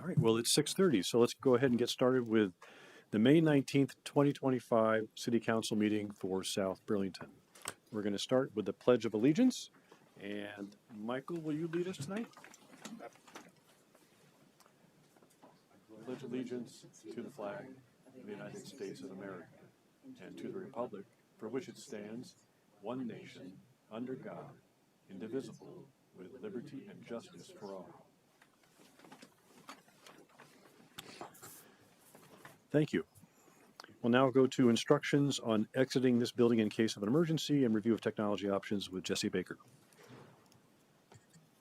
All right, well, it's 6:30, so let's go ahead and get started with the May 19th, 2025 City Council meeting for South Burlington. We're going to start with the Pledge of Allegiance. And Michael, will you lead us tonight? I pledge allegiance to the flag of the United States of America and to the republic for which it stands, one nation, under God, indivisible, with liberty and justice for all. Thank you. We'll now go to instructions on exiting this building in case of an emergency and review of technology options with Jesse Baker.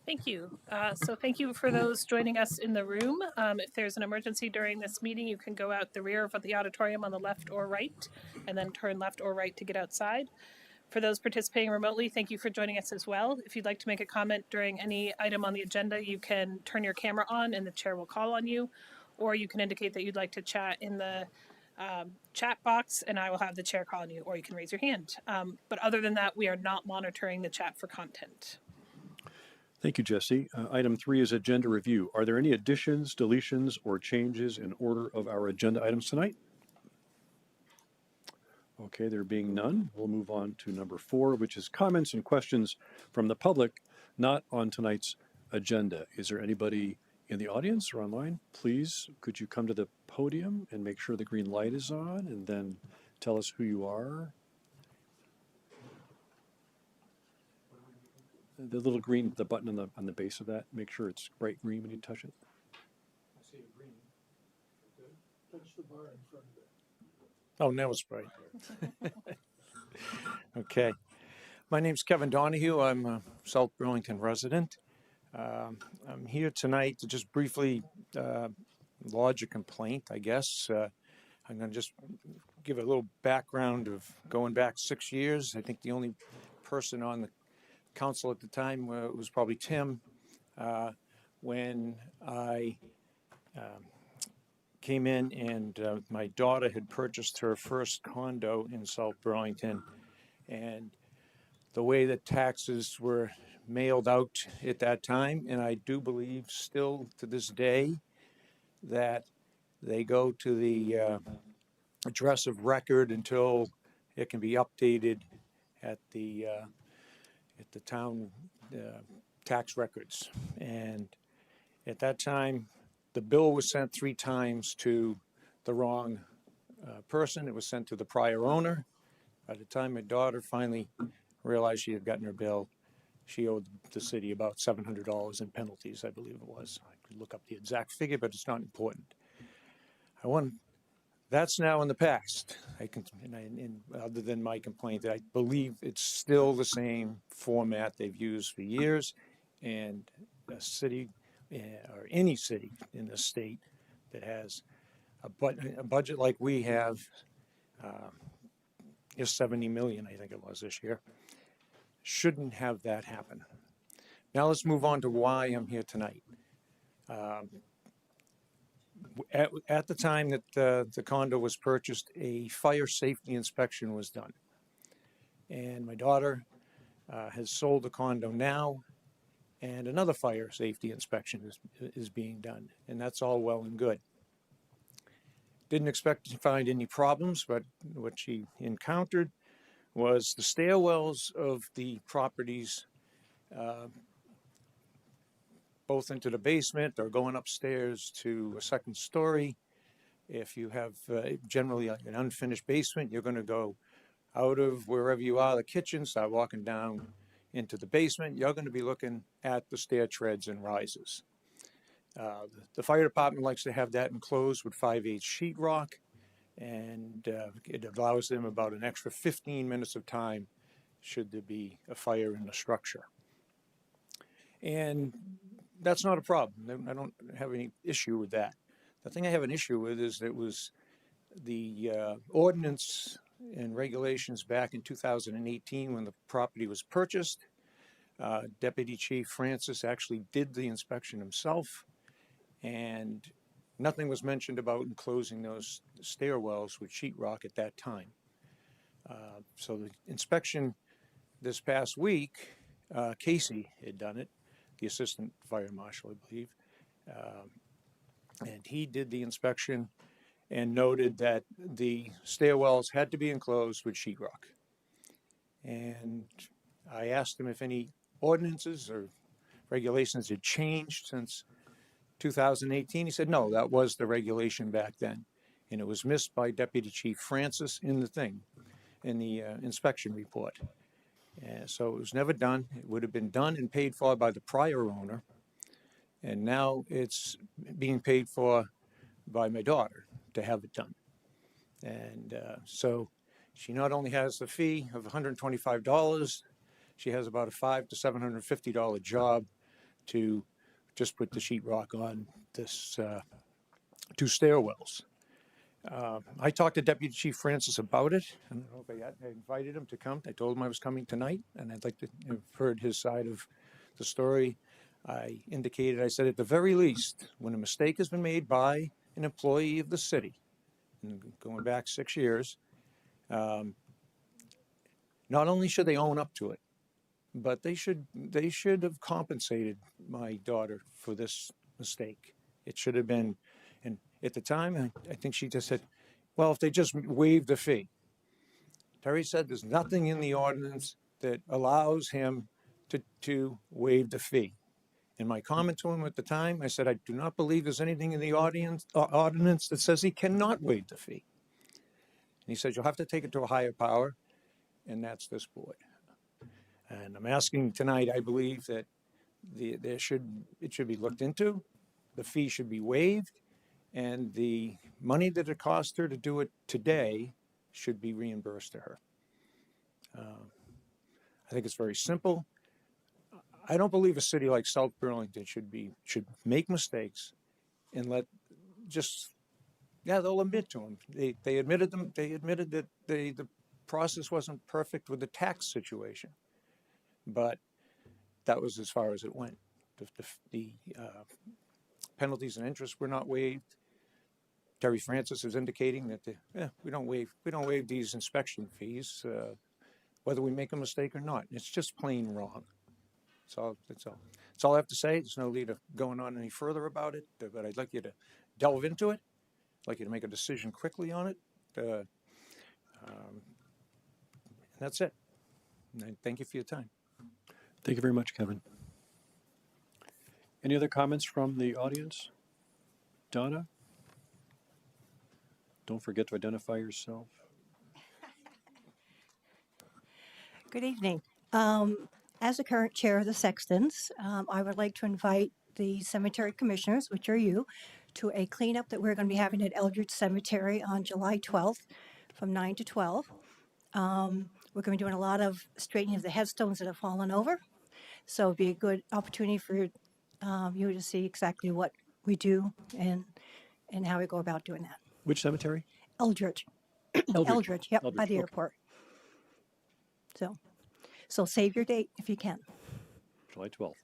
Thank you. So thank you for those joining us in the room. If there's an emergency during this meeting, you can go out the rear of the auditorium on the left or right, and then turn left or right to get outside. For those participating remotely, thank you for joining us as well. If you'd like to make a comment during any item on the agenda, you can turn your camera on and the chair will call on you, or you can indicate that you'd like to chat in the chat box and I will have the chair call on you, or you can raise your hand. But other than that, we are not monitoring the chat for content. Thank you, Jesse. Item 3 is agenda review. Are there any additions, deletions, or changes in order of our agenda items tonight? Okay, there being none, we'll move on to number 4, which is comments and questions from the public, not on tonight's agenda. Is there anybody in the audience or online? Please, could you come to the podium and make sure the green light is on and then tell us who you are? The little green, the button on the base of that, make sure it's bright green when you touch it. I see a green. Touch the bar in front of it. Oh, now it's bright. Okay. My name's Kevin Donahue. I'm a South Burlington resident. I'm here tonight to just briefly lodge a complaint, I guess. I'm going to just give a little background of going back 6 years. I think the only person on the council at the time was probably Tim. When I came in and my daughter had purchased her first condo in South Burlington, and the way that taxes were mailed out at that time, and I do believe still to this day that they go to the address of record until it can be updated at the town tax records. And at that time, the bill was sent 3 times to the wrong person. It was sent to the prior owner. By the time my daughter finally realized she had gotten her bill, she owed the city about $700 in penalties, I believe it was. I could look up the exact figure, but it's not important. That's now in the past. Other than my complaint, I believe it's still the same format they've used for years, and a city or any city in the state that has a budget like we have is $70 million, I think it was this year, shouldn't have that happen. Now let's move on to why I'm here tonight. At the time that the condo was purchased, a fire safety inspection was done. And my daughter has sold the condo now, and another fire safety inspection is being done. And that's all well and good. Didn't expect to find any problems, but what she encountered was the stairwells of the properties, both into the basement or going upstairs to a second story. If you have generally an unfinished basement, you're going to go out of wherever you are, the kitchen, start walking down into the basement. You're going to be looking at the stair treads and rises. The fire department likes to have that enclosed with 5/8 sheetrock, and it allows them about an extra 15 minutes of time should there be a fire in the structure. And that's not a problem. I don't have any issue with that. The thing I have an issue with is that it was the ordinance and regulations back in 2018 when the property was purchased. Deputy Chief Francis actually did the inspection himself, and nothing was mentioned about enclosing those stairwells with sheetrock at that time. So the inspection this past week, Casey had done it, the assistant fire marshal, I believe. And he did the inspection and noted that the stairwells had to be enclosed with sheetrock. And I asked him if any ordinances or regulations had changed since 2018. He said, no, that was the regulation back then. And it was missed by Deputy Chief Francis in the inspection report. And so it was never done. It would have been done and paid for by the prior owner. And now it's being paid for by my daughter to have it done. And so she not only has the fee of $125, she has about a $500 to $750 job to just put the sheetrock on this two stairwells. I talked to Deputy Chief Francis about it. I don't know if I invited him to come. I told him I was coming tonight, and I'd like to have heard his side of the story. I indicated, I said, at the very least, when a mistake has been made by an employee of the city, and going back 6 years, not only should they own up to it, but they should have compensated my daughter for this mistake. It should have been, and at the time, I think she just said, well, if they just waived the fee. Terry said there's nothing in the ordinance that allows him to waive the fee. In my comment to him at the time, I said, I do not believe there's anything in the ordinance that says he cannot waive the fee. And he said, you'll have to take it to a higher power, and that's this board. And I'm asking tonight, I believe that it should be looked into, the fee should be waived, and the money that it cost her to do it today should be reimbursed to her. I think it's very simple. I don't believe a city like South Burlington should make mistakes and they'll admit to them. They admitted that the process wasn't perfect with the tax situation, but that was as far as it went. The penalties and interest were not waived. Terry Francis is indicating that we don't waive these inspection fees, whether we make a mistake or not. It's just plain wrong. That's all I have to say. There's no need of going on any further about it, but I'd like you to delve into it. I'd like you to make a decision quickly on it. And that's it. And I thank you for your time. Thank you very much, Kevin. Any other comments from the audience? Donna? Don't forget to identify yourself. Good evening. As the current chair of the Sextons, I would like to invite the cemetery commissioners, which are you, to a cleanup that we're going to be having at Eldridge Cemetery on July 12th from 9 to 12. We're going to be doing a lot of straightening of the headstones that have fallen over. So it'd be a good opportunity for you to see exactly what we do and how we go about doing that. Which cemetery? Eldridge. Eldridge. Eldridge, yep, Eldridge, by the okay. airport. So save your date if you can. July 12th.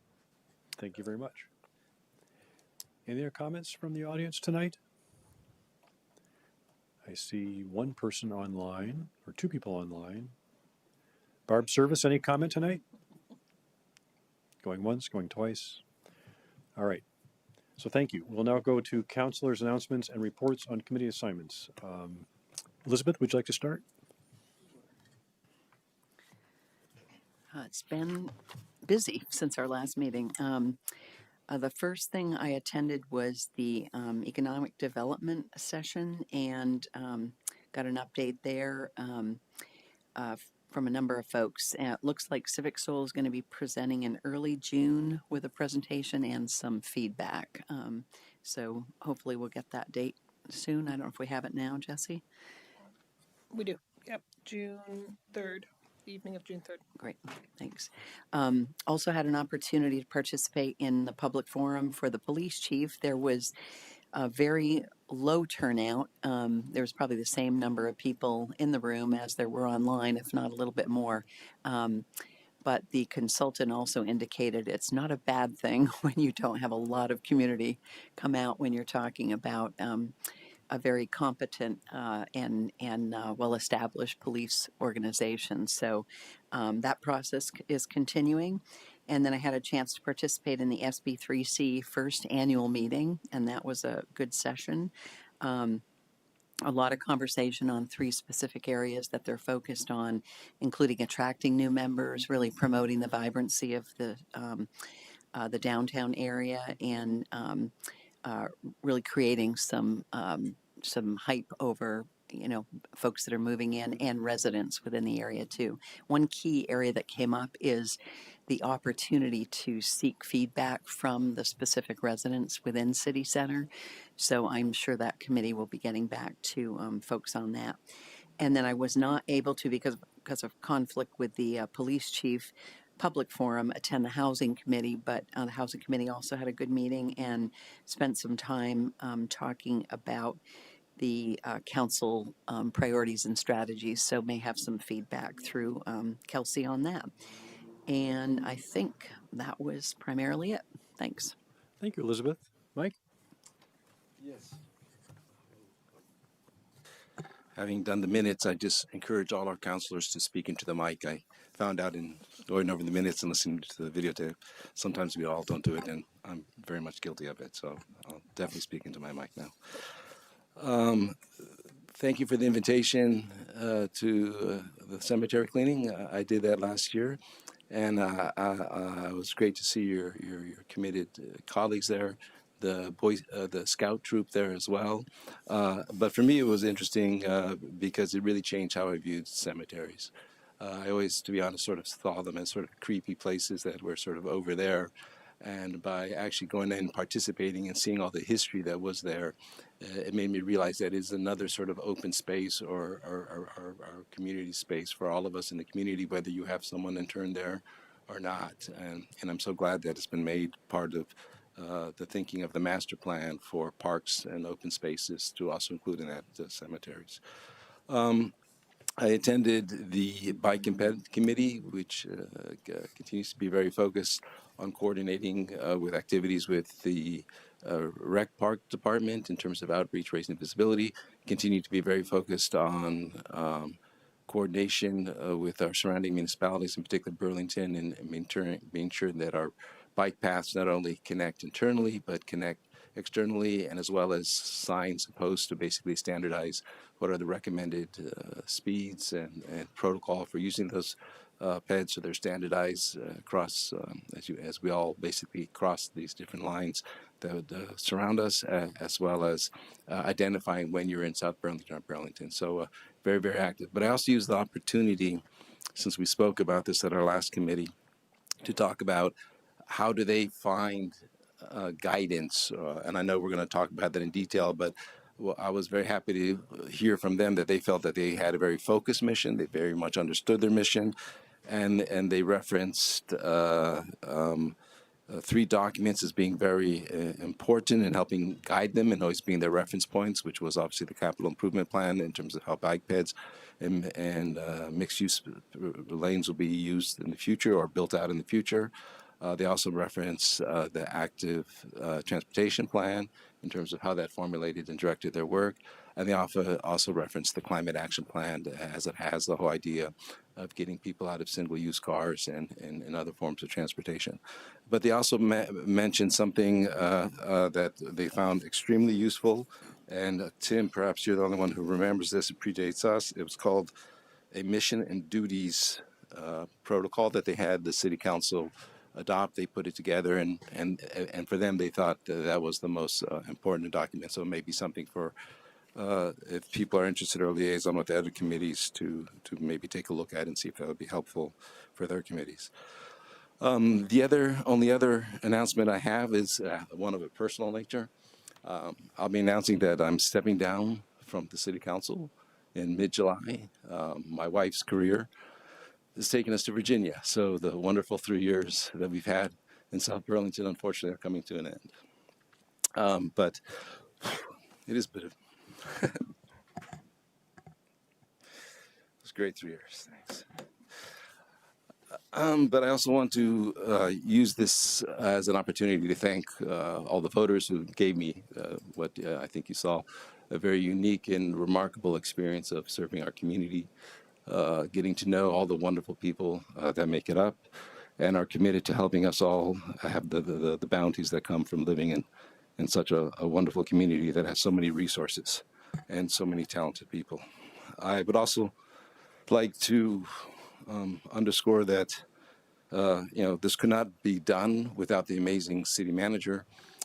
Thank you very much. Any other comments from the audience tonight? I see one person online, or two people online. Barb Service, any comment tonight? Going once, going twice. All right. So thank you. We'll now go to councilors' announcements and reports on committee assignments. Elizabeth, would you like to start? It's been busy since our last meeting. The first thing I attended was the economic development session and got an update there from a number of folks. It looks like Civic Soul is going to be presenting in early June with a presentation and some feedback. So hopefully we'll get that date soon. I don't know if we have it now, Jesse. We do. Yep. June 3rd. The evening of June 3rd. Great, thanks. Also had an opportunity to participate in the public forum for the police chief. There was a very low turnout. There was probably the same number of people in the room as there were online, if not a little bit more. But the consultant also indicated it's not a bad thing when you don't have a lot of community come out when you're talking about a very competent and well-established police organization. So that process is continuing. And then I had a chance to participate in the SB3C first annual meeting, and that was a good session. A lot of conversation on 3 specific areas that they're focused on, including attracting new members, really promoting the vibrancy of the downtown area, and really creating some hype over folks that are moving in and residents within the area too. One key area that came up is the opportunity to seek feedback from the specific residents within City Center. So I'm sure that committee will be getting back to folks on that. And then I was not able to, because of conflict with the police chief, public forum, attend the housing committee, but the housing committee also had a good meeting and spent some time talking about the council priorities and strategies, so may have some feedback through Kelsey on that. And I think that was primarily it. Thanks. Thank you, Elizabeth. Mike? Yes. Having done the minutes, I just encourage all our counselors to speak into the mic. I found out in going over the minutes and listening to the videotape, sometimes we all don't do it, and I'm very much guilty of it, so I'll definitely speak into my mic now. Thank you for the invitation to the cemetery cleaning. I did that last year, and it was great to see your committed colleagues there, the scout troop there as well. But for me, it was interesting because it really changed how I viewed cemeteries. I always, to be honest, sort of saw them as sort of creepy places that were sort of over there. And by actually going in and participating and seeing all the history that was there, it made me realize that it's another sort of open space or community space for all of us in the community, whether you have someone interned there or not. And I'm so glad that it's been made part of the thinking of the master plan for parks and open spaces to also include in that cemeteries. I attended the Bike and Ped Committee, which continues to be very focused on coordinating with activities with the Rec Park Department in terms of outreach, raising visibility. Continue to be very focused on coordination with our surrounding municipalities, in particular Burlington, and being sure that our bike paths not only connect internally, but connect externally, and as well as signs and posts to basically standardize what are the recommended speeds and protocol for using those PEDs, so they're standardized across as we all basically cross these different lines that surround us, as well as identifying when you're in South Burlington or Burlington. So very, very active. But I also use the opportunity, since we spoke about this at our last committee, to talk about how do they find guidance, and I know we're going to talk about that in detail, but I was very happy to hear from them that they felt that they had a very focused mission. They very much understood their mission, and they referenced 3 documents as being very important in helping guide them and always being their reference points, which was obviously the capital improvement plan in terms of how bike paths and mixed-use lanes will be used in the future or built out in the future. They also reference the active transportation plan in terms of how that formulated and directed their work. And they also reference the climate action plan as it has the whole idea of getting people out of single-use cars and other forms of transportation. But they also mentioned something that they found extremely useful. And Tim, perhaps you're the only one who remembers this. It predates us. It was called a mission and duties protocol that they had the city council adopt. They put it together, and for them, they thought that was the most important document. So it may be something for if people are interested or liaison with the other committees to maybe take a look at and see if that would be helpful for their committees. The only other announcement I have is one of a personal nature. I'll be announcing that I'm stepping down from the city council in mid-July. My wife's career has taken us to Virginia, so the wonderful 3 years that we've had in South Burlington, unfortunately, are coming to an end. But it is a bit of it was great 3 years. Thanks. But I also want to use this as an opportunity to thank all the voters who gave me what I think you saw, a very unique and remarkable experience of serving our community, getting to know all the wonderful people that make it up, and are committed to helping us all have the bounties that come from living in such a wonderful community that has so many resources and so many talented people. I would also like to underscore that this could not be done without the amazing city manager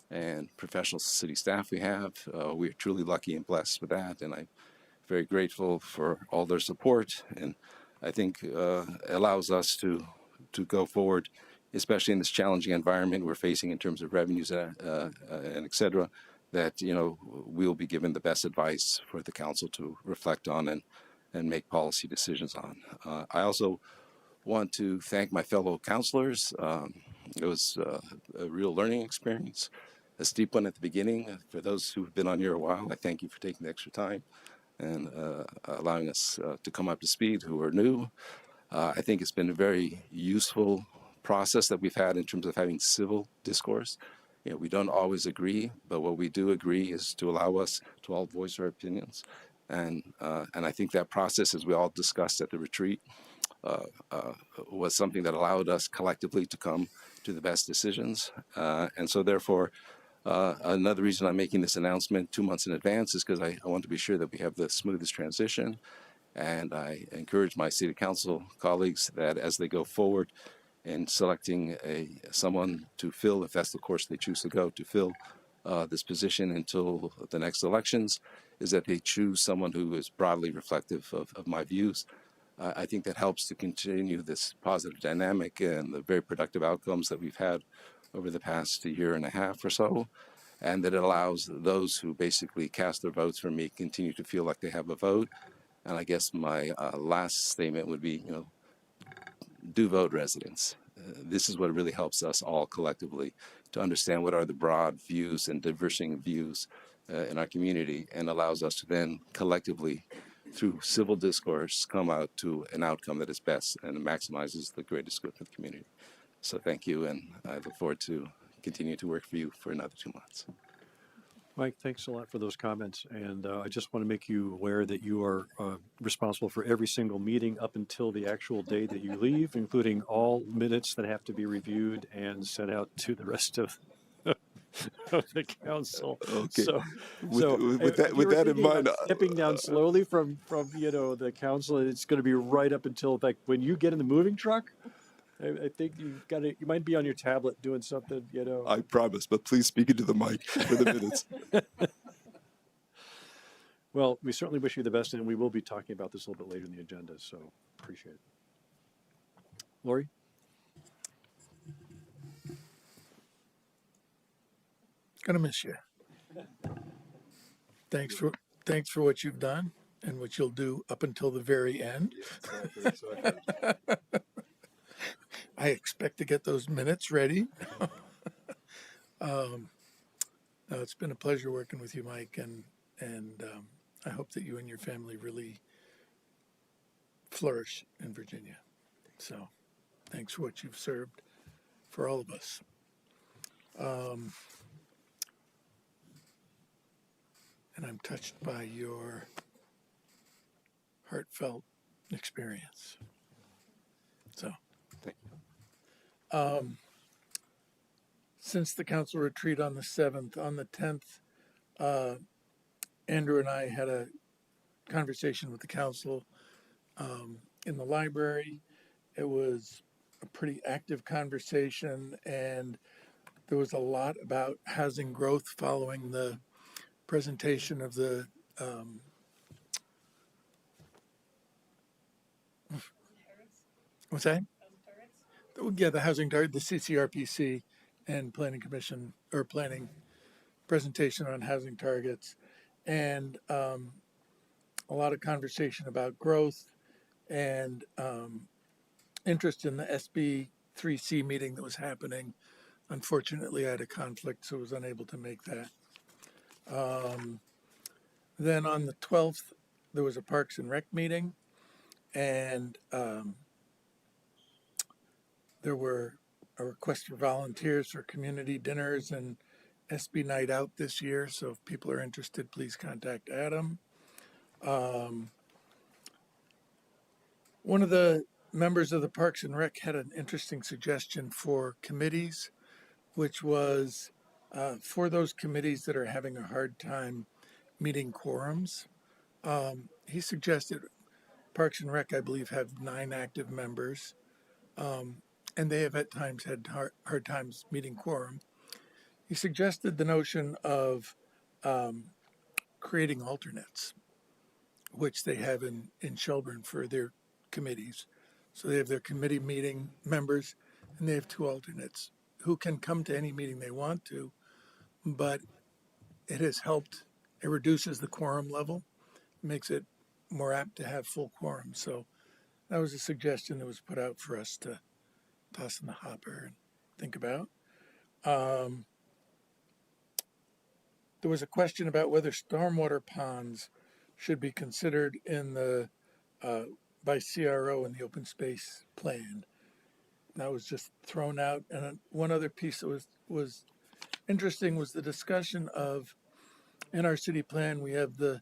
and professional city staff we have. We're truly lucky and blessed with that, and I'm very grateful for all their support, and I think allows us to go forward, especially in this challenging environment we're facing in terms of revenues and et cetera, that we'll be given the best advice for the council to reflect on and make policy decisions on. I also want to thank my fellow councilors. It was a real learning experience, a steep one at the beginning. For those who've been on here a while, I thank you for taking the extra time and allowing us to come up to speed who are new. I think it's been a very useful process that we've had in terms of having civil discourse. We don't always agree, but what we do agree is to allow us to all voice our opinions. And I think that process, as we all discussed at the retreat, was something that allowed us collectively to come to the best decisions. And so therefore, another reason I'm making this announcement 2 months in advance is because I want to be sure that we have the smoothest transition. And I encourage my city council colleagues that as they go forward in selecting someone to fill, if that's the course they choose to go, to fill this position until the next elections, is that they choose someone who is broadly reflective of my views. I think that helps to continue this positive dynamic and the very productive outcomes that we've had over the past year and a half or so, and that it allows those who basically cast their votes for me continue to feel like they have a vote. And I guess my last statement would be, do vote, residents. This is what really helps us all collectively to understand what are the broad views and diverging views in our community, and allows us to then collectively, through civil discourse, come out to an outcome that is best and maximizes the greatest good for the community. So thank you, and I look forward to continue to work for you for another 2 months. Mike, thanks a lot for those comments. And I just want to make you aware that you are responsible for every single meeting up until the actual day that you leave, including all minutes that have to be reviewed and sent out to the rest of the council. Okay. So, With if you were that in thinking mind, about stepping down slowly from the council, it's going to be right up until like when you get in the moving truck. I think you might be on your tablet doing something, I promise, but please speak into the mic for the minutes. Well, we certainly wish you the best, and we will be talking about this a little bit later in the agenda, so appreciate it. Lori? Gonna miss you. Thanks for what you've done and what you'll do up until the very end. I expect to get those minutes ready. No, it's been a pleasure working with you, Mike, and I hope that you and your family really flourish in Virginia. So, thanks for what you've served for all of us. And I'm touched by your heartfelt experience. So, Thank you. Since the council retreat on the 7th, on the 10th, Andrew and I had a conversation with the council in the library. It was a pretty active conversation, and there was a lot about housing growth following the presentation of the what's that? Yeah, the housing target, the CCRPC and planning commission or planning presentation on housing targets, and a lot of conversation about growth and interest in the SB 3C meeting that was happening. Unfortunately, I had a conflict, so I was unable to make that. Then on the 12th, there was a Parks and Rec meeting, and there were a request for volunteers for community dinners and SB Night Out this year. So if people are interested, please contact Adam. One of the members of the Parks and Rec had an interesting suggestion for committees, which was for those committees that are having a hard time meeting quorums. He suggested Parks and Rec, I believe, have 9 active members, and they have at times had hard times meeting quorum. He suggested the notion of creating alternates, which they have in Shelburne for their committees. So they have their committee meeting members, and they have 2 alternates who can come to any meeting they want to, but it has helped. It reduces the quorum level, makes it more apt to have full quorum. So that was a suggestion that was put out for us to toss in the hopper and think about. There was a question about whether stormwater ponds should be considered in the by CRO in the open space plan. That was just thrown out. And one other piece that was interesting was the discussion of, in our city plan, we have the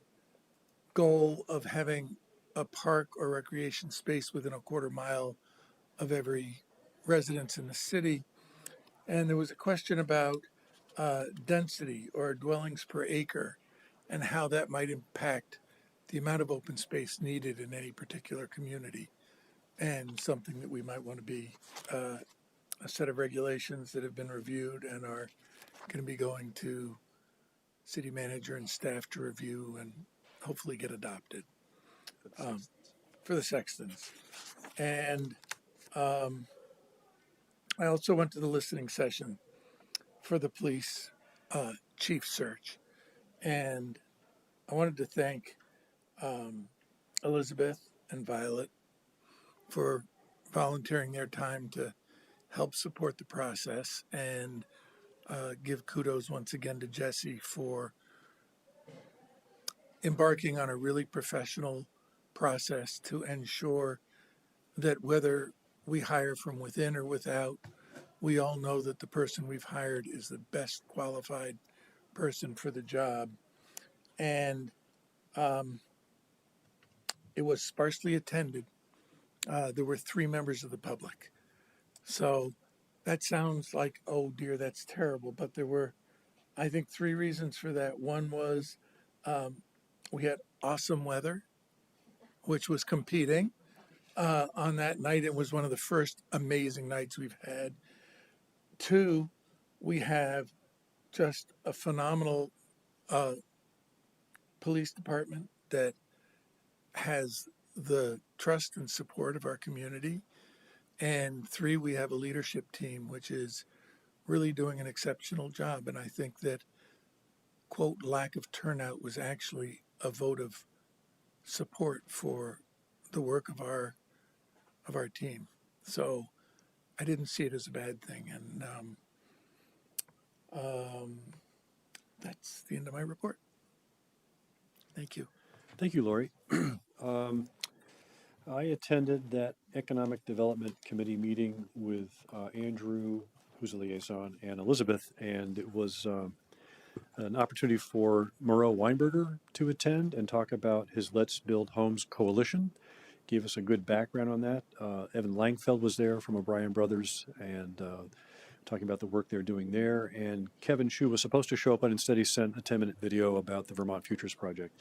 goal of having a park or recreation space within a quarter mile of every residence in the city. And there was a question about density or dwellings per acre and how that might impact the amount of open space needed in any particular community, and something that we might want to be a set of regulations that have been reviewed and are going to be going to city manager and staff to review and hopefully get adopted for the sextons. And I also went to the listening session for the police chief search, and I wanted to thank Elizabeth and Violet for volunteering their time to help support the process, and give kudos once again to Jesse for embarking on a really professional process to ensure that whether we hire from within or without, we all know that the person we've hired is the best qualified person for the job. And it was sparsely attended. There were 3 members of the public. So that sounds like, oh dear, that's terrible. But there were, I think, 3 reasons for that. One was we had awesome weather, which was competing on that night. It was one of the first amazing nights we've had. 2, we have just a phenomenal police department that has the trust and support of our community. And 3, we have a leadership team which is really doing an exceptional job. And I think that, quote, lack of turnout was actually a vote of support for the work of our team. So I didn't see it as a bad thing. And that's the end of my report. Thank you. Thank you, Lori. I attended that Economic Development Committee meeting with Andrew, who's a liaison, and Elizabeth, and it was an opportunity for Moreau Weinberger to attend and talk about his Let's Build Homes Coalition. Gave us a good background on that. Evan Langfeld was there from O'Brien Brothers and talking about the work they're doing there. And Kevin Shue was supposed to show up, but instead he sent a 10-minute video about the Vermont Futures Project.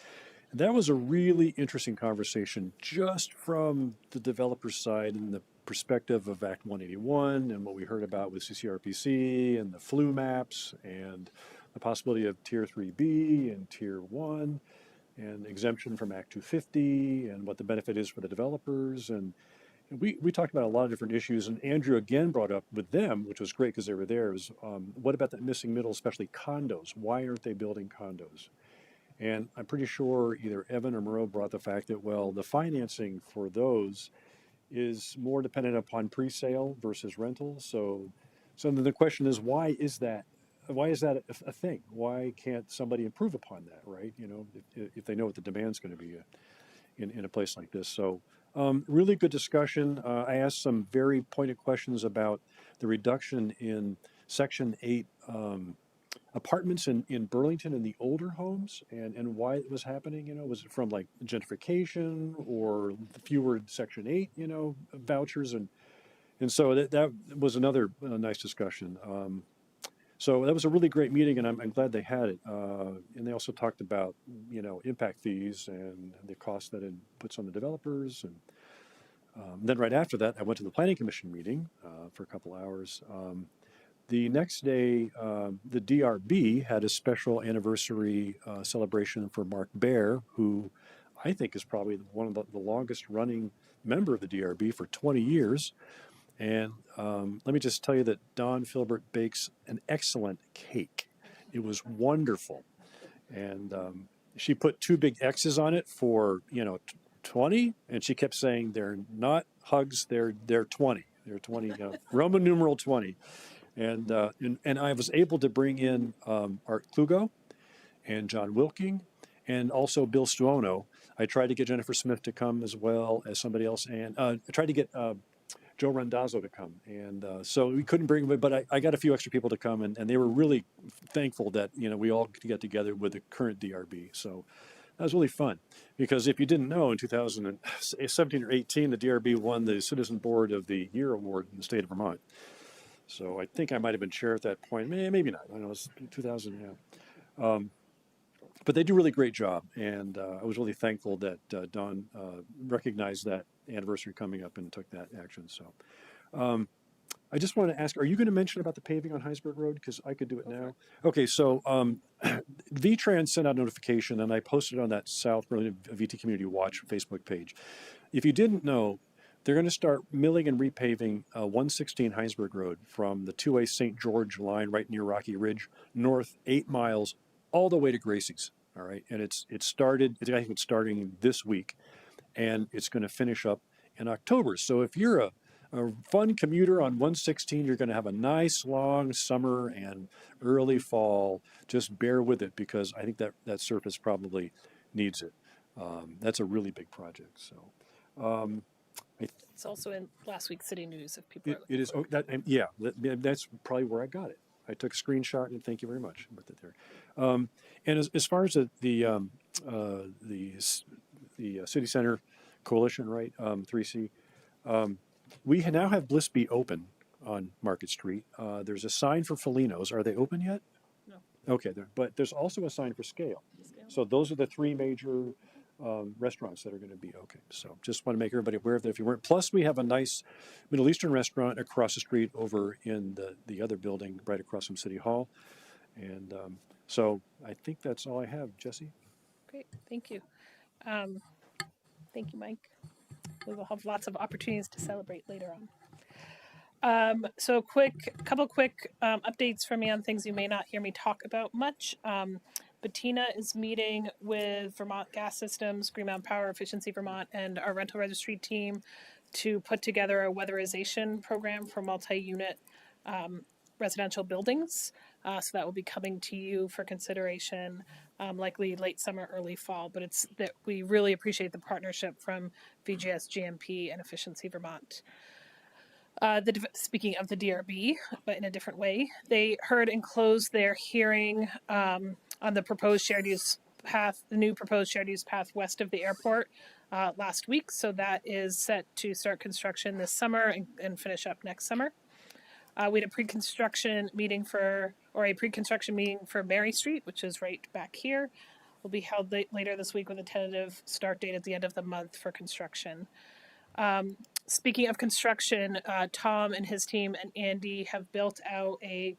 And that was a really interesting conversation just from the developer's side and the perspective of Act 181 and what we heard about with CCRPC and the flu maps and the possibility of Tier 3B and Tier 1 and exemption from Act 250 and what the benefit is for the developers. And we talked about a lot of different issues, and Andrew again brought up with them, which was great because they were there, is what about that missing middle, especially condos? Why aren't they building condos? And I'm pretty sure either Evan or Moreau brought the fact that, well, the financing for those is more dependent upon pre-sale versus rental. So then the question is, why is that a thing? Why can't somebody improve upon that, right? You know, if they know what the demand's going to be in a place like this. So really good discussion. I asked some very pointed questions about the reduction in Section 8 apartments in Burlington in the older homes and why it was happening. Was it from like gentrification or fewer Section 8, vouchers? And so that was another nice discussion. So that was a really great meeting, and I'm glad they had it. And they also talked about, impact fees and the cost that it puts on the developers. And then right after that, I went to the Planning Commission meeting for a couple hours. The next day, the DRB had a special anniversary celebration for Mark Baer, who I think is probably one of the longest running member of the DRB for 20 years. And let me just tell you that Dawn Filbert bakes an excellent cake. It was wonderful. And she put two big X's on it for, 20. And she kept saying, they're not hugs, they're 20. They're 20, Roman numeral 20. And I was able to bring in Art Klugo and John Wilking and also Bill Stuono. I tried to get Jennifer Smith to come as well as somebody else. And I tried to get Joe Randazzo to come. And so we couldn't bring them, but I got a few extra people to come. And they were really thankful that, we all get together with the current DRB. So that was really fun. Because if you didn't know, in 2017 or 18, the DRB won the Citizen Board of the Year Award in the state of Vermont. So I think I might have been chair at that point. Maybe not. I don't know, it was 2000, yeah. But they do a really great job. And I was really thankful that Don recognized that anniversary coming up and took that action. So I just want to ask, are you going to mention about the paving on Heinsberg Road? Because I could do it now. Okay, so VTrans sent out a notification, and I posted on that South Burlington VT Community Watch Facebook page. If you didn't know, they're going to start milling and repaving 116 Heinsberg Road from the 2A St. George line right near Rocky Ridge north 8 miles all the way to Gracie's. All right, and I think it's starting this week, and it's going to finish up in October. So if you're a fun commuter on 116, you're going to have a nice long summer and early fall. Just bear with it because I think that surface probably needs it. That's a really big project. So. It's also in last week's City News if people are It is. Oh, that's probably where I got it. I took a screenshot and thank you very much. I put that there. And as far as the City Center Coalition, right? 3C. We now have Blissby open on Market Street. There's a sign for Felino's. Are they open yet? No. Okay, but there's also a sign for Scale. So those are the three major restaurants that are going to be okay. So just want to make everybody aware of that if you weren't. Plus, we have a nice Middle Eastern restaurant across the street over in the other building right across from City Hall. And so I think that's all I have, Jesse. Great, thank you. Thank you, Mike. We will have lots of opportunities to celebrate later on. So couple quick updates from me on things you may not hear me talk about much. Bettina is meeting with Vermont Gas Systems, Green Mountain Power, Efficiency Vermont, and our rental registry team to put together a weatherization program for multi-unit residential buildings. So that will be coming to you for consideration, likely late summer, early fall. But it's that we really appreciate the partnership from VGS, GMP, and Efficiency Vermont. Speaking of the DRB, but in a different way, they heard and closed their hearing on the proposed shared use path, the new proposed shared use path west of the airport last week. So that is set to start construction this summer and finish up next summer. We had a pre-construction meeting for Mary Street, which is right back here. Will be held later this week with a tentative start date at the end of the month for construction. Speaking of construction, Tom and his team and Andy have built out a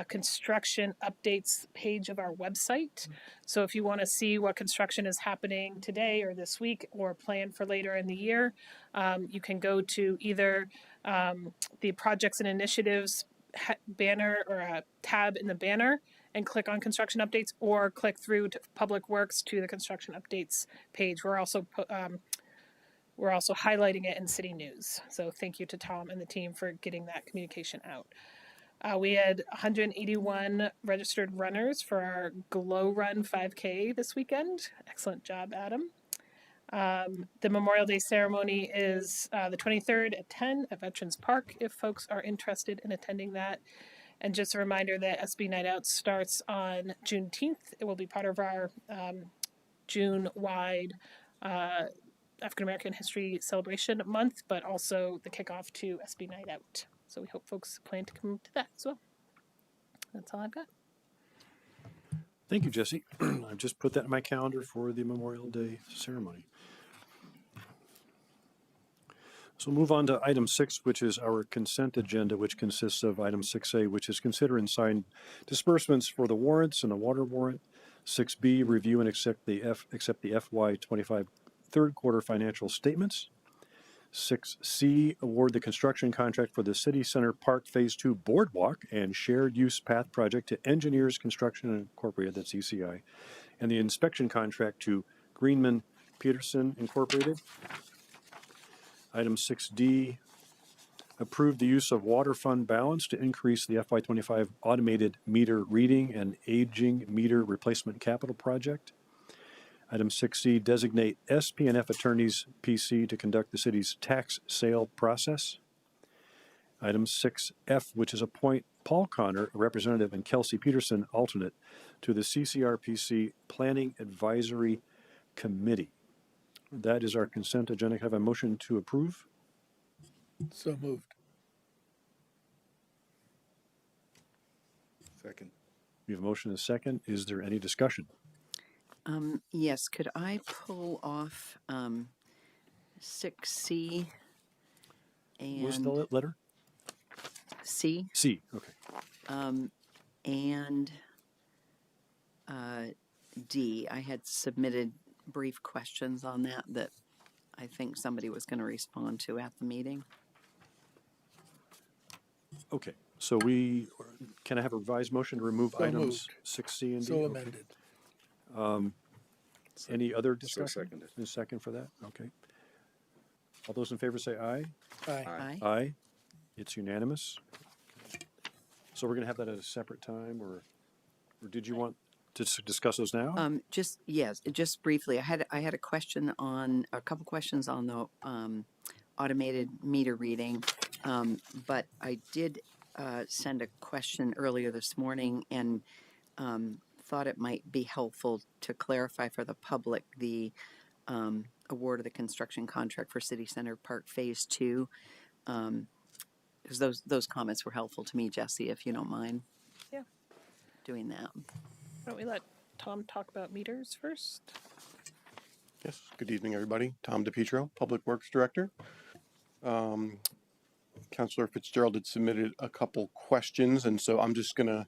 construction updates page of our website. So if you want to see what construction is happening today or this week or planned for later in the year, you can go to either the projects and initiatives banner or a tab in the banner and click on construction updates, or click through to Public Works to the construction updates page. We're also highlighting it in City News. So thank you to Tom and the team for getting that communication out. We had 181 registered runners for our Glow Run 5K this weekend. Excellent job, Adam. The Memorial Day ceremony is the 23rd at 10 at Veterans Park if folks are interested in attending that. And just a reminder that SB Night Out starts on Juneteenth. It will be part of our June-wide African American History Celebration Month, but also the kickoff to SB Night Out. So we hope folks plan to come to that as well. That's all I've got. Thank you, Jesse. I've just put that in my calendar for the Memorial Day ceremony. So we'll move on to item 6, which is our consent agenda, which consists of item 6A, which is consider and sign disbursements for the warrants and the water warrant. 6B, review and accept the FY25 third quarter financial statements. 6C, award the construction contract for the City Center Park Phase 2 Boardwalk and Shared Use Path Project to Engineers Construction Incorporated, that's ECI, and the inspection contract to Greenman Peterson Incorporated. Item 6D, approve the use of water fund balance to increase the FY25 automated meter reading and aging meter replacement capital project. Item 6C, designate SP&F attorneys PC to conduct the city's tax sale process. Item 6F, which is appoint Paul Connor, a representative, and Kelsey Peterson, alternate, to the CCRPC Planning Advisory Committee. That is our consent agenda. Can I have a motion to approve? So moved. Second. We have a motion and a second. Is there any discussion? Yes, could I pull off 6C What was the and letter? C C, okay. and D? I had submitted brief questions on that I think somebody was going to respond to at the meeting. Okay, so can I have a revised motion to remove So items moved. 6C and D? So Okay. amended. Any other So discussion? seconded. A second for that? Okay. All those in favor say aye. Aye. Aye. Aye. It's unanimous. So we're going to have that at a separate time, or did you want to discuss those now? Just briefly. I had a couple questions on the automated meter reading, but I did send a question earlier this morning and thought it might be helpful to clarify for the public the award of the construction contract for City Center Park Phase 2. Because those comments were helpful to me, Jesse, if you don't mind. Yeah. Doing that. Why don't we let Tom talk about meters first? Yes, good evening, everybody. Tom DePietro, Public Works Director. Councilor Fitzgerald had submitted a couple questions, and so I'm just gonna,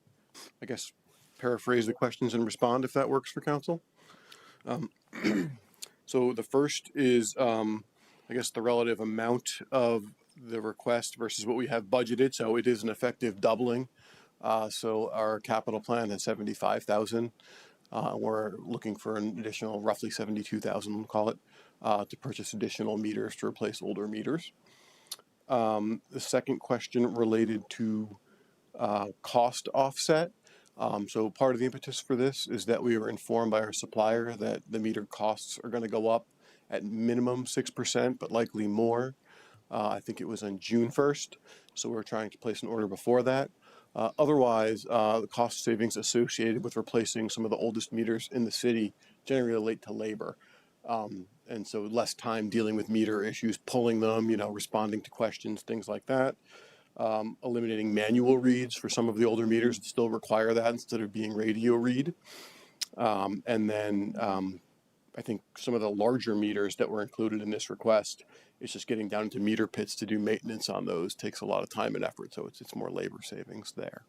I guess, paraphrase the questions and respond if that works for council. So the first is, I guess, the relative amount of the request versus what we have budgeted. So it is an effective doubling. So our capital plan has 75,000. We're looking for an additional roughly 72,000, we'll call it, to purchase additional meters to replace older meters. The second question related to cost offset. So part of the impetus for this is that we were informed by our supplier that the meter costs are going to go up at minimum 6%, but likely more. I think it was on June 1st. So we're trying to place an order before that. Otherwise, the cost savings associated with replacing some of the oldest meters in the city generally relate to labor. And so less time dealing with meter issues, pulling them, responding to questions, things like that. Eliminating manual reads for some of the older meters that still require that instead of being radio read. And then I think some of the larger meters that were included in this request, it's just getting down into meter pits to do maintenance on those takes a lot of time and effort. So it's more labor savings there.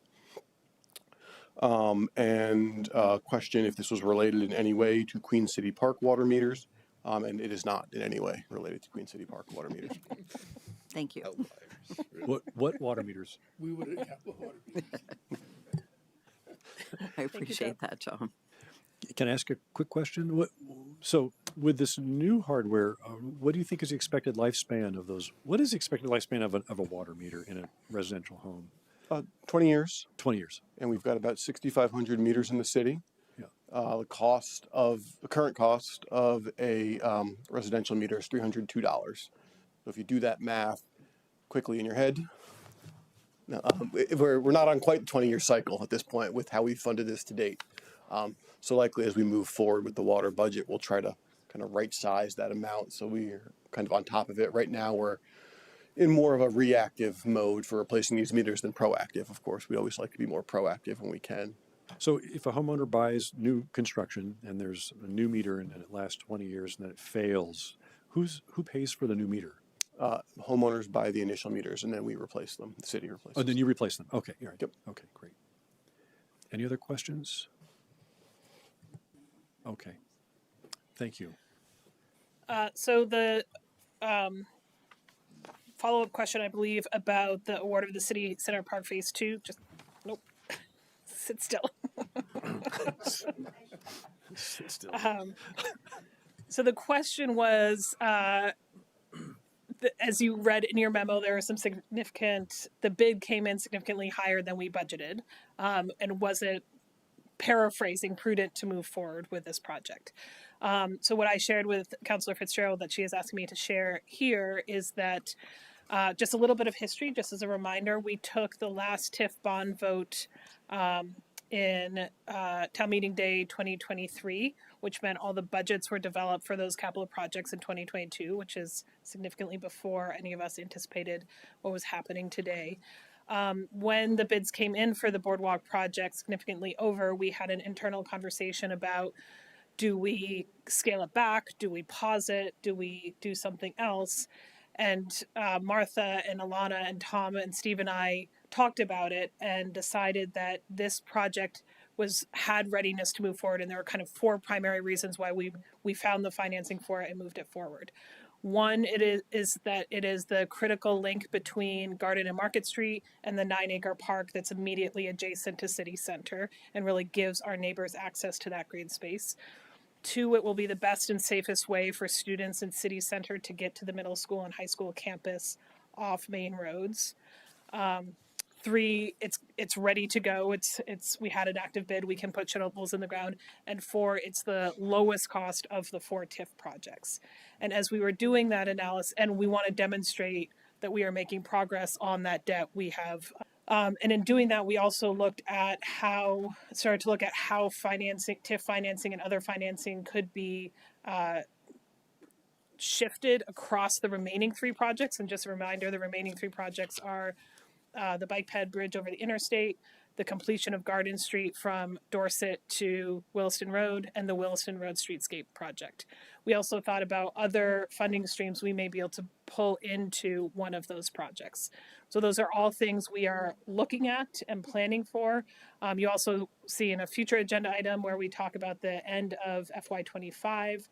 And question if this was related in any way to Queen City Park water meters. And it is not in any way related to Queen City Park water meters. Thank you. What water meters? We would have water. I appreciate that, Tom. Can I ask a quick question? So with this new hardware, what do you think is the expected lifespan of those? What is the expected lifespan of a water meter in a residential home? 20 years. 20 years. And we've got about 6,500 meters in the city. Yeah. The current cost of a residential meter is $302. So if you do that math quickly in your head, No, we're not on quite the 20-year cycle at this point with how we funded this to date. So likely as we move forward with the water budget, we'll try to kind of right size that amount. So we're kind of on top of it. Right now, we're in more of a reactive mode for replacing these meters than proactive. Of course, we always like to be more proactive when we can. So if a homeowner buys new construction and there's a new meter and it lasts 20 years and then it fails, who pays for the new meter? Homeowners buy the initial meters and then we replace them. The city replaces. Oh, then you replace them. Okay, all right. Yep. Okay, great. Any other questions? Okay. Thank you. So the follow-up question, I believe, about the award of the City Center Park Phase 2. Just, nope, sit still. Sit still. So the question was, as you read in your memo, there was some the bid came in significantly higher than we budgeted. And was it, paraphrasing, prudent to move forward with this project? So what I shared with Councilor Fitzgerald that she is asking me to share here is that just a little bit of history, just as a reminder, we took the last TIF bond vote in Town Meeting Day 2023, which meant all the budgets were developed for those capital projects in 2022, which is significantly before any of us anticipated what was happening today. When the bids came in for the boardwalk project significantly over, we had an internal conversation about, do we scale it back? Do we pause it? Do we do something else? And Martha and Alana and Tom and Steve and I talked about it and decided that this project had readiness to move forward. And there were kind of 4 primary reasons why we found the financing for it and moved it forward. One, it is that it is the critical link between Garden and Market Street and the 9-acre park that's immediately adjacent to City Center and really gives our neighbors access to that green space. 2, it will be the best and safest way for students in City Center to get to the middle school and high school campus off main roads. 3, it's ready to go. We had an active bid. We can put shovels in the ground. And 4, it's the lowest cost of the 4 TIF projects. And as we were doing that analysis, and we want to demonstrate that we are making progress on that debt, we have. And in doing that, we also started to look at how financing, TIF financing and other financing could be shifted across the remaining 3 projects. And just a reminder, the remaining 3 projects are the bike ped bridge over the interstate, the completion of Garden Street from Dorset to Williston Road, and the Williston Road Streetscape project. We also thought about other funding streams we may be able to pull into one of those projects. So those are all things we are looking at and planning for. You also see in a future agenda item where we talk about the end of FY25,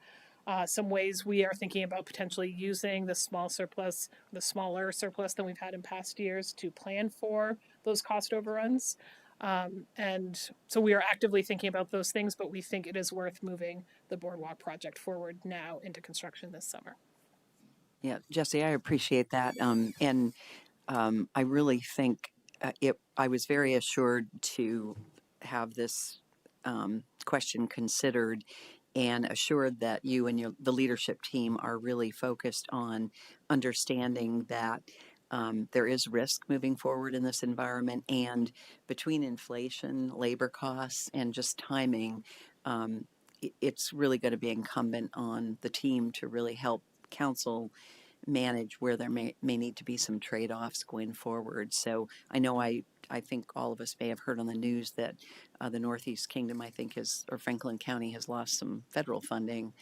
some ways we are thinking about potentially using the smaller surplus than we've had in past years to plan for those cost overruns. And so we are actively thinking about those things, but we think it is worth moving the boardwalk project forward now into construction this summer. Yeah, Jesse, I appreciate that. I really think I was very assured to have this question considered and assured that you and the leadership team are really focused on understanding that there is risk moving forward in this environment, and between inflation, labor costs, and just timing, it's really going to be incumbent on the team to really help council manage where there may need to be some trade-offs going forward. So I know I think all of us may have heard on the news that the Northeast Kingdom, I think, or Franklin County has lost some federal funding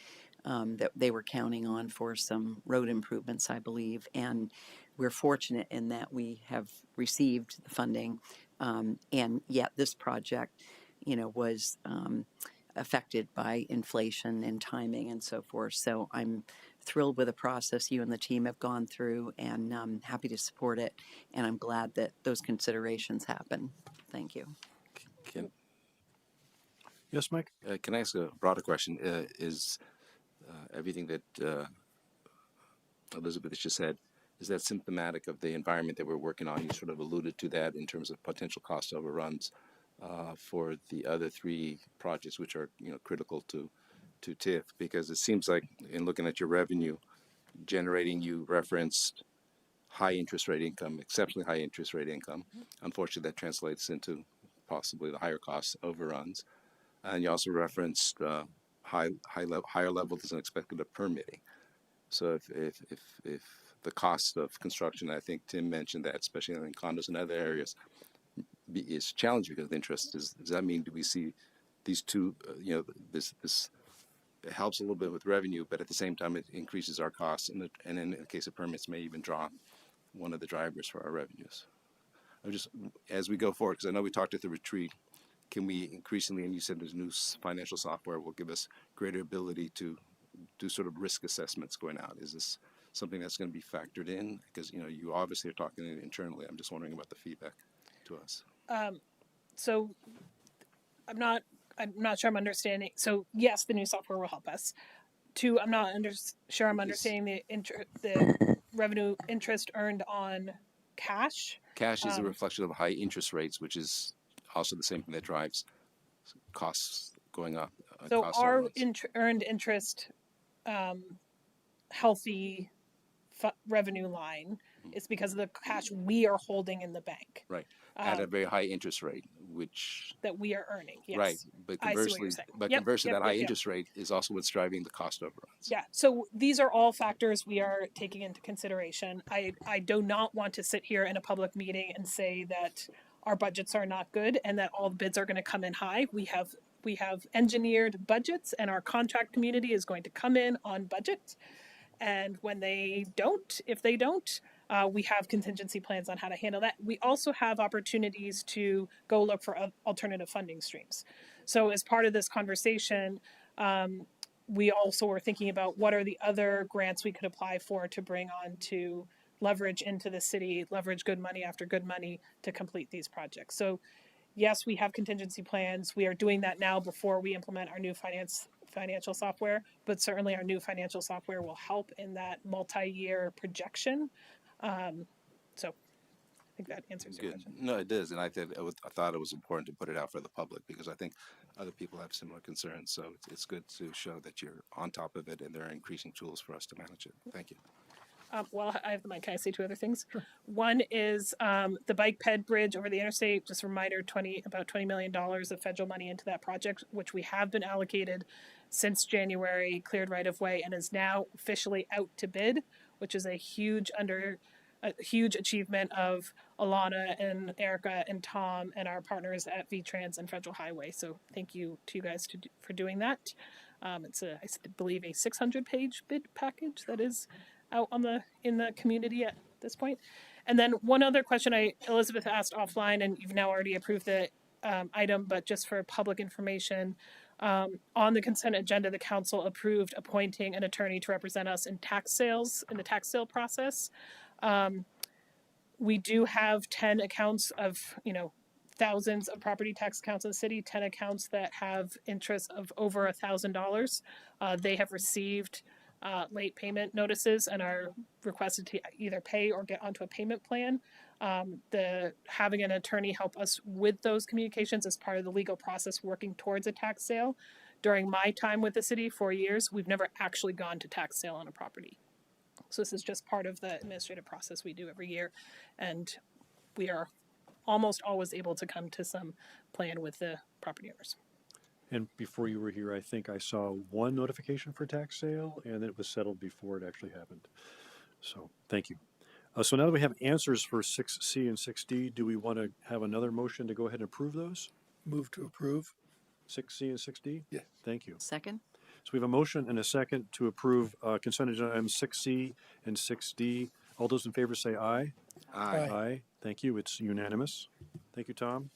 that they were counting on for some road improvements, I believe. And we're fortunate in that we have received the funding. And yet this project, was affected by inflation and timing and so forth. So I'm thrilled with the process you and the team have gone through, and happy to support it. And I'm glad that those considerations happen. Thank you. Yes, Mike? Can I ask a broader question? Is everything that Elizabeth just said, is that symptomatic of the environment that we're working on? You sort of alluded to that in terms of potential cost overruns for the other 3 projects, which are critical to TIF, because it seems like in looking at your revenue generating, you referenced high interest rate income, exceptionally high interest rate income. Unfortunately, that translates into possibly the higher cost overruns. And you also referenced higher levels than expected of permitting. So if the cost of construction, I think Tim mentioned that, especially in condos and other areas, is challenging because of interest. Does that mean, do we see these two, this it helps a little bit with revenue, but at the same time it increases our costs, and in the case of permits may even draw one of the drivers for our revenues. Just as we go forward, because I know we talked at the retreat, can we increasingly, and you said there's new financial software will give us greater ability to do sort of risk assessments going out. Is this something that's going to be factored in? Because you obviously are talking it internally. I'm just wondering about the feedback to us. So I'm not sure I'm understanding. So yes, the new software will help us. Two, I'm not sure I'm understanding the revenue interest earned on cash. Cash is a reflection of high interest rates, which is also the same thing that drives costs going up. So cost our overruns. earned interest, healthy revenue line is because of the cash we are holding in the bank. Right. At a very high interest rate, which that we are earning. Yes. right. But I see what conversely, you're saying. Conversely, that high Yep. interest rate is also what's driving the cost overruns. Yeah. So these are all factors we are taking into consideration. I do not want to sit here in a public meeting and say that our budgets are not good and that all bids are going to come in high. We have engineered budgets, and our contract community is going to come in on budget. And when they don't, if they don't, we have contingency plans on how to handle that. We also have opportunities to go look for alternative funding streams. So as part of this conversation, we also were thinking about what are the other grants we could apply for to bring on to leverage into the city, leverage good money after good money to complete these projects. So yes, we have contingency plans. We are doing that now before we implement our new financial software, but certainly our new financial software will help in that multi-year projection. So I think that answers your Good. question. No, it does, and I thought it was important to put it out for the public because I think other people have similar concerns. So it's good to show that you're on top of it and there are increasing tools for us to manage it. Thank you. Well, I have the mic. Can I say two other things? Sure. One is the bike ped bridge over the interstate. Just a reminder, about $20 million of federal money into that project, which we have been allocated since January, cleared right of way, and is now officially out to bid, which is a huge achievement of Alana and Erica and Tom and our partners at VTrans and Federal Highway. So thank you to you guys for doing that. It's I believe a 600-page bid package that is out in the community at this point. And then one other question Elizabeth asked offline, and you've now already approved the item, but just for public information, on the consent agenda, the council approved appointing an attorney to represent us in the tax sale process. We do have 10 accounts of, thousands of property tax accounts in the city, 10 accounts that have interest of over $1,000. They have received late payment notices and are requested to either pay or get onto a payment plan. Having an attorney help us with those communications as part of the legal process working towards a tax sale. During my time with the city, 4 years, we've never actually gone to tax sale on a property. So this is just part of the administrative process we do every year, and we are almost always able to come to some plan with the property owners. And before you were here, I think I saw one notification for tax sale, and it was settled before it actually happened. So thank you. So now that we have answers for 6C and 6D, do we want to have another motion to go ahead and approve those? Move to approve. 6C and 6D? Yeah. Thank you. Second? So we have a motion and a second to approve consent agenda items 6C and 6D. All those in favor say aye. Aye. Aye. Thank you. It's unanimous. Thank you, Tom.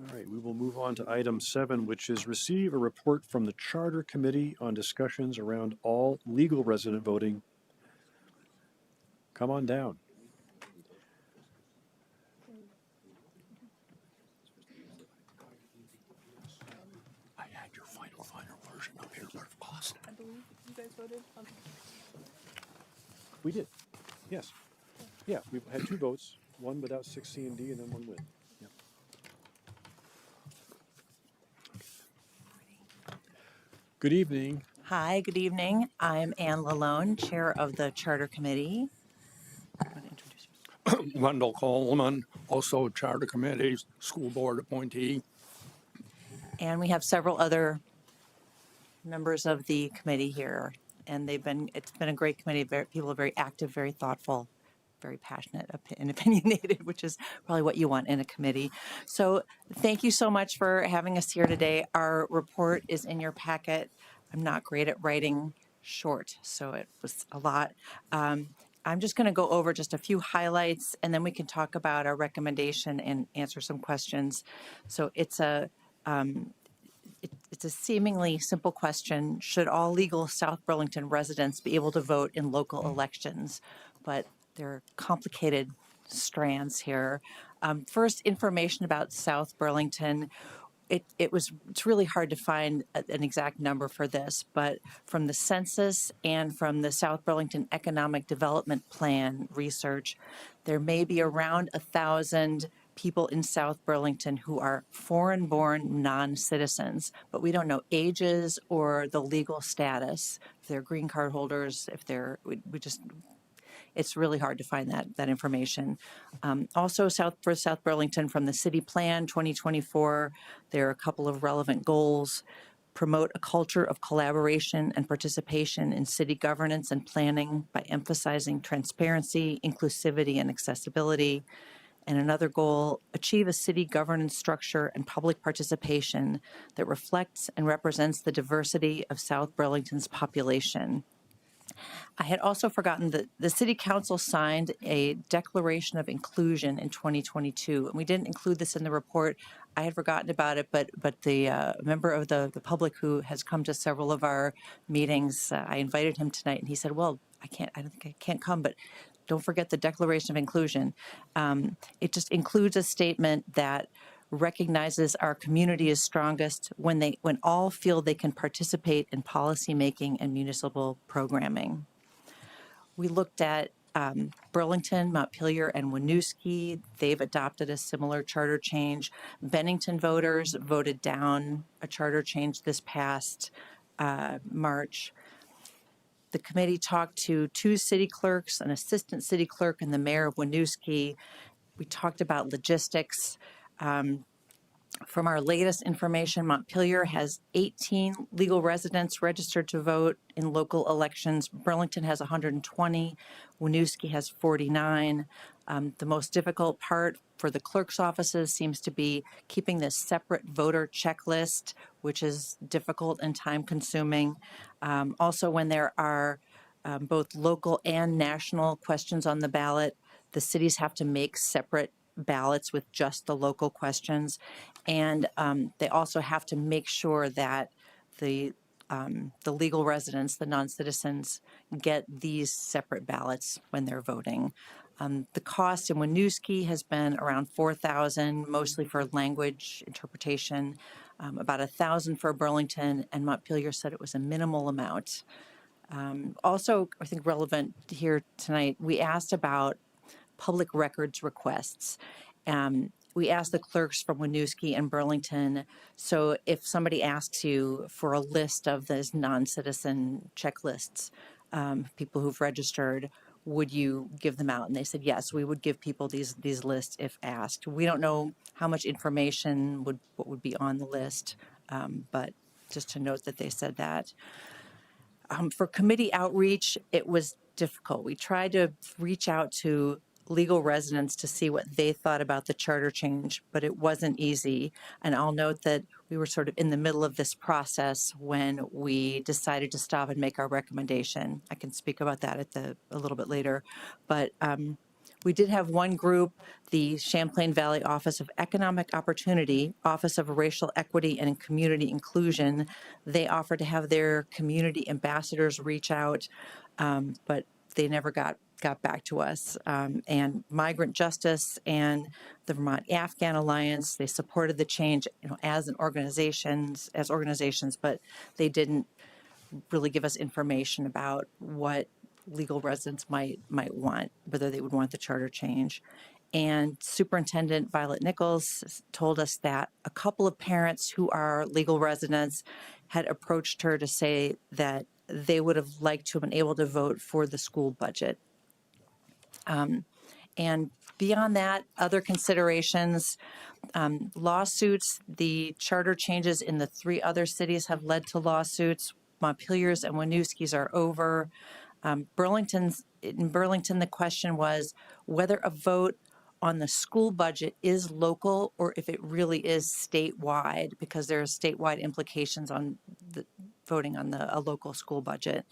All right, we will move on to item 7, which is receive a report from the Charter Committee on discussions around all legal resident voting. Come on down. I had your final version up here, but of course. I believe you guys voted on. We did, yes. Yeah, we had 2 votes, one without 6C and D and then one with. Yep. Good evening. Hi, good evening. I'm Ann Lalone, Chair of the Charter Committee. Want to introduce yourself? Wendell Coleman, also Charter Committee, School Board appointee. And we have several other members of the committee here. And it's been a great committee. People are very active, very thoughtful, very passionate and opinionated, which is probably what you want in a committee. So thank you so much for having us here today. Our report is in your packet. I'm not great at writing short, so it was a lot. I'm just going to go over just a few highlights, and then we can talk about our recommendation and answer some questions. So it's a seemingly simple question. Should all legal South Burlington residents be able to vote in local elections? But there are complicated strands here. First, information about South Burlington. It's really hard to find an exact number for this, but from the census and from the South Burlington Economic Development Plan research, there may be around 1,000 people in South Burlington who are foreign-born non-citizens, but we don't know ages or the legal status. If they're green card holders, it's really hard to find that information. Also, for South Burlington, from the City Plan 2024, there are a couple of relevant goals. Promote a culture of collaboration and participation in city governance and planning by emphasizing transparency, inclusivity, and accessibility. And another goal, achieve a city governance structure and public participation that reflects and represents the diversity of South Burlington's population. I had also forgotten that the City Council signed a Declaration of Inclusion in 2022, and we didn't include this in the report. I had forgotten about it, but the member of the public who has come to several of our meetings, I invited him tonight, and he said, "Well, I don't think I can't come, but don't forget the Declaration of Inclusion." It just includes a statement that recognizes our community is strongest when all feel they can participate in policy making and municipal programming. We looked at Burlington, Montpelier, and Winooski. They've adopted a similar charter change. Bennington voters voted down a charter change this past March. The committee talked to 2 city clerks, an assistant city clerk, and the mayor of Winooski. We talked about logistics. From our latest information, Montpelier has 18 legal residents registered to vote in local elections. Burlington has 120. Winooski has 49. The most difficult part for the clerk's offices seems to be keeping this separate voter checklist, which is difficult and time-consuming. Also, when there are both local and national questions on the ballot, the cities have to make separate ballots with just the local questions, and they also have to make sure that the legal residents, the non-citizens, get these separate ballots when they're voting. The cost in Winooski has been around $4,000, mostly for language interpretation, about $1,000 for Burlington, and Montpelier said it was a minimal amount. Also, I think relevant here tonight, we asked about public records requests. We asked the clerks from Winooski and Burlington, so if somebody asks you for a list of those non-citizen checklists, people who've registered, would you give them out? And they said, yes, we would give people these lists if asked. We don't know how much information what would be on the list, but just to note that they said that. For committee outreach, it was difficult. We tried to reach out to legal residents to see what they thought about the charter change, but it wasn't easy. And I'll note that we were sort of in the middle of this process when we decided to stop and make our recommendation. I can speak about that a little bit later. But we did have one group, the Champlain Valley Office of Economic Opportunity, Office of Racial Equity and Community Inclusion. They offered to have their community ambassadors reach out, but they never got back to us. And Migrant Justice and the Vermont Afghan Alliance, they supported the change, as organizations, but they didn't really give us information about what legal residents might want, whether they would want the charter change. And Superintendent Violet Nichols told us that a couple of parents who are legal residents had approached her to say that they would have liked to have been able to vote for the school budget. And beyond that, other considerations, lawsuits, the charter changes in the 3 other cities have led to lawsuits. Montpelier's and Winooski's are over. In Burlington, the question was whether a vote on the school budget is local or if it really is statewide, because there are statewide implications on the voting on a local school budget.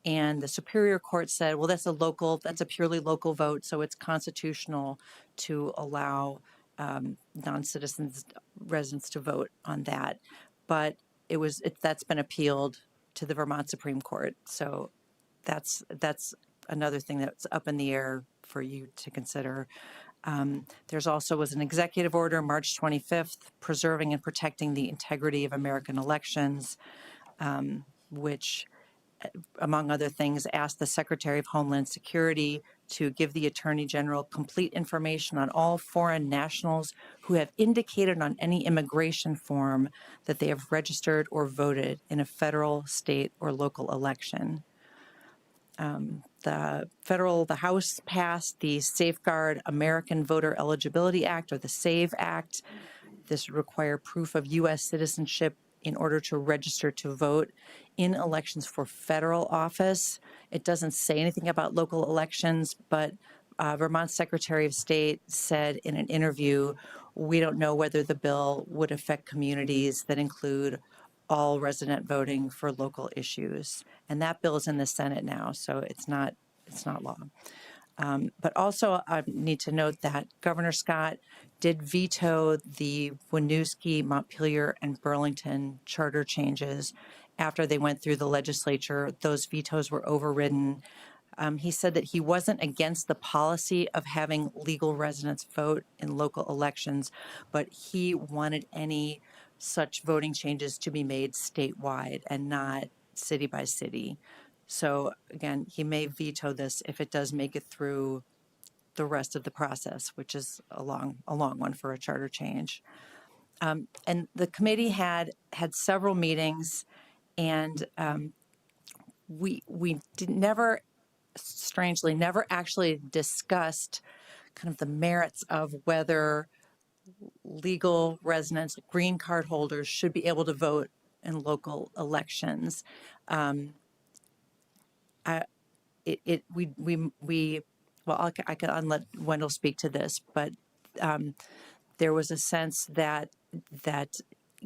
And the Superior Court said, well, that's a purely local vote, so it's constitutional to allow non-citizens residents to vote on that. But that's been appealed to the Vermont Supreme Court. So that's another thing that's up in the air for you to consider. There's also was an executive order, March 25th, preserving and protecting the integrity of American elections, which, among other things, asked the Secretary of Homeland Security to give the Attorney General complete information on all foreign nationals who have indicated on any immigration form that they have registered or voted in a federal, state, or local election. The House passed the Safeguard American Voter Eligibility Act, or the SAVE Act. This would require proof of U.S. citizenship in order to register to vote in elections for federal office. It doesn't say anything about local elections, but Vermont's Secretary of State said in an interview, we don't know whether the bill would affect communities that include all resident voting for local issues. And that bill is in the Senate now, so it's not law. But also I need to note that Governor Scott did veto the Winooski, Montpelier, and Burlington charter changes after they went through the legislature. Those vetoes were overridden. He said that he wasn't against the policy of having legal residents vote in local elections, but he wanted any such voting changes to be made statewide and not city by city. So again, he may veto this if it does make it through the rest of the process, which is a long one for a charter change. And the committee had several meetings, and we strangely never actually discussed kind of the merits of whether legal residents, green card holders, should be able to vote in local elections. I can let Wendell speak to this, but there was a sense that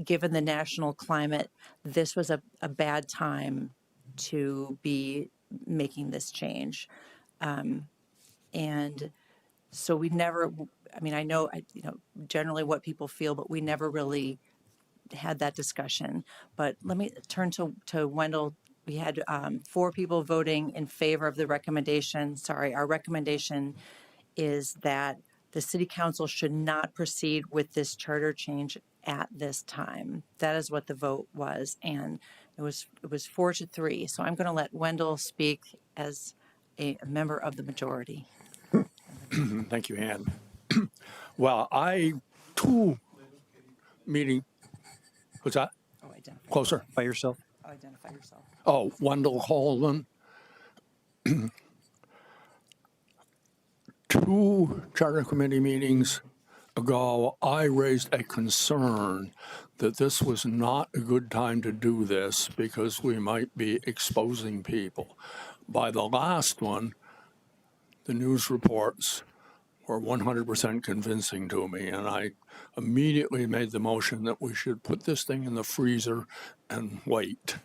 given the national climate, this was a bad time to be making this change. And so we never, I know generally what people feel, but we never really had that discussion. But let me turn to Wendell. We had 4 people voting in favor of the recommendation. Sorry, our recommendation is that the City Council should not proceed with this charter change at this time. That is what the vote was, and it was 4-3. So I'm going to let Wendell speak as a member of the majority. Thank you, Ann. Well, what's that? Oh, identify. Closer. By yourself? Identify yourself. Oh, Wendell Holden. 2 charter committee meetings ago, I raised a concern that this was not a good time to do this because we might be exposing people. By the last one, the news reports were 100% convincing to me, and I immediately made the motion that we should put this thing in the freezer and wait,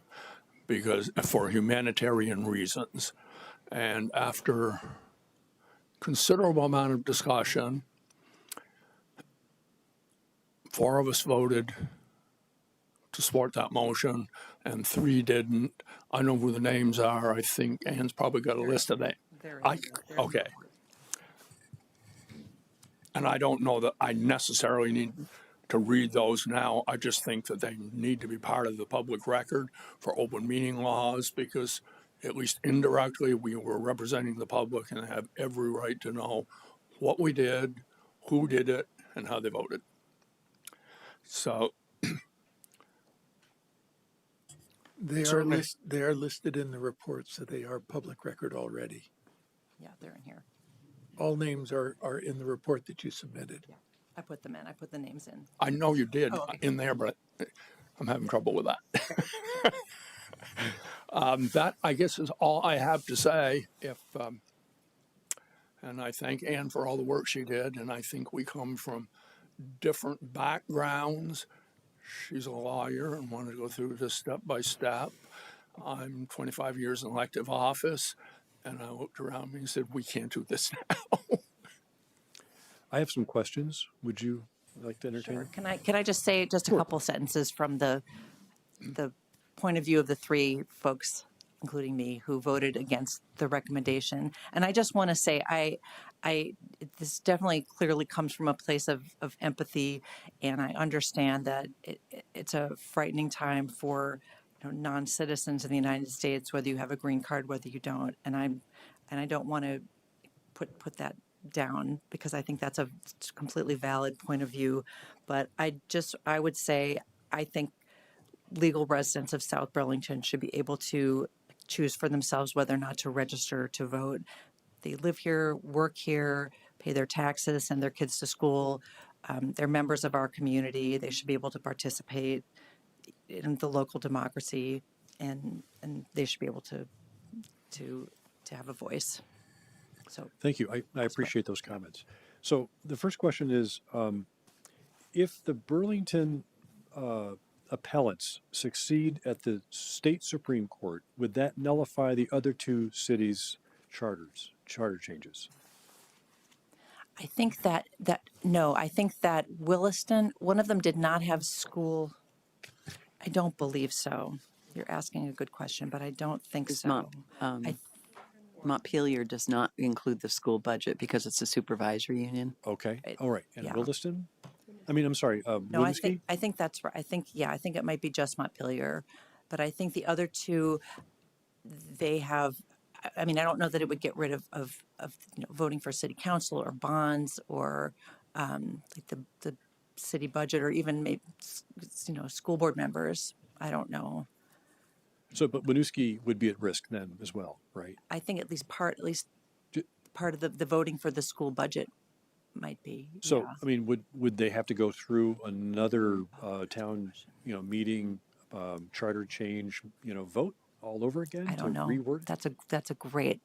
because for humanitarian reasons. And after considerable amount of discussion, 4 of us voted to support that motion, and 3 didn't. I know who the names are. I think Ann's probably got a list of them. Okay. And I don't know that I necessarily need to read those now. I just think that they need to be part of the public record for open meeting laws, because at least indirectly we were representing the public and have every right to know what we did, who did it, and how they voted. So certainly, They are listed in the report, so they are public record already. Yeah, they're in here. All names are in the report that you submitted. I put them in. I put the names in. I know you did Oh, okay. in there, but I'm having trouble with that. That, I guess, is all I have to say. And I thank Ann for all the work she did, and I think we come from different backgrounds. She's a lawyer and wanted to go through this step by step. I'm 25 years in elective office, and I looked around me and said, we can't do this now. I have some questions. Would you like to entertain? Sure. Can I just say just a couple sentences from the point of view of the three folks, including me, who voted against the recommendation? And I just want to say, this definitely clearly comes from a place of empathy, and I understand that it's a frightening time for non-citizens in the United States, whether you have a green card, whether you don't. And I don't want to put that down, because I think that's a completely valid point of view. But I would say, I think legal residents of South Burlington should be able to choose for themselves whether or not to register to vote. They live here, work here, pay their taxes, send their kids to school. They're members of our community. They should be able to participate in the local democracy, and they should be able to have a voice. So Thank you. I appreciate those comments. So the first question is, if the Burlington appellates succeed at the state Supreme Court, would that nullify the other two cities' charter changes? I think I think that Williston, one of them did not have school. I don't believe so. You're asking a good question, but I don't think It's so. Montpelier does not include the school budget because it's a supervisory union. Okay. All right. And yeah. Williston? I mean, I'm sorry, No, I Winsky? think that's right. I think it might be just Montpelier, but I think the other two, they have. I mean, I don't know that it would get rid of voting for city council or bonds or like the city budget, or even maybe school board members. I don't know. So, but Winooski would be at risk then as well, right? I think at least part of the voting for the school budget might be. So, yeah. I mean, would they have to go through another town, meeting, charter change, vote all over again? I don't know. Reword? That's a great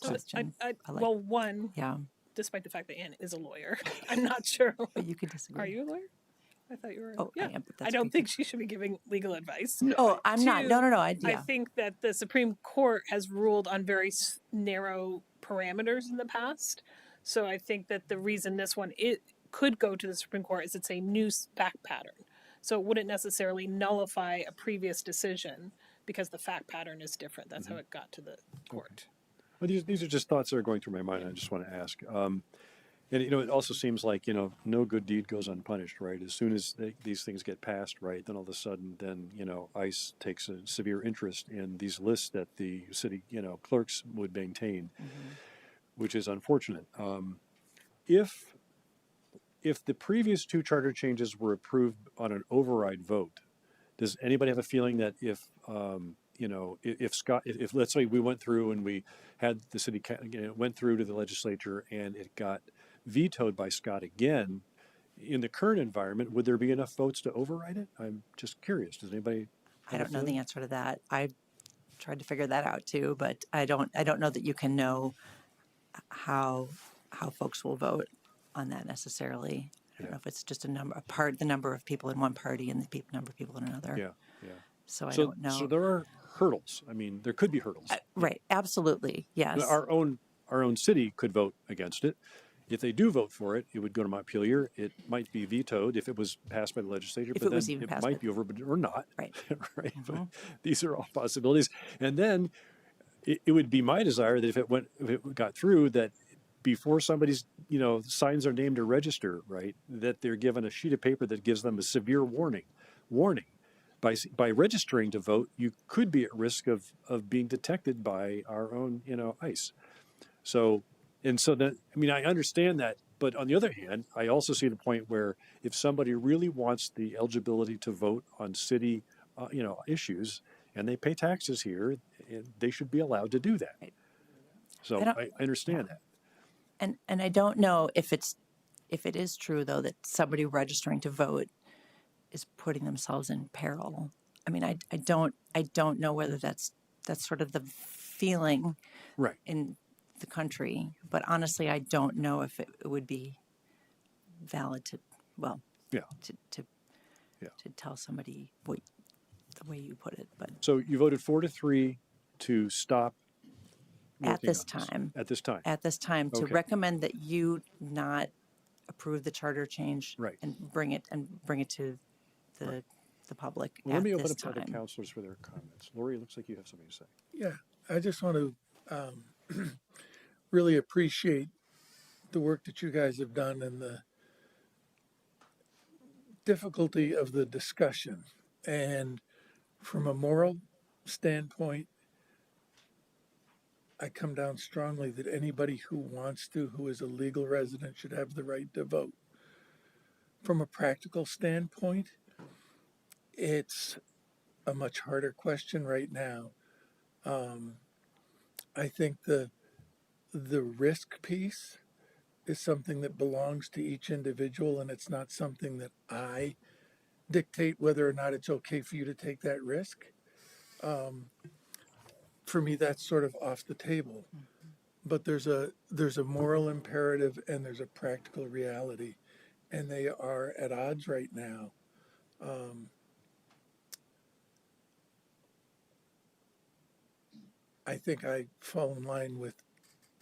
question. Well, one, Yeah, despite the fact that Ann is a lawyer, I'm not sure. but you could disagree. Are you a lawyer? I thought you were. Oh, yeah. I am, but I that's don't because- think she should be giving legal advice. Oh, I'm not. No. I Yeah. think that the Supreme Court has ruled on very narrow parameters in the past. So I think that the reason this one could go to the Supreme Court is it's a new fact pattern. So it wouldn't necessarily nullify a previous decision because the fact pattern is different. That's how it got to the court. Well, these are just thoughts that are going through my mind. I just want to ask. And, it also seems like, no good deed goes unpunished, right? As soon as these things get passed, right, then all of a sudden, then, ICE takes a severe interest in these lists that the city, clerks would maintain, which is unfortunate. If the previous two charter changes were approved on an override vote, does anybody have a feeling that if let's say we went through and we had the city, went through to the legislature and it got vetoed by Scott again, in the current environment, would there be enough votes to override it? I'm just curious. Does anybody? I don't know the answer to that. I tried to figure that out too, but I don't know that you can know how folks will vote on that necessarily. I don't know if it's just the number of people in one party and the number of people in another. Yeah. So I don't know. So there are hurdles. I mean, there could be hurdles. Right. Absolutely. Yes. Our own city could vote against it. If they do vote for it, it would go to Montpelier. It might be vetoed if it was passed by the legislature, but then it might be over, or not. Right. Right. But these are all possibilities. And then it would be my desire that if it got through, that before somebody's signs their name to register, right, that they're given a sheet of paper that gives them a severe warning. By registering to vote, you could be at risk of being detected by our own ICE. So that, I understand that But on the other hand, I also see the point where if somebody really wants the eligibility to vote on city, issues, and they pay taxes here, they should be allowed to do that. Right. So don't- I understand that. And I don't know if it is true though that somebody registering to vote is putting themselves in peril. I mean, I don't know whether that's sort of the feeling Right. in the country, but honestly, I don't know if it would be valid to, well, Yeah. to Yeah. tell somebody what the way you put it, but So you voted 4-3 to stop at working this on time, At this time. to Okay. recommend that you not approve the charter change Right. and bring it to the public Well, let at me open this up to other time. councilors for their comments. Lori, it looks like you have something to say. Yeah, I just want to really appreciate the work that you guys have done and the difficulty of the discussion. And from a moral standpoint, I come down strongly that anybody who wants to, who is a legal resident, should have the right to vote. From a practical standpoint, it's a much harder question right now. I think the risk piece is something that belongs to each individual, and it's not something that I dictate whether or not it's okay for you to take that risk. For me, that's sort of off the table. But there's a moral imperative and there's a practical reality, and they are at odds right now. I think I fall in line with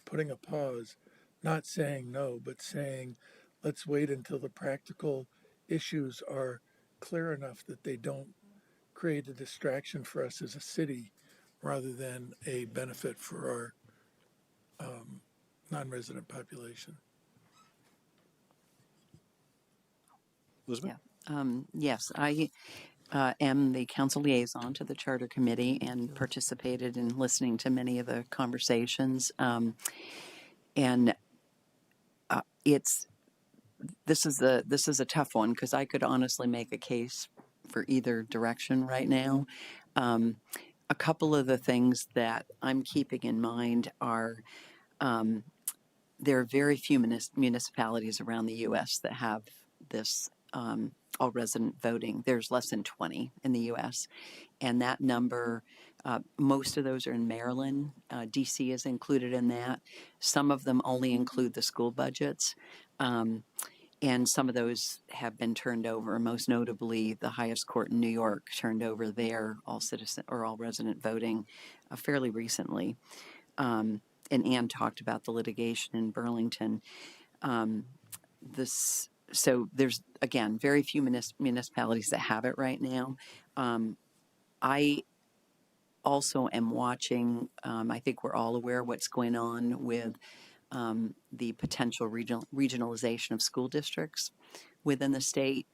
putting a pause, not saying no, but saying let's wait until the practical issues are clear enough that they don't create a distraction for us as a city rather than a benefit for our non-resident population. Elizabeth? Yeah. Yes, I am the council liaison to the Charter Committee and participated in listening to many of the conversations. And this is a tough one because I could honestly make a case for either direction right now. A couple of the things that I'm keeping in mind are there are very few municipalities around the U.S. that have this all resident voting. There's less than 20 in the U.S. And that number, most of those are in Maryland. D.C. is included in that. Some of them only include the school budgets. And some of those have been turned over, most notably the highest court in New York turned over their all citizen or all resident voting fairly recently. And Ann talked about the litigation in Burlington. So there's, again, very few municipalities that have it right now. I also am watching, I think we're all aware of what's going on with the potential regionalization of school districts within the state.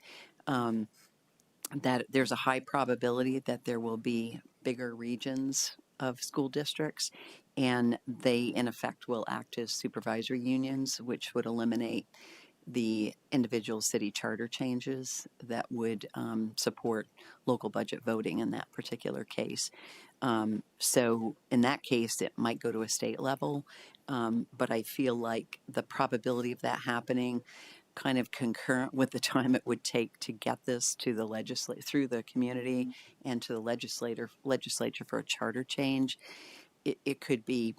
That there's a high probability that there will be bigger regions of school districts, and they in effect will act as supervisory unions, which would eliminate the individual city charter changes that would support local budget voting in that particular case. So in that case, it might go to a state level, but I feel like the probability of that happening kind of concurrent with the time it would take to get this to the through the community and to the legislature for a charter change. It could be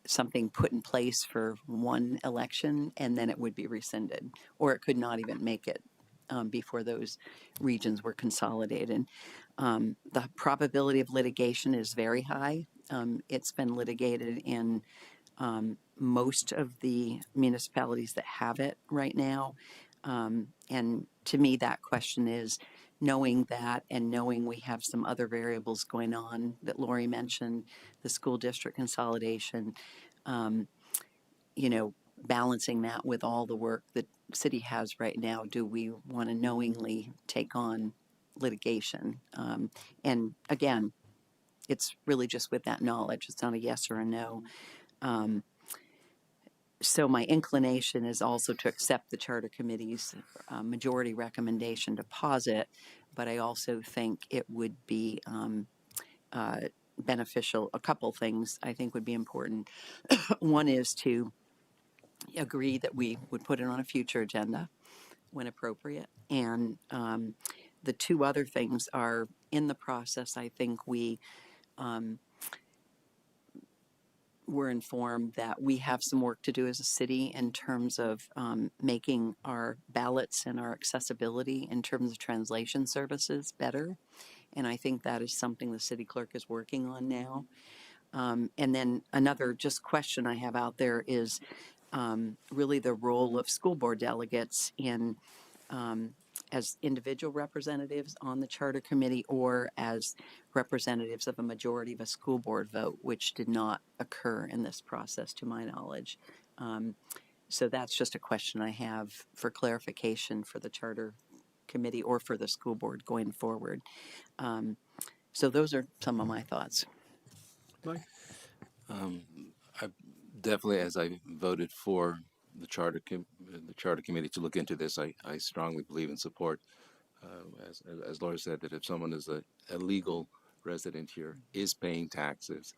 something put in place for one election and then it would be rescinded, or it could not even make it before those regions were consolidated. The probability of litigation is very high. It's been litigated in most of the municipalities that have it right now. And to me, that question is, knowing that and knowing we have some other variables going on that Lori mentioned, the school district consolidation, balancing that with all the work that city has right now, do we want to knowingly take on litigation? And again, it's really just with that knowledge. It's not a yes or a no. So my inclination is also to accept the Charter Committee's majority recommendation to pause it, but I also think it would be beneficial. A couple things I think would be important. One is to agree that we would put it on a future agenda when appropriate. And the two other things are, in the process, I think we were informed that we have some work to do as a city in terms of making our ballots and our accessibility in terms of translation services better. And I think that is something the city clerk is working on now. And then another just question I have out there is really the role of school board delegates in as individual representatives on the charter committee or as representatives of a majority of a school board vote, which did not occur in this process to my knowledge. So that's just a question I have for clarification for the charter committee or for the school board going forward. So those are some of my thoughts. Mike? I definitely, as I voted for the charter committee to look into this, I strongly believe and support, as Laura said, that if someone is a legal resident here, is paying taxes,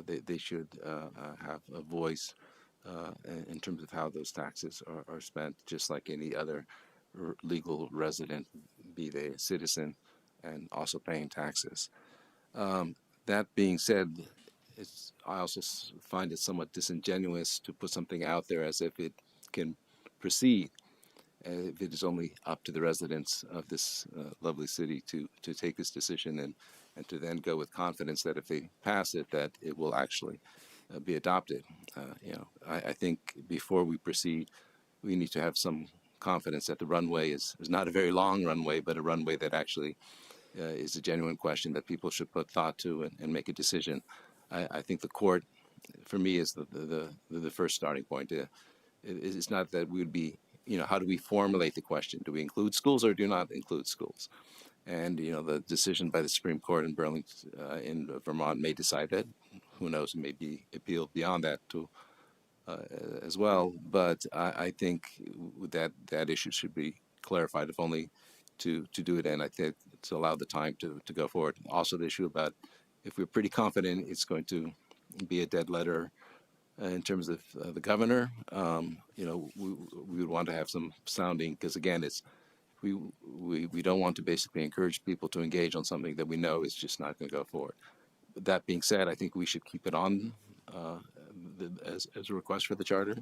they should have a voice in terms of how those taxes are spent, just like any other legal resident, be they a citizen and also paying taxes. That being said, I also find it somewhat disingenuous to put something out there as if it can proceed, if it is only up to the residents of this lovely city to take this decision and to then go with confidence that if they pass it, that it will actually be adopted. I think before we proceed, we need to have some confidence that the runway is not a very long runway, but a runway that actually is a genuine question that people should put thought to and make a decision. I think the court, for me, is the first starting point. It's not that we would be, how do we formulate the question? Do we include schools or do not include schools? And, the decision by the Supreme Court in Burlington, in Vermont may decide that. Who knows, it may be appealed beyond that too, as well. But I think that issue should be clarified, if only to do it, and I think to allow the time to go forward. Also, the issue about if we're pretty confident it's going to be a dead letter in terms of the governor, we would want to have some sounding, because again, we don't want to basically encourage people to engage on something that we know is just not going to go forward. But that being said, I think we should keep it on as a request for the charter.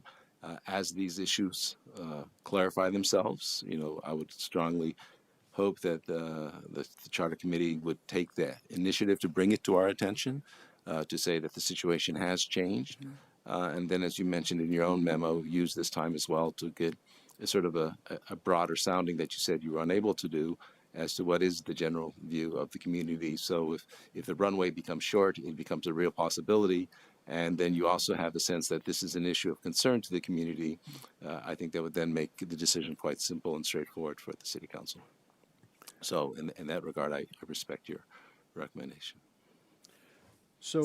As these issues clarify themselves, I would strongly hope that the charter committee would take the initiative to bring it to our attention, to say that the situation has changed. And then, as you mentioned in your own memo, use this time as well to get a sort of a broader sounding that you said you were unable to do as to what is the general view of the community. So if the runway becomes short, it becomes a real possibility. And then you also have the sense that this is an issue of concern to the community. I think that would then make the decision quite simple and straightforward for the city council. So in that regard, I respect your recommendation. So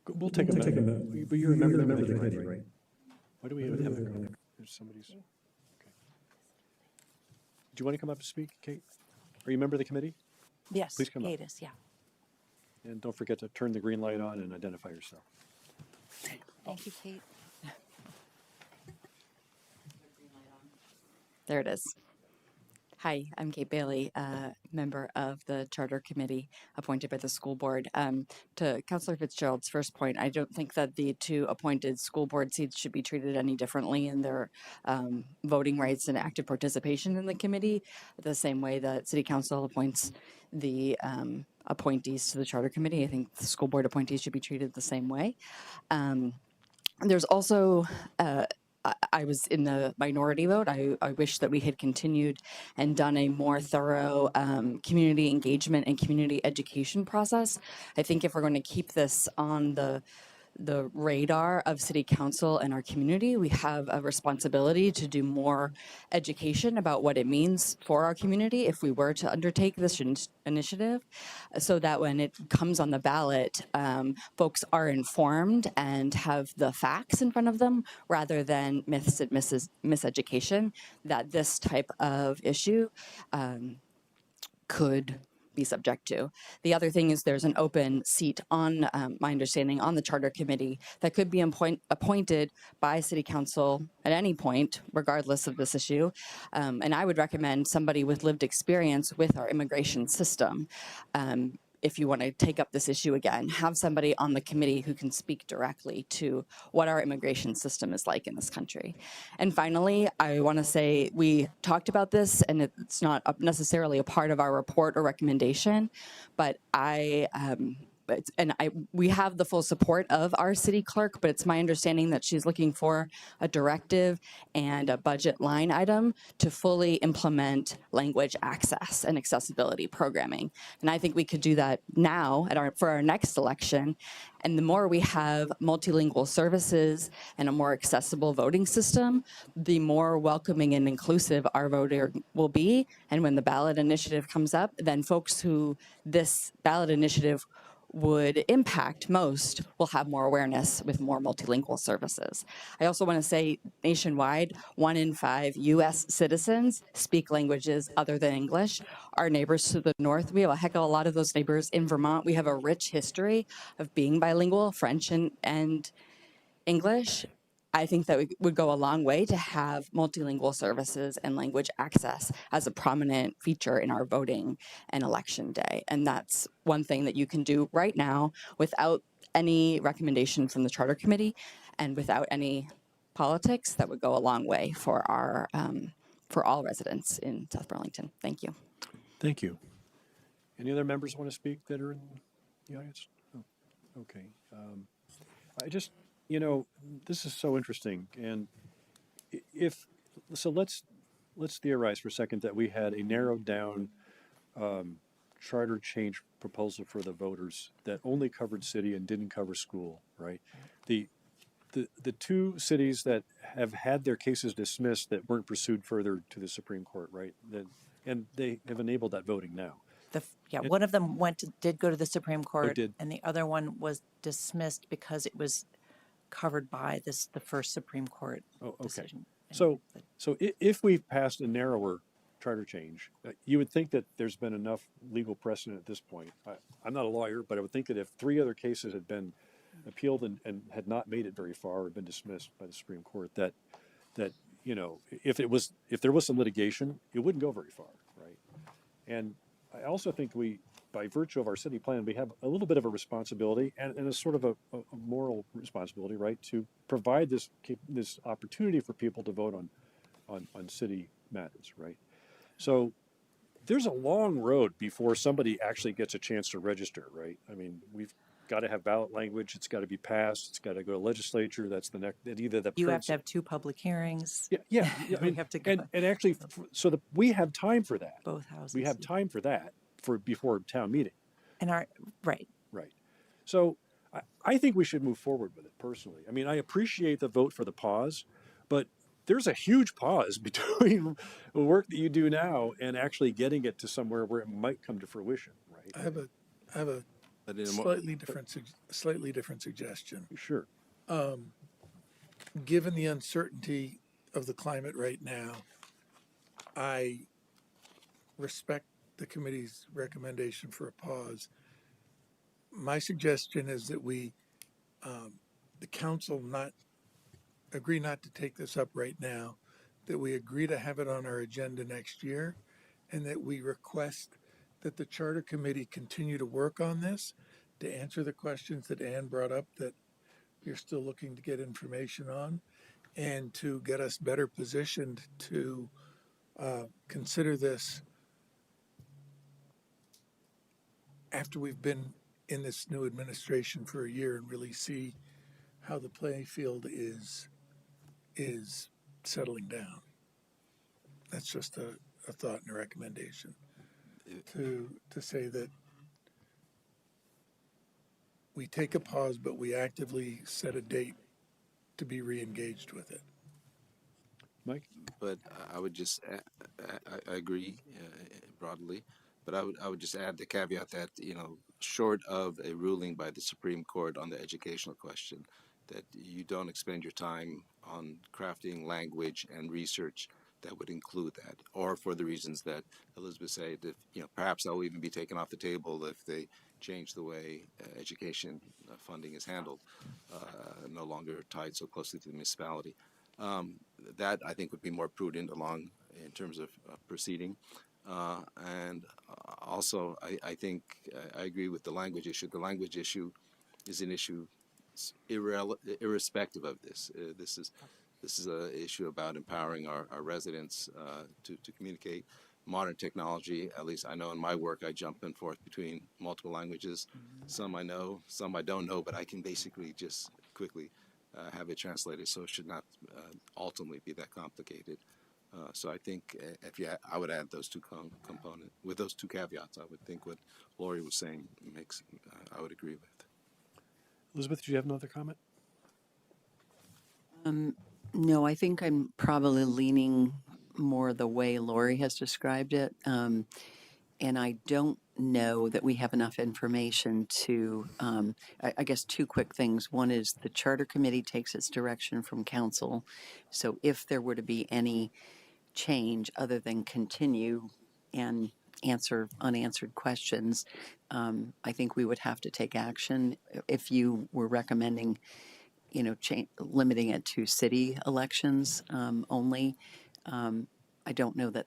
we'll take a minute. But you're a member of the committee, right? Why do we have a there's somebody's. Okay. Do you want to come up and speak, Kate? Are you a member of the committee? Yes, Please come up. Kate is, yeah. And don't forget to turn the green light on and identify yourself. Thank you, Kate. There it is. Hi, I'm Kate Bailey, member of the Charter Committee appointed by the school board. To Councilor Fitzgerald's first point, I don't think that the two appointed school board seats should be treated any differently in their voting rights and active participation in the committee, the same way that City Council appoints the appointees to the Charter Committee. I think the school board appointees should be treated the same way. There's also I was in the minority vote. I wish that we had continued and done a more thorough community engagement and community education process. I think if we're going to keep this on the the radar of city council and our community. We have a responsibility to do more education about what it means for our community if we were to undertake this initiative, so that when it comes on the ballot, folks are informed and have the facts in front of them rather than myths and miseducation that this type of issue could be subject to. The other thing is there's an open seat on, my understanding, on the charter committee that could be appointed by city council at any point, regardless of this issue. And I would recommend somebody with lived experience with our immigration system. If you want to take up this issue again, have somebody on the committee who can speak directly to what our immigration system is like in this country. And finally, I want to say we talked about this, and it's not necessarily a part of our report or recommendation, but we have the full support of our city clerk, but it's my understanding that she's looking for a directive and a budget line item to fully implement language access and accessibility programming. And I think we could do that now for our next election. And the more we have multilingual services and a more accessible voting system, the more welcoming and inclusive our voter will be. And when the ballot initiative comes up, then folks who this ballot initiative would impact most will have more awareness with more multilingual services. I also want to say nationwide, 1 in 5 U.S. citizens speak languages other than English. Our neighbors to the north, we have a heck of a lot of those neighbors in Vermont. We have a rich history of being bilingual, French and English. I think that would go a long way to have multilingual services and language access as a prominent feature in our voting and election day. And that's one thing that you can do right now without any recommendation from the Charter Committee and without any politics. That would go a long way for our for all residents in South Burlington. Thank you. Thank you. Any other members want to speak that are in the audience? Oh, okay. This is so interesting. And let's theorize for a second that we had a narrowed down charter change proposal for the voters that only covered city and didn't cover school, right? The 2 cities that have had their cases dismissed that weren't pursued further to the Supreme Court, right? And they have enabled that voting now. One of them did go to the Supreme Court, did. and the other one was dismissed because it was covered by the first Supreme Court decision. So if we've passed a narrower charter change, you would think that there's been enough legal precedent at this point. I'm not a lawyer, but I would think that if 3 other cases had been appealed and had not made it very far or been dismissed by the Supreme Court, that if there was some litigation, it wouldn't go very far, right? And I also think by virtue of our city plan, we have a little bit of a responsibility and a sort of a moral responsibility, right, to provide this opportunity for people to vote on city matters, right? So there's a long road before somebody actually gets a chance to register, right? I mean, we've got to have ballot language. It's got to be passed. It's got to go to legislature. That's the next. You have to have 2 public hearings. Yeah. I mean, have to go. And actually, we have time for that. Both houses. We have time for that before town meeting. And right. So I think we should move forward with it personally. I mean, I appreciate the vote for the pause, but there's a huge pause between the work that you do now and actually getting it to somewhere where it might come to fruition, right? I have a slightly different suggestion. Sure. Given the uncertainty of the climate right now, I respect the committee's recommendation for a pause. My suggestion is that we, the council, agree not to take this up right now, that we agree to have it on our agenda next year, and that we request that the charter committee continue to work on this, to answer the questions that Ann brought up that you're still looking to get information on, and to get us better positioned to consider this after we've been in this new administration for a year and really see how the playing field is settling down. That's just a thought and a recommendation to say that we take a pause, but we actively set a date to be re-engaged with it. Mike? But I would just, I agree broadly, but I would just add the caveat that, short of a ruling by the Supreme Court on the educational question, that you don't expend your time on crafting language and research that would include that, or for the reasons that Elizabeth said, that, perhaps that will even be taken off the table if they change the way education funding is handled, no longer tied so closely to the municipality. That I think would be more prudent along in terms of proceeding. And also, I think I agree with the language issue. The language issue is an issue irrespective of this. This is an issue about empowering our residents to communicate. Modern technology, at least I know in my work, I jump and forth between multiple languages. Some I know, some I don't know, but I can basically just quickly have it translated, so it should not ultimately be that complicated. So I think I would add those two components with those two caveats. I would think what Lori was saying I would agree with. Elizabeth, do you have another comment? No, I think I'm probably leaning more the way Lori has described it. And I don't know that we have enough information to, I guess, two quick things. One is the Charter Committee takes its direction from Council. So if there were to be any change other than continue and answer unanswered questions, I think we would have to take action. If you were recommending, limiting it to city elections only, I don't know that.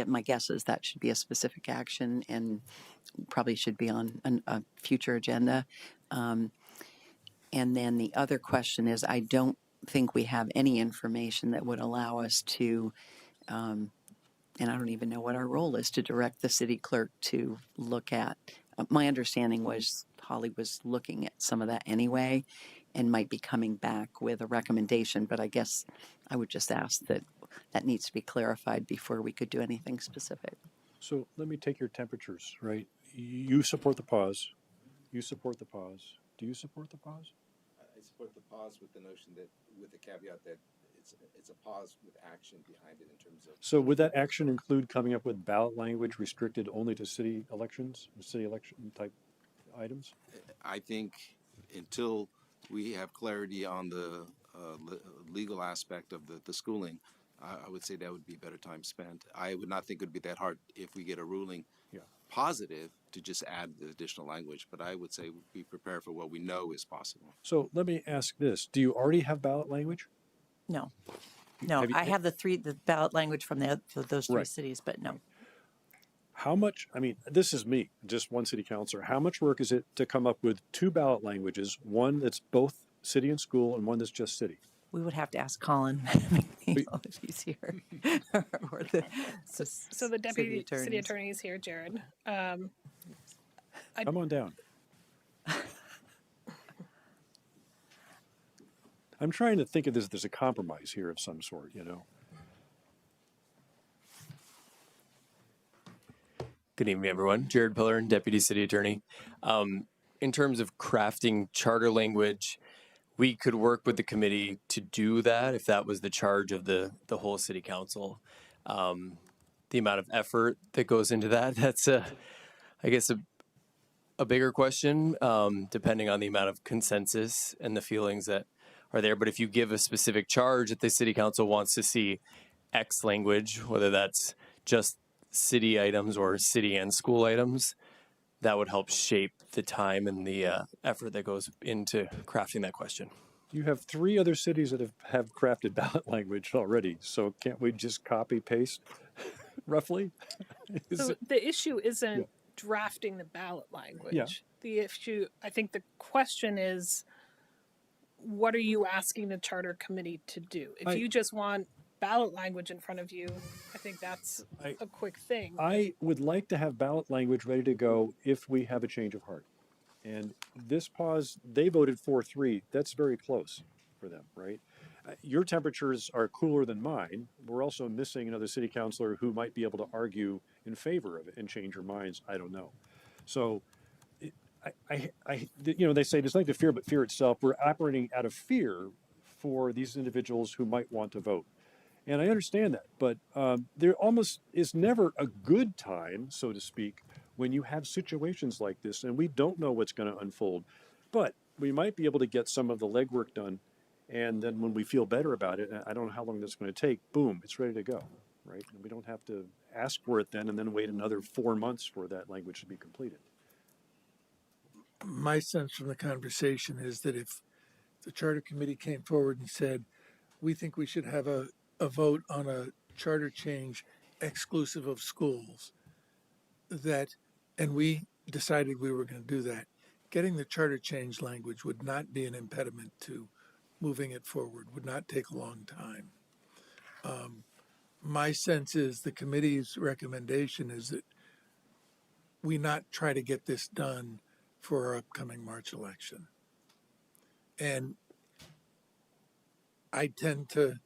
My guess is that should be a specific action and probably should be on a future agenda. And then the other question is, I don't think we have any information that would allow us to, and I don't even know what our role is, to direct the city clerk to look at. My understanding was Holly was looking at some of that anyway and might be coming back with a recommendation, but I guess I would just ask that needs to be clarified before we could do anything specific. So let me take your temperatures, right? You support the pause. You support the pause. Do you support the pause? I support the pause with the notion that, with the caveat that it's a pause with action behind it in terms of. So would that action include coming up with ballot language restricted only to city elections, city election type items? I think until we have clarity on the legal aspect of the schooling, I would say that would be better time spent. I would not think it would be that hard if we get a ruling positive to just add the additional language, but I would say be prepared for what we know is possible. So let me ask this. Do you already have ballot language? No, Have you- I have the ballot language from those three Right. cities, but no. How much, this is me, just one city councilor. How much work is it to come up with two ballot languages, one that's both city and school and one that's just city? We would have to ask Colin if he's here. Or So the deputy city attorney is here, Jared. Come on down. I'm trying to think of this, there's a compromise here of some sort, Good evening, everyone. Jared Pillar, Deputy City Attorney. In terms of crafting charter language, we could work with the committee to do that if that was the charge of the whole city council. The amount of effort that goes into that's I guess a bigger question, depending on the amount of consensus and the feelings that are there. But if you give a specific charge that the city council wants to see X language, whether that's just city items or city and school items, that would help shape the time and the effort that goes into crafting that question. You have three other cities that have crafted ballot language already, so can't we just copy paste roughly? So the issue isn't drafting the ballot language. Yeah. The issue, I think the question is, what are you asking the charter committee to do? If you just want ballot language in front of you, I think that's a quick thing. I would like to have ballot language ready to go if we have a change of heart. And this pause, they voted 4-3. That's very close for them, right? Your temperatures are cooler than mine. We're also missing another city councilor who might be able to argue in favor of it and change your minds. I don't know. So they say there's nothing to fear but fear itself. We're operating out of fear for these individuals who might want to vote. And I understand that, but there almost is never a good time, so to speak, when you have situations like this and we don't know what's going to unfold. But we might be able to get some of the legwork done. And then when we feel better about it, I don't know how long that's going to take, boom, it's ready to go, right? And we don't have to ask for it then and then wait another 4 months for that language to be completed. My sense from the conversation is that if the charter committee came forward and said, we think we should have a vote on a charter change exclusive of schools, that, and we decided we were going to do that, getting the charter change language would not be an impediment to moving it forward, would not take a long time. My sense is the committee's recommendation is that we not try to get this done for our upcoming March election. And I tend to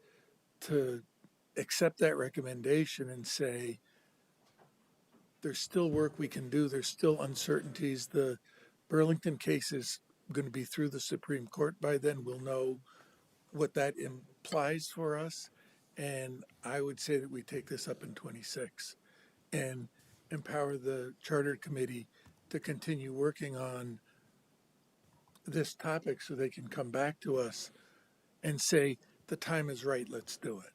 accept that recommendation and say, there's still work we can do. There's still uncertainties. The Burlington case is going to be through the Supreme Court by then. We'll know what that implies for us. And I would say that we take this up in 26 and empower the Charter Committee to continue working on this topic so they can come back to us and say, the time is right, let's do it.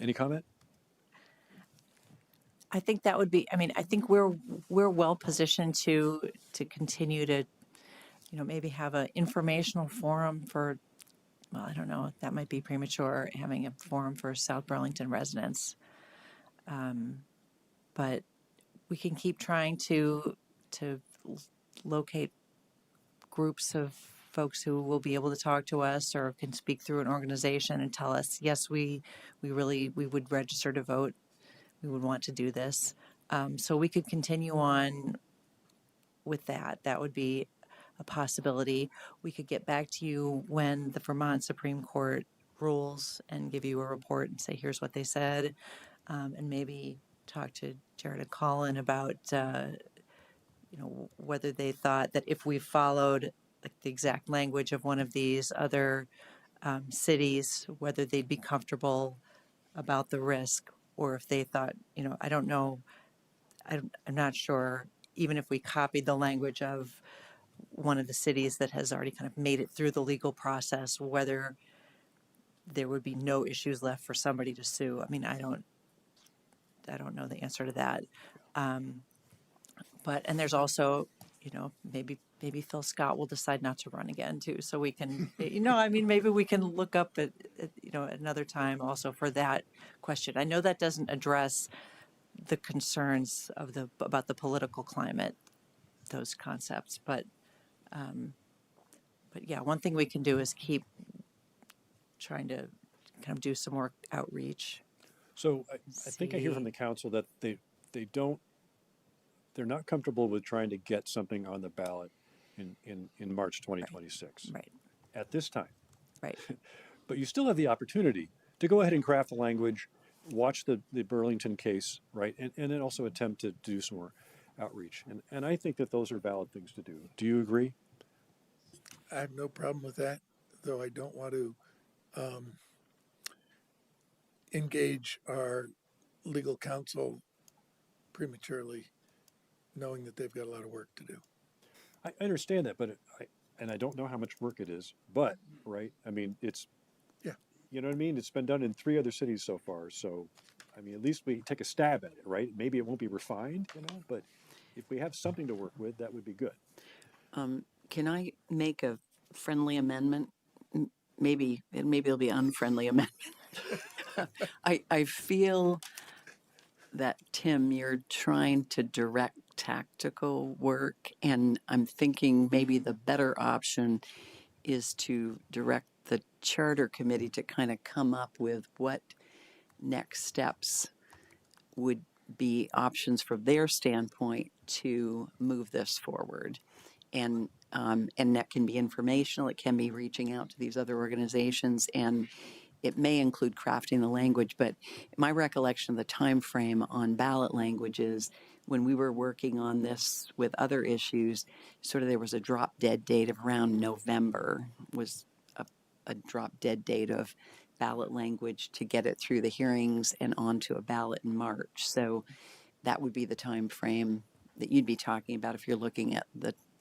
Any comment? I think that would be, I mean, I think we're well positioned to continue to, maybe have an informational forum for, well, I don't know, that might be premature, having a forum for South Burlington residents. But we can keep trying to locate groups of folks who will be able to talk to us or can speak through an organization and tell us, yes, we would register to vote. We would want to do this. So we could continue on with that. That would be a possibility. We could get back to you when the Vermont Supreme Court rules and give you a report and say, here's what they said. And maybe talk to Jared and Colin about, whether they thought that if we followed like the exact language of one of these other cities, whether they'd be comfortable about the risk, or if they thought, I don't know, I'm not sure, even if we copied the language of one of the cities that has already kind of made it through the legal process, whether there would be no issues left for somebody to sue. I mean, I don't know the answer to that. And there's also, maybe Phil Scott will decide not to run again too. So we can, maybe we can look up at another time also for that question. I know that doesn't address the concerns about the political climate, those concepts, but yeah, one thing we can do is keep trying to kind of do some more outreach. So I think I hear from the council that they're not comfortable with trying to get something on the ballot in March 2026. Right. At this time. Right. But you still have the opportunity to go ahead and craft the language, watch the Burlington case, right, and then also attempt to do some more outreach. And I think that those are valid things to do. Do you agree? I have no problem with that, though I don't want to engage our legal counsel prematurely, knowing that they've got a lot of work to do. I understand that, but I don't know how much work it is, but, right, I mean, it's, yeah, you know what I mean? It's been done in 3 other cities so far, so, I mean, at least we take a stab at it, right? Maybe it won't be refined, but if we have something to work with, that would be good. Can I make a friendly amendment? Maybe it'll be unfriendly amendment. I feel that, Tim, you're trying to direct tactical work, and I'm thinking maybe the better option is to direct the Charter Committee to kind of come up with what next steps would be options from their standpoint to move this forward. And that can be informational. It can be reaching out to these other organizations and it may include crafting the language, but my recollection of the time frame on ballot language is when we were working on this with other issues, sort of there was a drop dead date of around November was a drop dead date of ballot language to get it through the hearings and onto a ballot in March. So that would be the time frame that you'd be talking about if you're looking at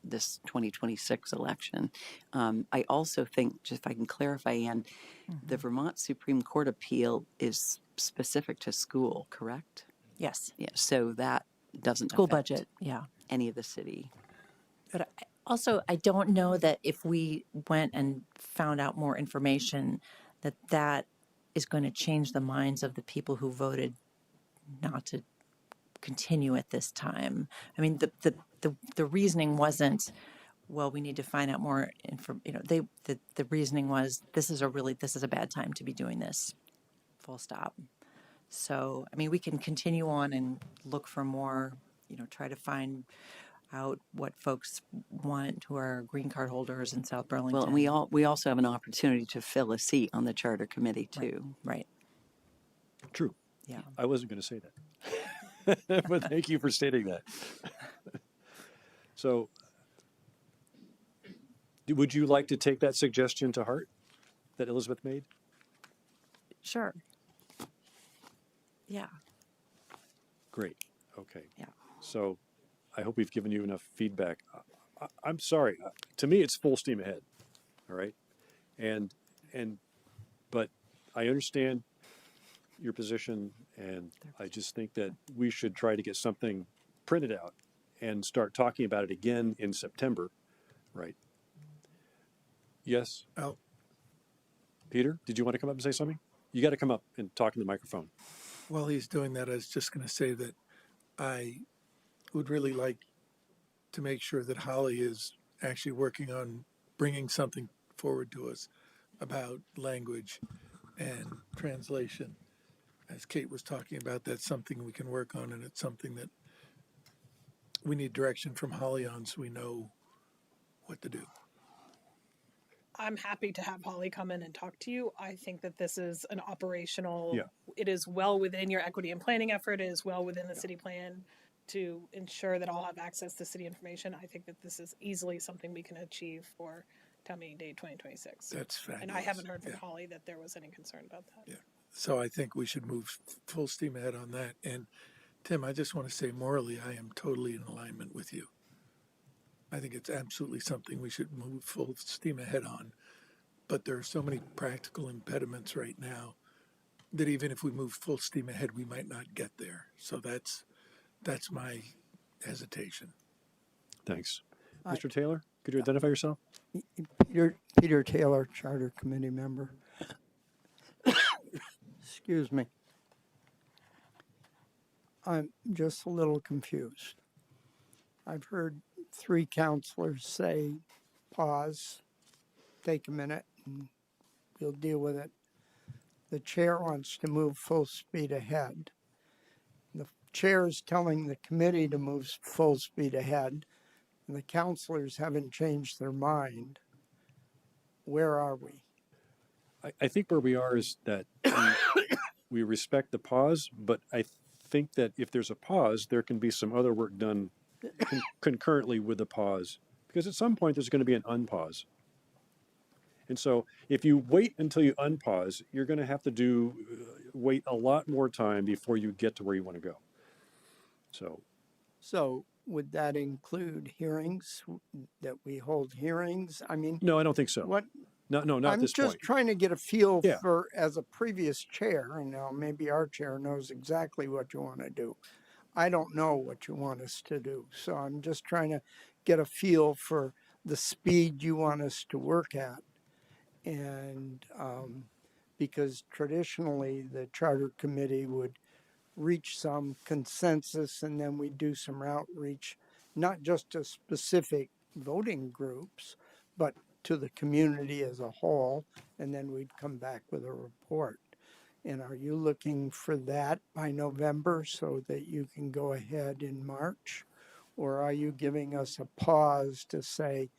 this 2026 election. I also think, just if I can clarify, Ann, the Vermont Supreme Court appeal is specific to school, correct? Yes. Yeah, so that doesn't School affect budget. Yeah. any of the city. But also, I don't know that if we went and found out more information, that is going to change the minds of the people who voted not to continue at this time. I mean, the reasoning wasn't, well, we need to find out more info. The reasoning was this is a bad time to be doing this. Full stop. So, I mean, we can continue on and look for more. Try to find out what folks want who are green card holders in South Burlington. Well, and we also have an opportunity to fill a seat on the charter committee too. Right. True. Yeah. I wasn't going to say that, but thank you for stating that. So, would you like to take that suggestion to heart that Elizabeth made? Sure. Yeah. Great. Okay. Yeah. So, I hope we've given you enough feedback. I'm sorry. To me, it's full steam ahead. All right. But I understand your position, and I just think that we should try to get something printed out and start talking about it again in September. Right. Yes. Oh, Peter, did you want to come up and say something? You got to come up and talk in the microphone. while he's doing that, I was just going to say that I would really like to make sure that Holly is actually working on bringing something forward to us about language and translation. As Kate was talking about, that's something we can work on, and it's something that we need direction from Holly on so we know what to do. I'm happy to have Holly come in and talk to you. I think that this is an operational, Yeah. It is well within your equity and planning effort. It is well within the city plan to ensure that all have access to city information. I think that this is easily something we can achieve for town meeting day 2026. That's fabulous. And I haven't heard from Yeah. Holly that there was any concern about that. Yeah. So I think we should move full steam ahead on that. And Tim, I just want to say morally, I am totally in alignment with you. I think it's absolutely something we should move full steam ahead on. But there are so many practical impediments right now that even if we move full steam ahead, we might not get there. So that's my hesitation. Thanks. Mr. Taylor, could you identify yourself? Peter Taylor, Charter Committee member. Excuse me. I'm just a little confused. I've heard 3 counselors say, pause, take a minute, and we'll deal with it. The chair wants to move full speed ahead. The chair is telling the committee to move full speed ahead, and the counselors haven't changed their mind. Where are we? I think where we are is that we respect the pause, but I think that if there's a pause, there can be some other work done concurrently with the pause, because at some point there's going to be an unpause. And so if you wait until you unpause, you're going to have to wait a lot more time before you get to where you want to go. So would that include hearings, that we hold hearings? I mean, No, I don't think so. what? No, not at this I'm just point. trying to get a feel Yeah. for, as a previous chair, and now maybe our chair knows exactly what you want to do. I don't know what you want us to do. So I'm just trying to get a feel for the speed you want us to work at. And because traditionally the charter committee would reach some consensus and then we do some outreach, not just to specific voting groups, but to the community as a whole, and then we'd come back with a report. And are you looking for that by November so that you can go ahead in March? Or are you giving us a pause to say,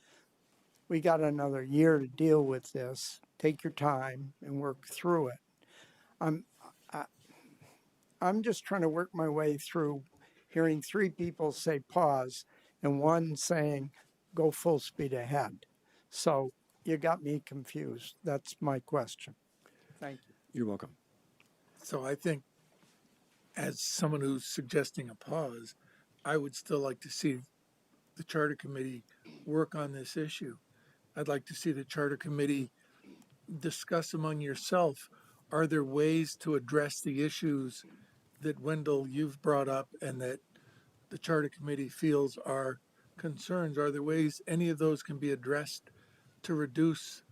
we got another year to deal with this, take your time and work through it. I'm just trying to work my way through hearing three people say pause and one saying go full speed ahead. So you got me confused. That's my question. Thank you. You're welcome. So I think as someone who's suggesting a pause, I would still like to see the charter committee work on this issue. I'd like to see the charter committee discuss among yourself, are there ways to address the issues that Wendell, you've brought up and that the charter committee feels are concerns? Are there ways any of those can be addressed to reduce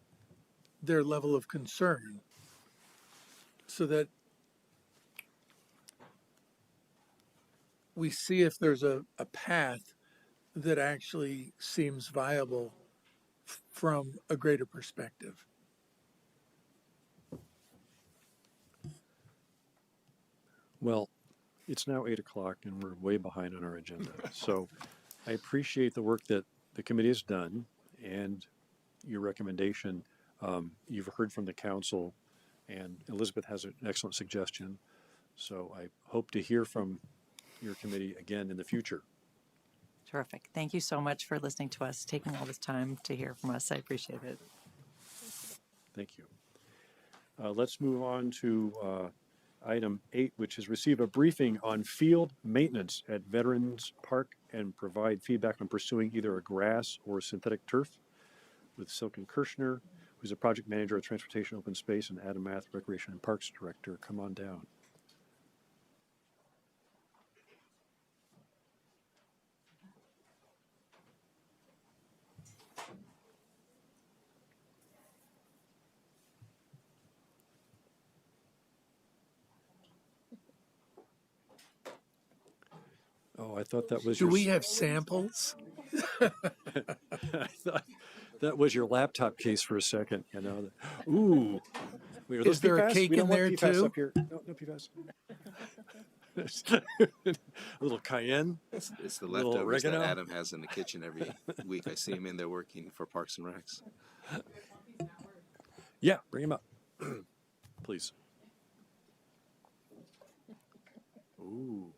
their level of concern so that we see if there's a path that actually seems viable from a greater perspective? Well, it's now 8 o'clock and we're way behind on our agenda. So I appreciate the work that the committee has done and your recommendation. You've heard from the council and Elizabeth has an excellent suggestion. So I hope to hear from your committee again in the future. Terrific. Thank you so much for listening to us, taking all this time to hear from us. I appreciate it. Thank you. Let's move on to item 8, which is receive a briefing on field maintenance at Veterans Park and provide feedback on pursuing either a grass or synthetic turf with Silken Kirshner, who's a project manager of Transportation Open Space, and Adam Math, Recreation and Parks Director. Come on down. Oh, I thought that was Do your... we have samples? I thought that was your laptop case for a second, you know. Ooh. Wait, are those Is there a PFAS? cake We don't in want there PFAS too? Up here. No, no PFAS. A little cayenne. It's the Little leftovers that oregano? Adam has in the kitchen every week. I see him in there working for Parks and Recs. Yeah, bring him up, please. Ooh.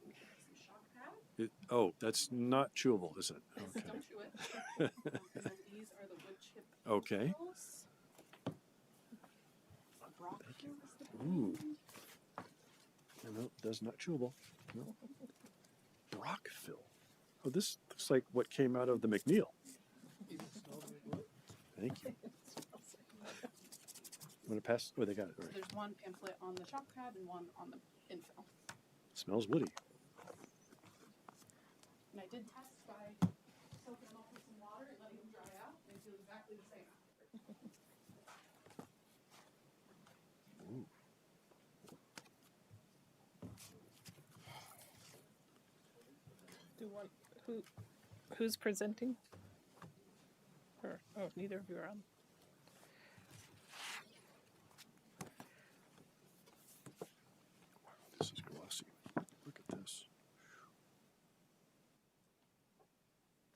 Oh, that's not chewable, is it? Okay. These are the wood chip Okay. Thank you. Ooh. No, that's not chewable. No. Brockville. Oh, this looks like what came out of the McNeil. Thank you. I'm gonna pass. Oh, they got it. All right. There's one pamphlet on the chalk pad and one on the infill. Smells woody. And I did test by soaking them up with some water and letting them dry out. They feel exactly the same after. Who's presenting? Or, oh, neither of you are on. This is glossy. Look at this.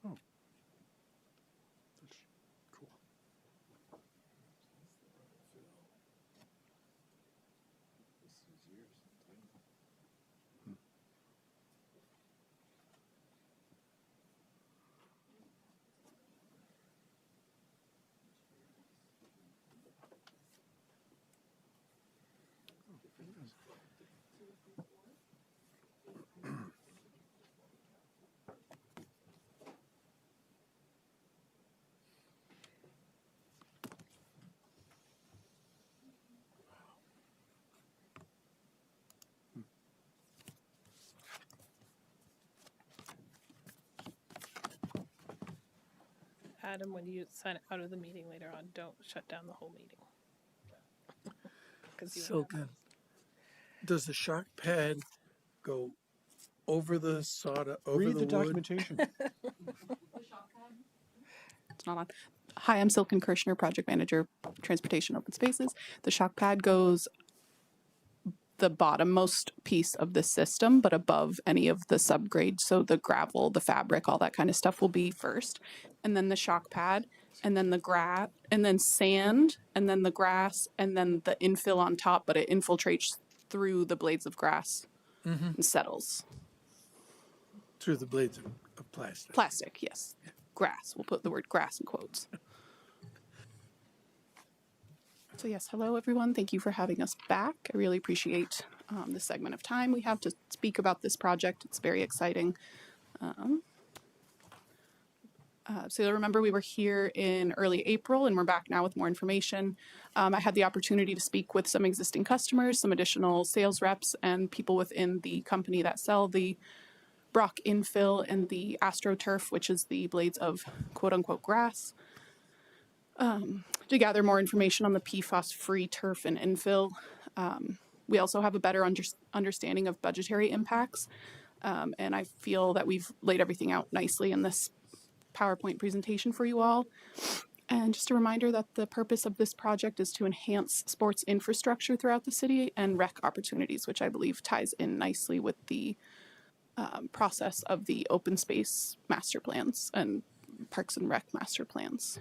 Oh. That's cool. Adam, when you sign out of the meeting later on, don't shut down the whole meeting. 'Cause you have- Silken, does the shock pad go over the over Read the wood? documentation. It's not on. Hi, I'm Silken Kirshner, Project Manager, Transportation Open Spaces. The shock pad goes the bottommost piece of the system, but above any of the subgrades. So the gravel, the fabric, all that kind of stuff will be first. And then the shock pad and then the grass, and then sand, and then the grass, and then the infill on top, but it infiltrates through the blades of grass and settles. Through the blades of plastic. Plastic, yes. Grass. We'll put the word grass in quotes. So yes, hello everyone. Thank you for having us back. I really appreciate this segment of time we have to speak about this project. It's very exciting. So you'll remember we were here in early April and we're back now with more information. I had the opportunity to speak with some existing customers, some additional sales reps, and people within the company that sell the Brock infill and the AstroTurf, which is the blades of quote unquote grass, to gather more information on the PFAS-free turf and infill. We also have a better understanding of budgetary impacts, and I feel that we've laid everything out nicely in this PowerPoint presentation for you all. And just a reminder that the purpose of this project is to enhance sports infrastructure throughout the city and rec opportunities, which I believe ties in nicely with the process of the open space master plans and parks and rec master plans.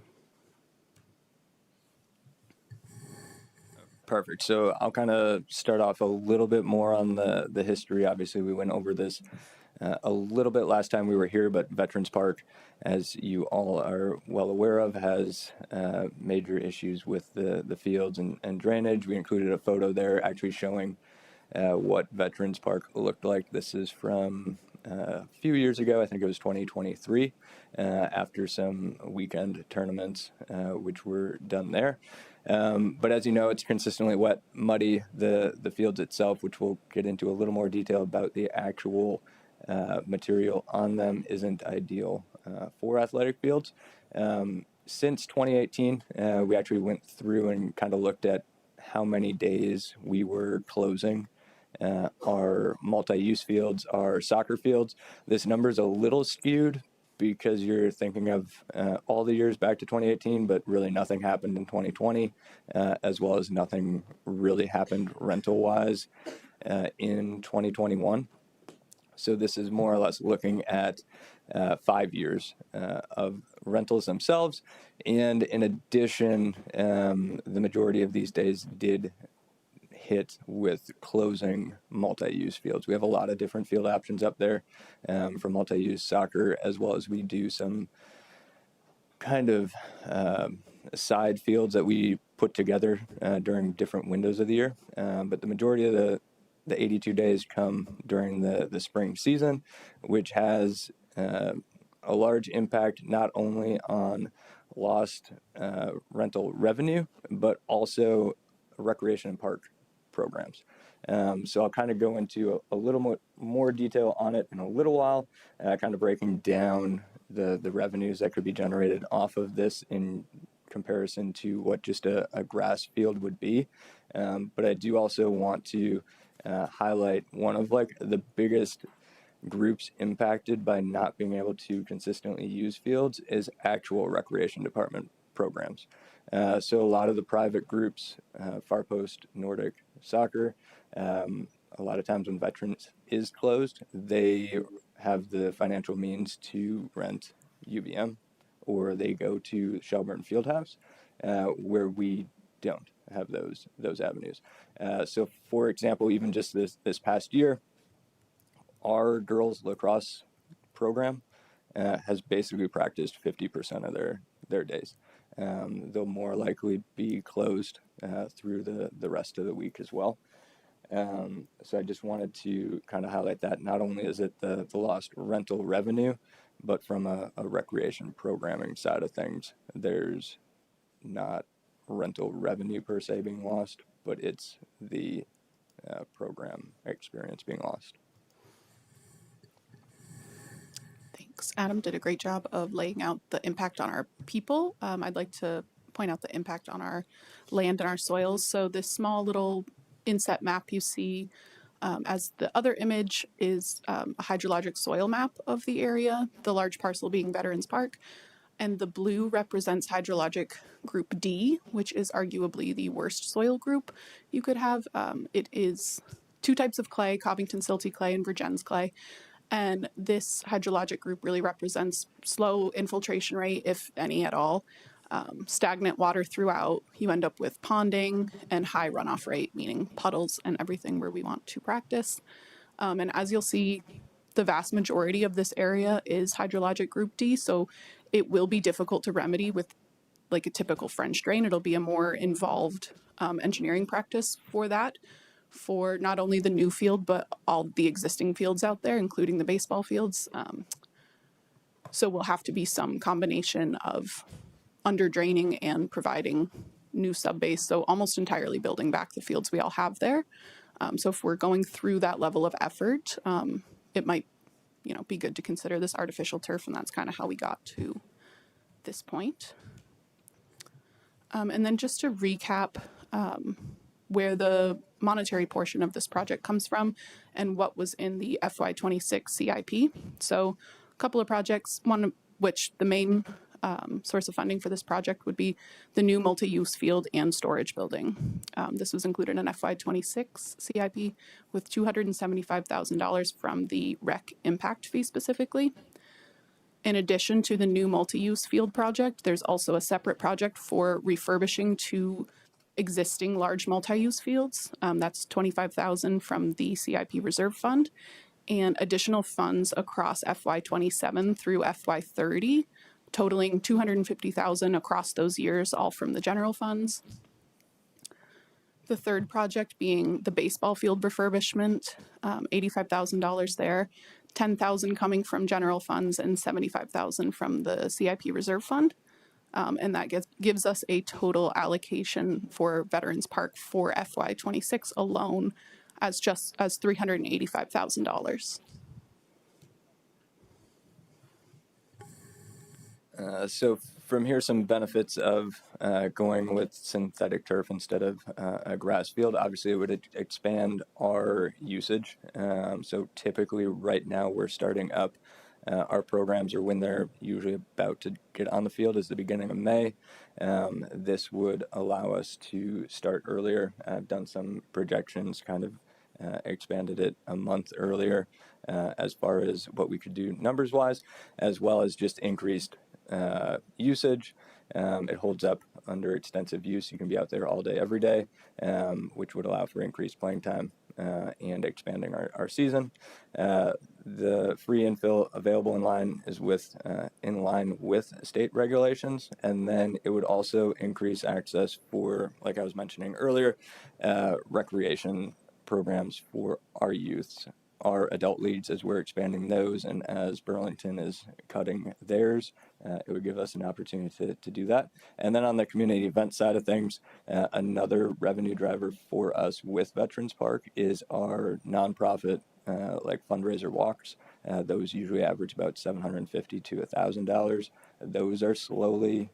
Perfect. So I'll kind of start off a little bit more on the history. Obviously, we went over this a little bit last time we were here, but Veterans Park, as you all are well aware of, has major issues with the fields and drainage. We included a photo there actually showing what Veterans Park looked like. This is from a few years ago. I think it was 2023, after some weekend tournaments, which were done there. But as you know, it's consistently wet, muddy. The fields itself, which we'll get into a little more detail about the actual material on them, isn't ideal for athletic fields. Since 2018, we actually went through and kind of looked at how many days we were closing our multi-use fields, our soccer fields. This number is a little skewed because you're thinking of all the years back to 2018, but really nothing happened in 2020, as well as nothing really happened rental-wise in 2021. So this is more or less looking at 5 years of rentals themselves. And in addition, the majority of these days did hit with closing multi-use fields. We have a lot of different field options up there for multi-use soccer, as well as we do some kind of side fields that we put together during different windows of the year. But the majority of the 82 days come during the spring season, which has a large impact not only on lost rental revenue, but also recreation and park programs. So I'll kind of go into a little more detail on it in a little while, kind of breaking down the revenues that could be generated off of this in comparison to what just a grass field would be. But I do also want to highlight one of like the biggest groups impacted by not being able to consistently use fields is actual recreation department programs. So a lot of the private groups, Far Post, Nordic Soccer, a lot of times when Veterans is closed, they have the financial means to rent UVM, or they go to Shelburne Fieldhouse, where we don't have those avenues. So for example, even just this past year, our girls lacrosse program has basically practiced 50% of their days. They'll more likely be closed through the rest of the week as well. So I just wanted to kind of highlight that. Not only is it the lost rental revenue, but from a recreation programming side of things, there's not rental revenue per se being lost, but it's the program experience being lost. Thanks. Adam did a great job of laying out the impact on our people. I'd like to point out the impact on our land and our soils. So this small little inset map you see as the other image is a hydrologic soil map of the area, the large parcel being Veterans Park. And the blue represents hydrologic group D, which is arguably the worst soil group you could have. It is two types of clay, Covington silty clay and Vergennes clay. And this hydrologic group really represents slow infiltration rate, if any at all. stagnant water throughout, you end up with ponding and high runoff rate, meaning puddles and everything where we want to practice. And as you'll see, the vast majority of this area is hydrologic group D, so it will be difficult to remedy with like a typical French drain. It'll be a more involved engineering practice for that, for not only the new field, but all the existing fields out there, including the baseball fields. So will have to be some combination of under draining and providing new subbase, so almost entirely building back the fields we all have there. So if we're going through that level of effort, it might, be good to consider this artificial turf, and that's kind of how we got to this point. And then just to recap where the monetary portion of this project comes from and what was in the FY26 CIP. So a couple of projects, one of which the main source of funding for this project would be the new multi-use field and storage building. This was included in FY26 CIP with $275,000 from the REC impact fee specifically. In addition to the new multi-use field project, there's also a separate project for refurbishing two existing large multi-use fields. That's $25,000 from the CIP reserve fund, and additional funds across FY27 through FY30, totaling $250,000 across those years, all from the general funds. The third project being the baseball field refurbishment, $85,000 there, $10,000 coming from general funds and $75,000 from the CIP reserve fund. And that gives us a total allocation for Veterans Park for FY26 alone as $385,000. So from here, some benefits of going with synthetic turf instead of a grass field. Obviously, it would expand our usage. So typically right now we're starting up our programs, or when they're usually about to get on the field, is the beginning of May. This would allow us to start earlier. I've done some projections, kind of expanded it a month earlier as far as what we could do numbers wise, as well as just increased usage. It holds up under extensive use. You can be out there all day, every day, which would allow for increased playing time and expanding our season. The free infill available in line with state regulations, and then it would also increase access for, like I was mentioning earlier, recreation programs for our youths. Our adult leagues, as we're expanding those, and as Burlington is cutting theirs, it would give us an opportunity to do that. And then on the community event side of things, another revenue driver for us with Veterans Park is our nonprofit like fundraiser walks. Those usually average about $750 to $1,000. Those are slowly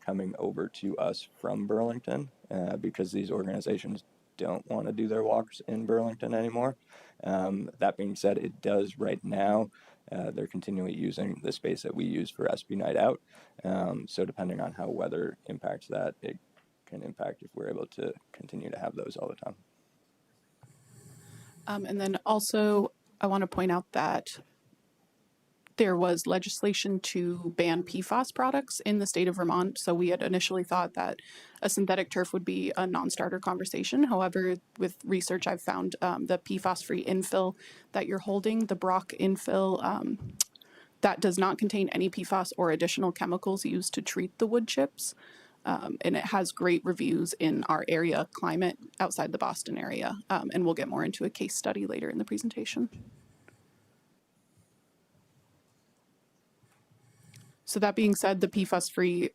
coming over to us from Burlington because these organizations don't want to do their walks in Burlington anymore. That being said, it does right now. They're continually using the space that we use for SB Night Out. So depending on how weather impacts that, it can impact if we're able to continue to have those all the time. And then also, I want to point out that there was legislation to ban PFAS products in the state of Vermont. So we had initially thought that a synthetic turf would be a non-starter conversation. However, with research, I've found the PFAS-free infill that you're holding, the Brock infill, that does not contain any PFAS or additional chemicals used to treat the wood chips. And it has great reviews in our area climate outside the Boston area. And we'll get more into a case study later in the presentation. So that being said, the PFAS-free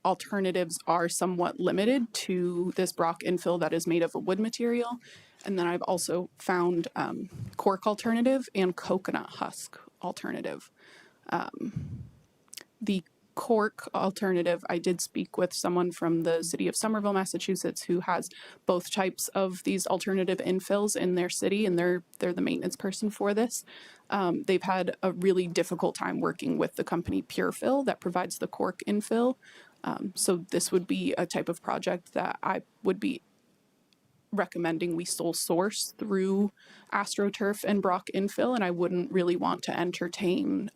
alternatives are somewhat limited to this Brock infill that is made of a wood material. And then I've also found cork alternative and coconut husk alternative. The cork alternative, I did speak with someone from the city of Somerville, Massachusetts, who has both types of these alternative infills in their city, and they're the maintenance person for this. They've had a really difficult time working with the company Purefill that provides the cork infill. So this would be a type of project that I would be recommending we sole source through AstroTurf and Brock infill, and I wouldn't really want to entertain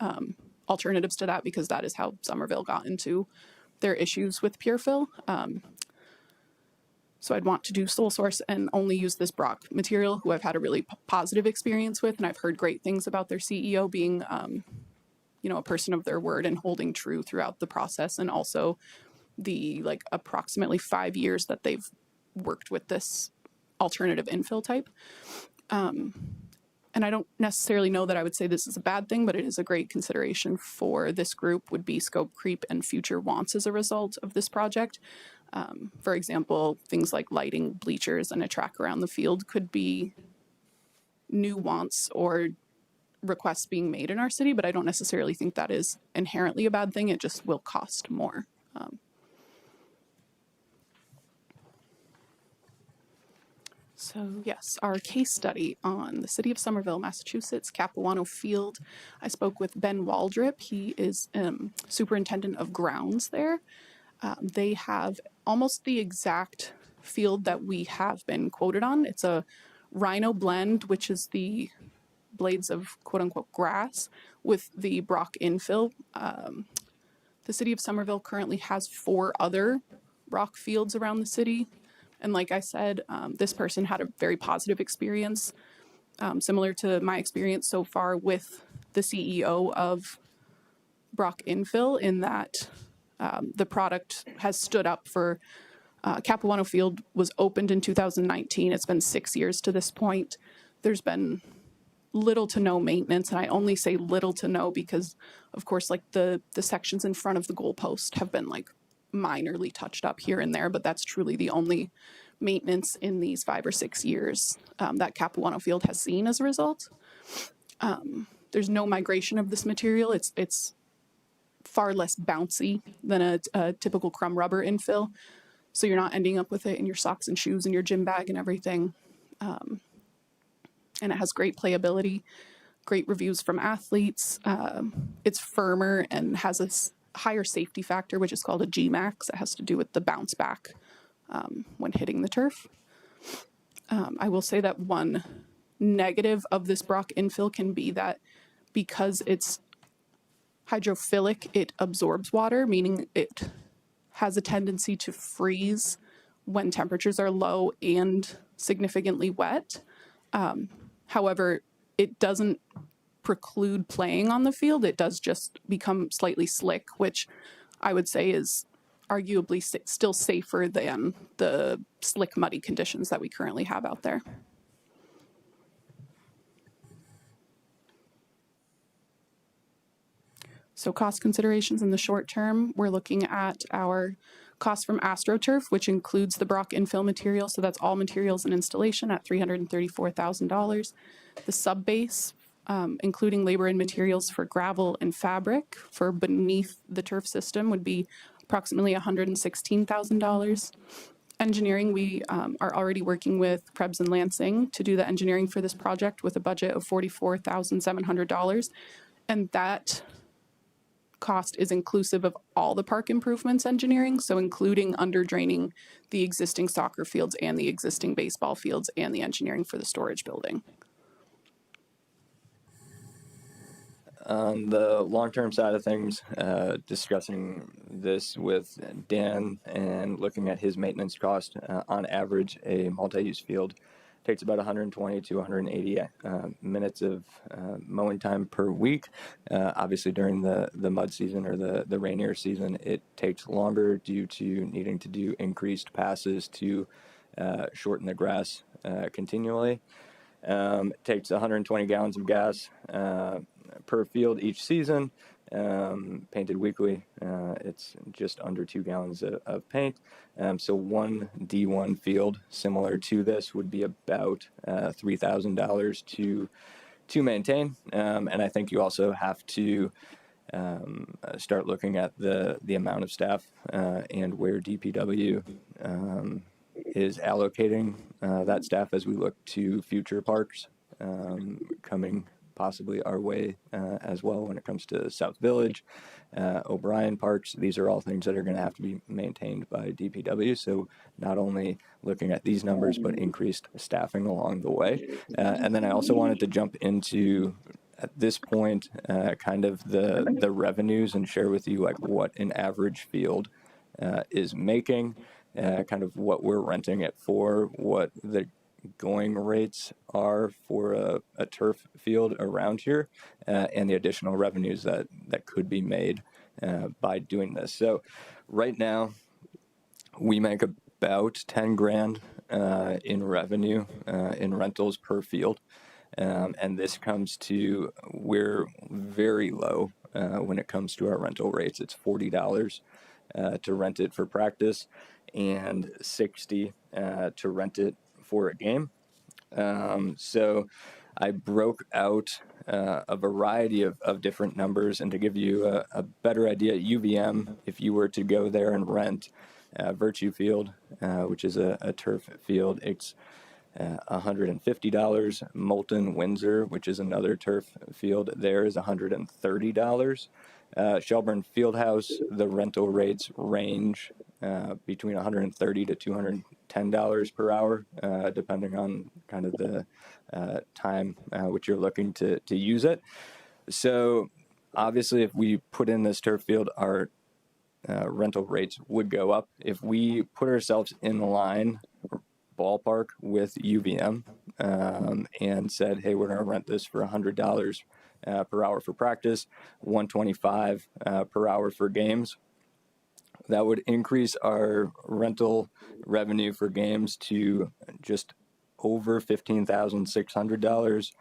alternatives to that because that is how Somerville got into their issues with pure fill. So I'd want to do sole source and only use this Brock material, who I've had a really positive experience with, and I've heard great things about their CEO being, a person of their word and holding true throughout the process, and also the approximately 5 years that they've worked with this alternative infill type. And I don't necessarily know that I would say this is a bad thing, but it is a great consideration for this group would be scope creep and future wants as a result of this project. For example, things like lighting, bleachers, and a track around the field could be new wants or requests being made in our city, but I don't necessarily think that is inherently a bad thing. It just will cost more. So yes, our case study on the city of Somerville, Massachusetts, Capuano Field. I spoke with Ben Waldrip. He is superintendent of grounds there. They have almost the exact field that we have been quoted on. It's a rhino blend, which is the blades of quote unquote grass with the Brock infill. The city of Somerville currently has 4 other Brock fields around the city. And like I said, this person had a very positive experience, similar to my experience so far with the CEO of Brock Infill, in that the product has stood up for Capuano Field was opened in 2019. It's been 6 years to this point. There's been little to no maintenance, and I only say little to no because, of course, the sections in front of the goalpost have been minorly touched up here and there, but that's truly the only maintenance in these 5 or 6 years that Capuano Field has seen as a result. There's no migration of this material. It's far less bouncy than a typical crumb rubber infill, so you're not ending up with it in your socks and shoes and your gym bag and everything. And it has great playability, great reviews from athletes. It's firmer and has a higher safety factor, which is called a G-max. It has to do with the bounce back when hitting the turf. I will say that one negative of this Brock infill can be that because it's hydrophilic, it absorbs water, meaning it has a tendency to freeze when temperatures are low and significantly wet. However, it doesn't preclude playing on the field. It does just become slightly slick, which I would say is arguably still safer than the slick, muddy conditions that we currently have out there. So cost considerations in the short term, we're looking at our cost from AstroTurf, which includes the Brock infill material. So that's all materials and installation at $334,000. The sub-base, including labor and materials for gravel and fabric for beneath the turf system, would be approximately $116,000. Engineering, we are already working with Krebs and Lansing to do the engineering for this project with a budget of $44,700. And that cost is inclusive of all the park improvements engineering, so including under draining the existing soccer fields and the existing baseball fields and the engineering for the storage building. On the long-term side of things, discussing this with Dan and looking at his maintenance cost, on average, a multi-use field takes about 120 to 180 minutes of mowing time per week. Obviously, during the mud season or the rainier season, it takes longer due to needing to do increased passes to shorten the grass continually. It takes 120 gallons of gas per field each season, painted weekly. It's just under 2 gallons of paint. So one D1 field similar to this would be about $3,000 to maintain. And I think you also have to start looking at the amount of staff and where DPW is allocating that staff as we look to future parks coming possibly our way as well when it comes to South Village, O'Brien Parks. These are all things that are going to have to be maintained by DPW. So not only looking at these numbers, but increased staffing along the way. And then I also wanted to jump into, at this point, kind of the revenues and share with you like what an average field is making, kind of what we're renting it for, what the going rates are for a turf field around here, and the additional revenues that could be made by doing this. So right now we make about 10 grand in revenue in rentals per field. And this comes to, we're very low when it comes to our rental rates. It's $40 to rent it for practice and $60 to rent it for a game. So I broke out a variety of different numbers, and to give you a better idea, UVM, if you were to go there and rent Virtue Field, which is a turf field, it's $150. Moulton Windsor, which is another turf field, there is $130. Shelburne Fieldhouse, the rental rates range between $130 to $210 per hour, depending on kind of the time which you're looking to use it. So obviously, if we put in this turf field, our rental rates would go up. If we put ourselves in line ballpark with UVM and said, hey, we're going to rent this for $100 per hour for practice, $125 per hour for games, that would increase our rental revenue for games to just over $15,600.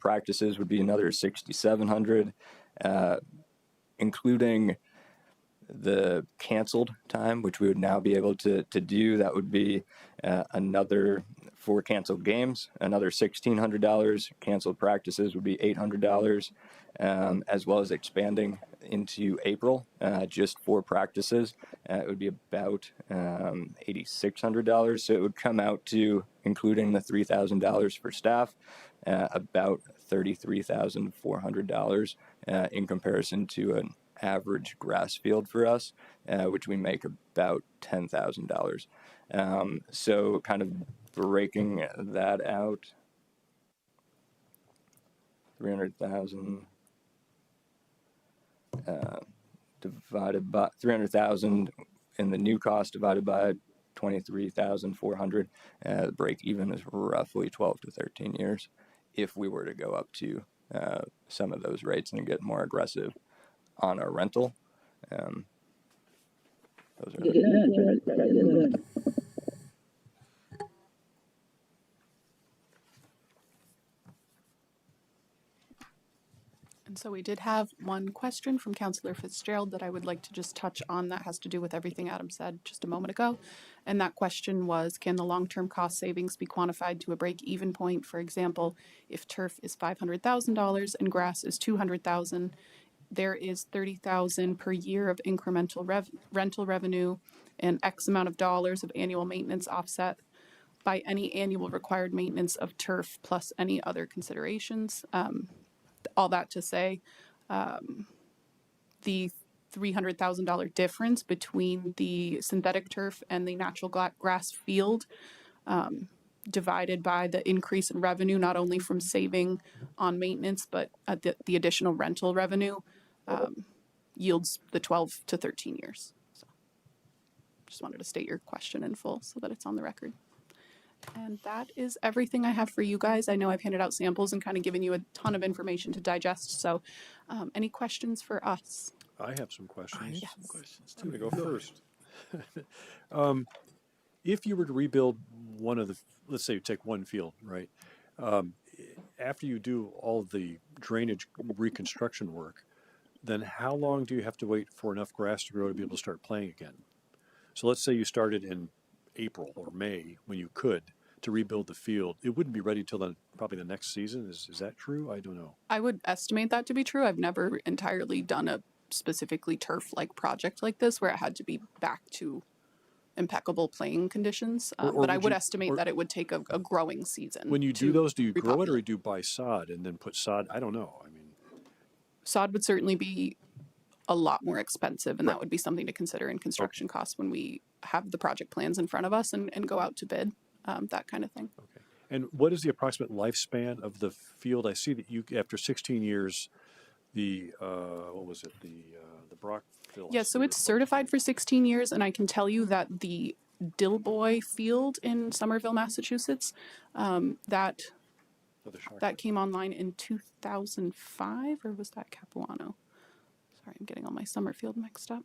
Practices would be another $6,700, including the canceled time, which we would now be able to do. That would be another, for canceled games, another $1,600. Canceled practices would be $800, as well as expanding into April just for practices. It would be about $8,600. So it would come out to, including the $3,000 for staff, about $33,400 in comparison to an average grass field for us, which we make about $10,000. So kind of breaking that out, 300,000 divided by 300,000 in the new cost divided by 23,400. The break even is roughly 12 to 13 years if we were to go up to some of those rates and get more aggressive on our rental. Those are And so we did have one question from Councilor Fitzgerald that I would like to just touch on that has to do with everything Adam said just a moment ago. And that question was, can the long-term cost savings be quantified to a break-even point? For example, if turf is $500,000 and grass is $200,000, there is $30,000 per year of incremental rental revenue and X amount of dollars of annual maintenance offset by any annual required maintenance of turf plus any other considerations. All that to say, the $300,000 difference between the synthetic turf and the natural grass field, divided by the increase in revenue, not only from saving on maintenance, but the additional rental revenue, yields the 12 to 13 years. So just wanted to state your question in full so that it's on the record. And that is everything I have for you guys. I know I've handed out samples and kind of given you a ton of information to digest. So any questions for us? I have some questions. I have Yes. some questions I'm too. going to go first. If you were to rebuild one of the, let's say you take one field, right? After you do all the drainage reconstruction work, then how long do you have to wait for enough grass to grow to be able to start playing again? So let's say you started in April or May when you could to rebuild the field. It wouldn't be ready till probably the next season. Is that true? I don't know. I would estimate that to be true. I've never entirely done a specifically turf-like project like this where it had to be back to impeccable playing conditions. Or But I would would you- estimate or- that it would take a growing season. When you do to those, do you grow it or repopulate. do you buy sod and then put sod? I don't know. I mean, Sod would certainly be a lot more expensive, and that would be something to consider in construction costs when we have the project plans in front of us and go out to bid, that kind of thing. okay. And what is the approximate lifespan of the field? I see that you, after 16 years, the, what was it, the Brockville? Yeah, so it's certified for 16 years, and I can tell you that the Dillboy Field in Somerville, Massachusetts, that that came online in 2005, or was that Capuano? Sorry, I'm getting all my Summerfield mixed up.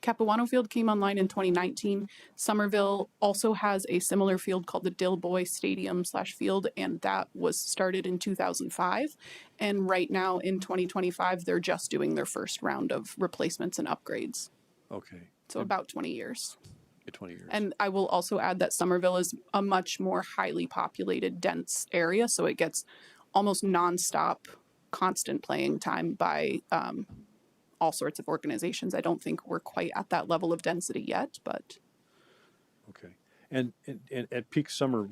Capuano Field came online in 2019. Somerville also has a similar field called the Dillboy Stadium / field, and that was started in 2005. And right now in 2025, they're just doing their first round of replacements and upgrades. Okay. So about 20 years. 20 years. And I will also add that Somerville is a much more highly populated, dense area, so it gets almost nonstop, constant playing time by all sorts of organizations. I don't think we're quite at that level of density yet, but. Okay. And at peak summer,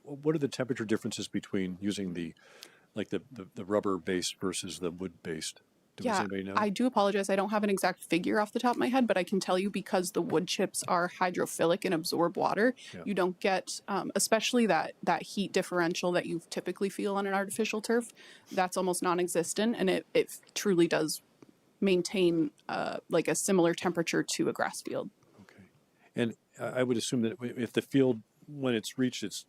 what are the temperature differences between using the rubber-based versus the wood-based? Does anybody know? I do apologize. I don't have an exact figure off the top of my head, but I can tell you because the wood chips are hydrophilic and absorb water, you don't get, especially that heat differential that you typically feel on an artificial turf, that's almost non-existent, and it truly does maintain like a similar temperature to a grass field. Okay. And I would assume that if the field, when it's reached its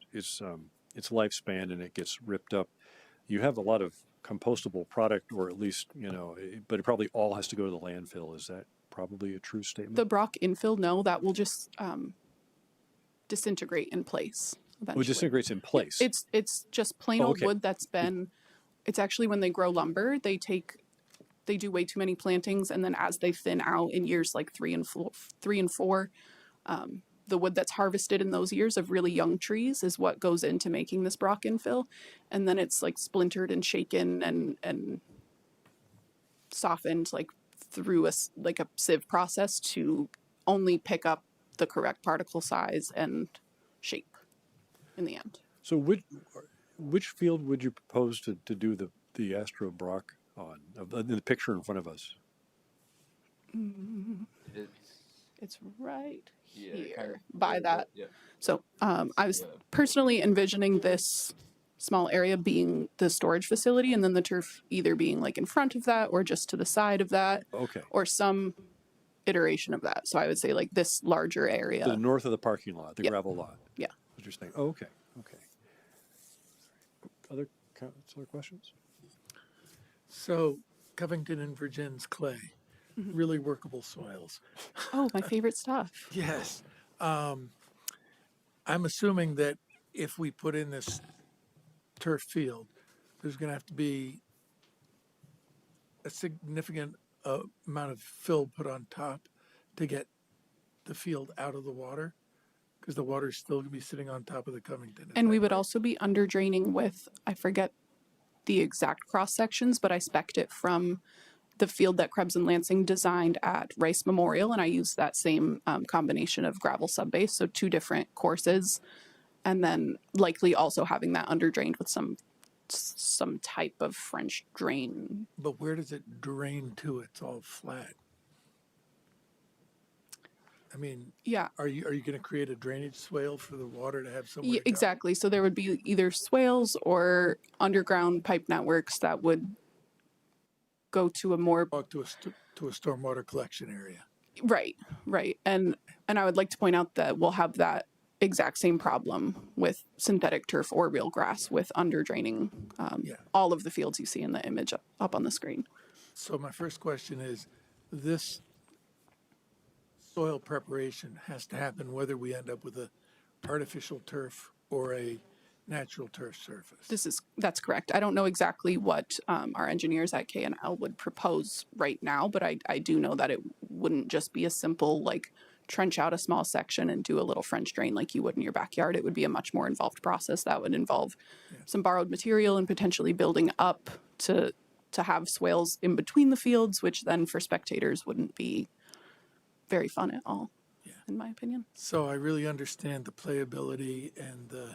lifespan and it gets ripped up, you have a lot of compostable product, or at least, but it probably all has to go to the landfill. Is that probably a true statement? The Brock infill, no, that will just disintegrate in place eventually. It disintegrates in place? It's just plain old wood that's been, it's actually when they grow lumber, they do way too many plantings, and then as they thin out in years like 3 and 4, the wood that's harvested in those years of really young trees is what goes into making this Brock infill, and then it's like splintered and shaken and softened like through a sieve process to only pick up the correct particle size and shape in the end. So which field would you propose to do the Astro Brock on, in the picture in front of us? It's right here by that. So I was personally envisioning this small area being the storage facility, and then the turf either being like in front of that or just to the side of that, or some iteration of that. So I would say like this larger area. To the north of the parking lot, the gravel lot. Yeah. What you're saying. Oh, okay. Other councilor questions? So Covington and Virgin's clay, really workable soils. Oh, my favorite stuff. Yes. I'm assuming that if we put in this turf field, there's going to have to be a significant amount of fill put on top to get the field out of the water, because the water is still going to be sitting on top of the Covington. And we would also be under draining with, I forget the exact cross sections, but I spec'd it from the field that Krebs and Lansing designed at Rice Memorial, and I used that same combination of gravel subbase, so 2 different courses, and then likely also having that under drained with some type of French drain. But where does it drain to? It's all flat. I mean, are you going to create a drainage swale for the water to have somewhere to go? Exactly. So there would be either swales or underground pipe networks that would go to a more to a stormwater collection area. Right. And I would like to point out that we'll have that exact same problem with synthetic turf or real grass with under draining all of the fields you see in the image up on the screen. So my first question is, this soil preparation has to happen whether we end up with a artificial turf or a natural turf surface. That's correct. I don't know exactly what our engineers at K&L would propose right now, but I do know that it wouldn't just be a simple like trench out a small section and do a little French drain like you would in your backyard. It would be a much more involved process that would involve some borrowed material and potentially building up to have swales in between the fields, which then for spectators wouldn't be very fun at all, in my opinion. So I really understand the playability and the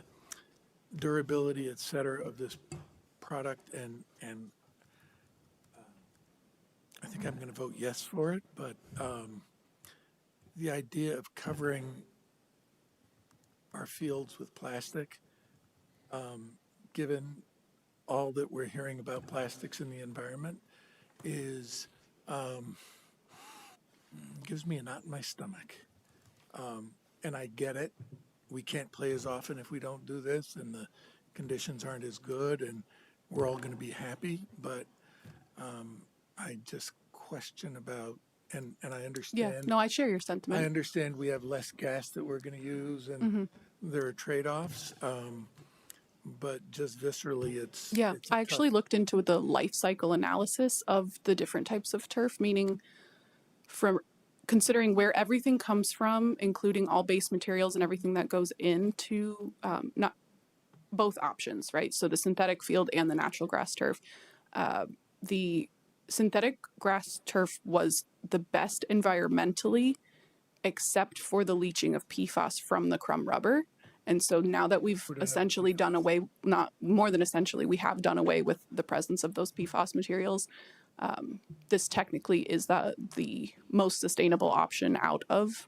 durability, et cetera, of this product, and I think I'm going to vote yes for it, but the idea of covering our fields with plastic, given all that we're hearing about plastics in the environment is gives me a knot in my stomach. And I get it. We can't play as often if we don't do this, and the conditions aren't as good, and we're all going to be happy. But I just question about, and I Yeah, understand. no, I share your I sentiment. understand we have less gas that we're going to use, and there are trade-offs. But just viscerally, Yeah, it's a I tough. actually looked into the life cycle analysis of the different types of turf, meaning from considering where everything comes from, including all base materials and everything that goes into not both options, right? So the synthetic field and the natural grass turf. The synthetic grass turf was the best environmentally, except for the leaching of PFAS from the crumb rubber. And so now that we've Who don't have essentially done away, not more than essentially, we have done away with the presence of those PFAS materials. This technically is the most sustainable option out of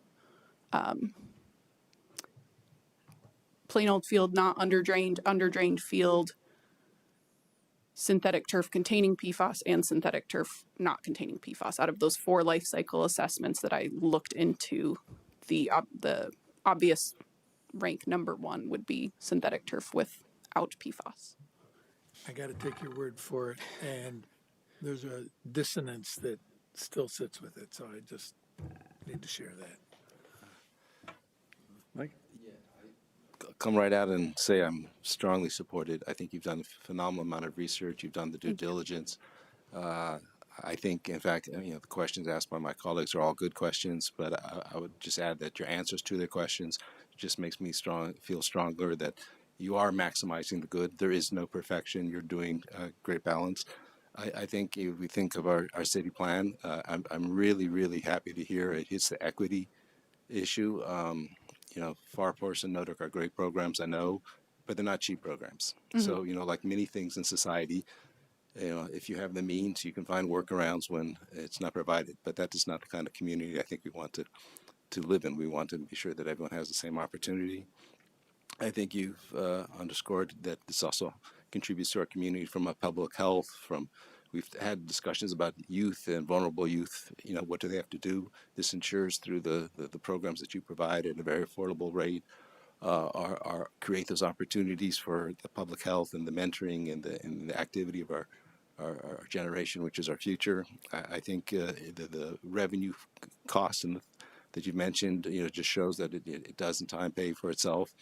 plain old field, not underdrained field, synthetic turf containing PFAS, and synthetic turf not containing PFAS. Out of those 4 life cycle assessments that I looked into, the obvious rank number 1 would be synthetic turf without PFAS. I got to take your word for it, and there's a dissonance that still sits with it. So I just need to share that. Mike? Come right out and say I'm strongly supported. I think you've done a phenomenal amount of research. You've done the due diligence. I think, in fact, the questions asked by my colleagues are all good questions, but I would just add that your answers to their questions just makes me feel stronger that you are maximizing the good. There is no perfection. You're doing a great balance. I think if we think of our city plan, I'm really, really happy to hear it hits the equity issue. Farpors and Nodak are great programs, I know, but they're not cheap programs. So, like many things in society, if you have the means, you can find workarounds when it's not provided. But that is not the kind of community I think we want to live in. We want to be sure that everyone has the same opportunity. I think you've underscored that this also contributes to our community from a public health, we've had discussions about youth and vulnerable youth. What do they have to do? This ensures through the programs that you provide at a very affordable rate, create those opportunities for the public health and the mentoring and the activity of our generation, which is our future. I think the revenue costs that you mentioned, just shows that it does in time pay for itself.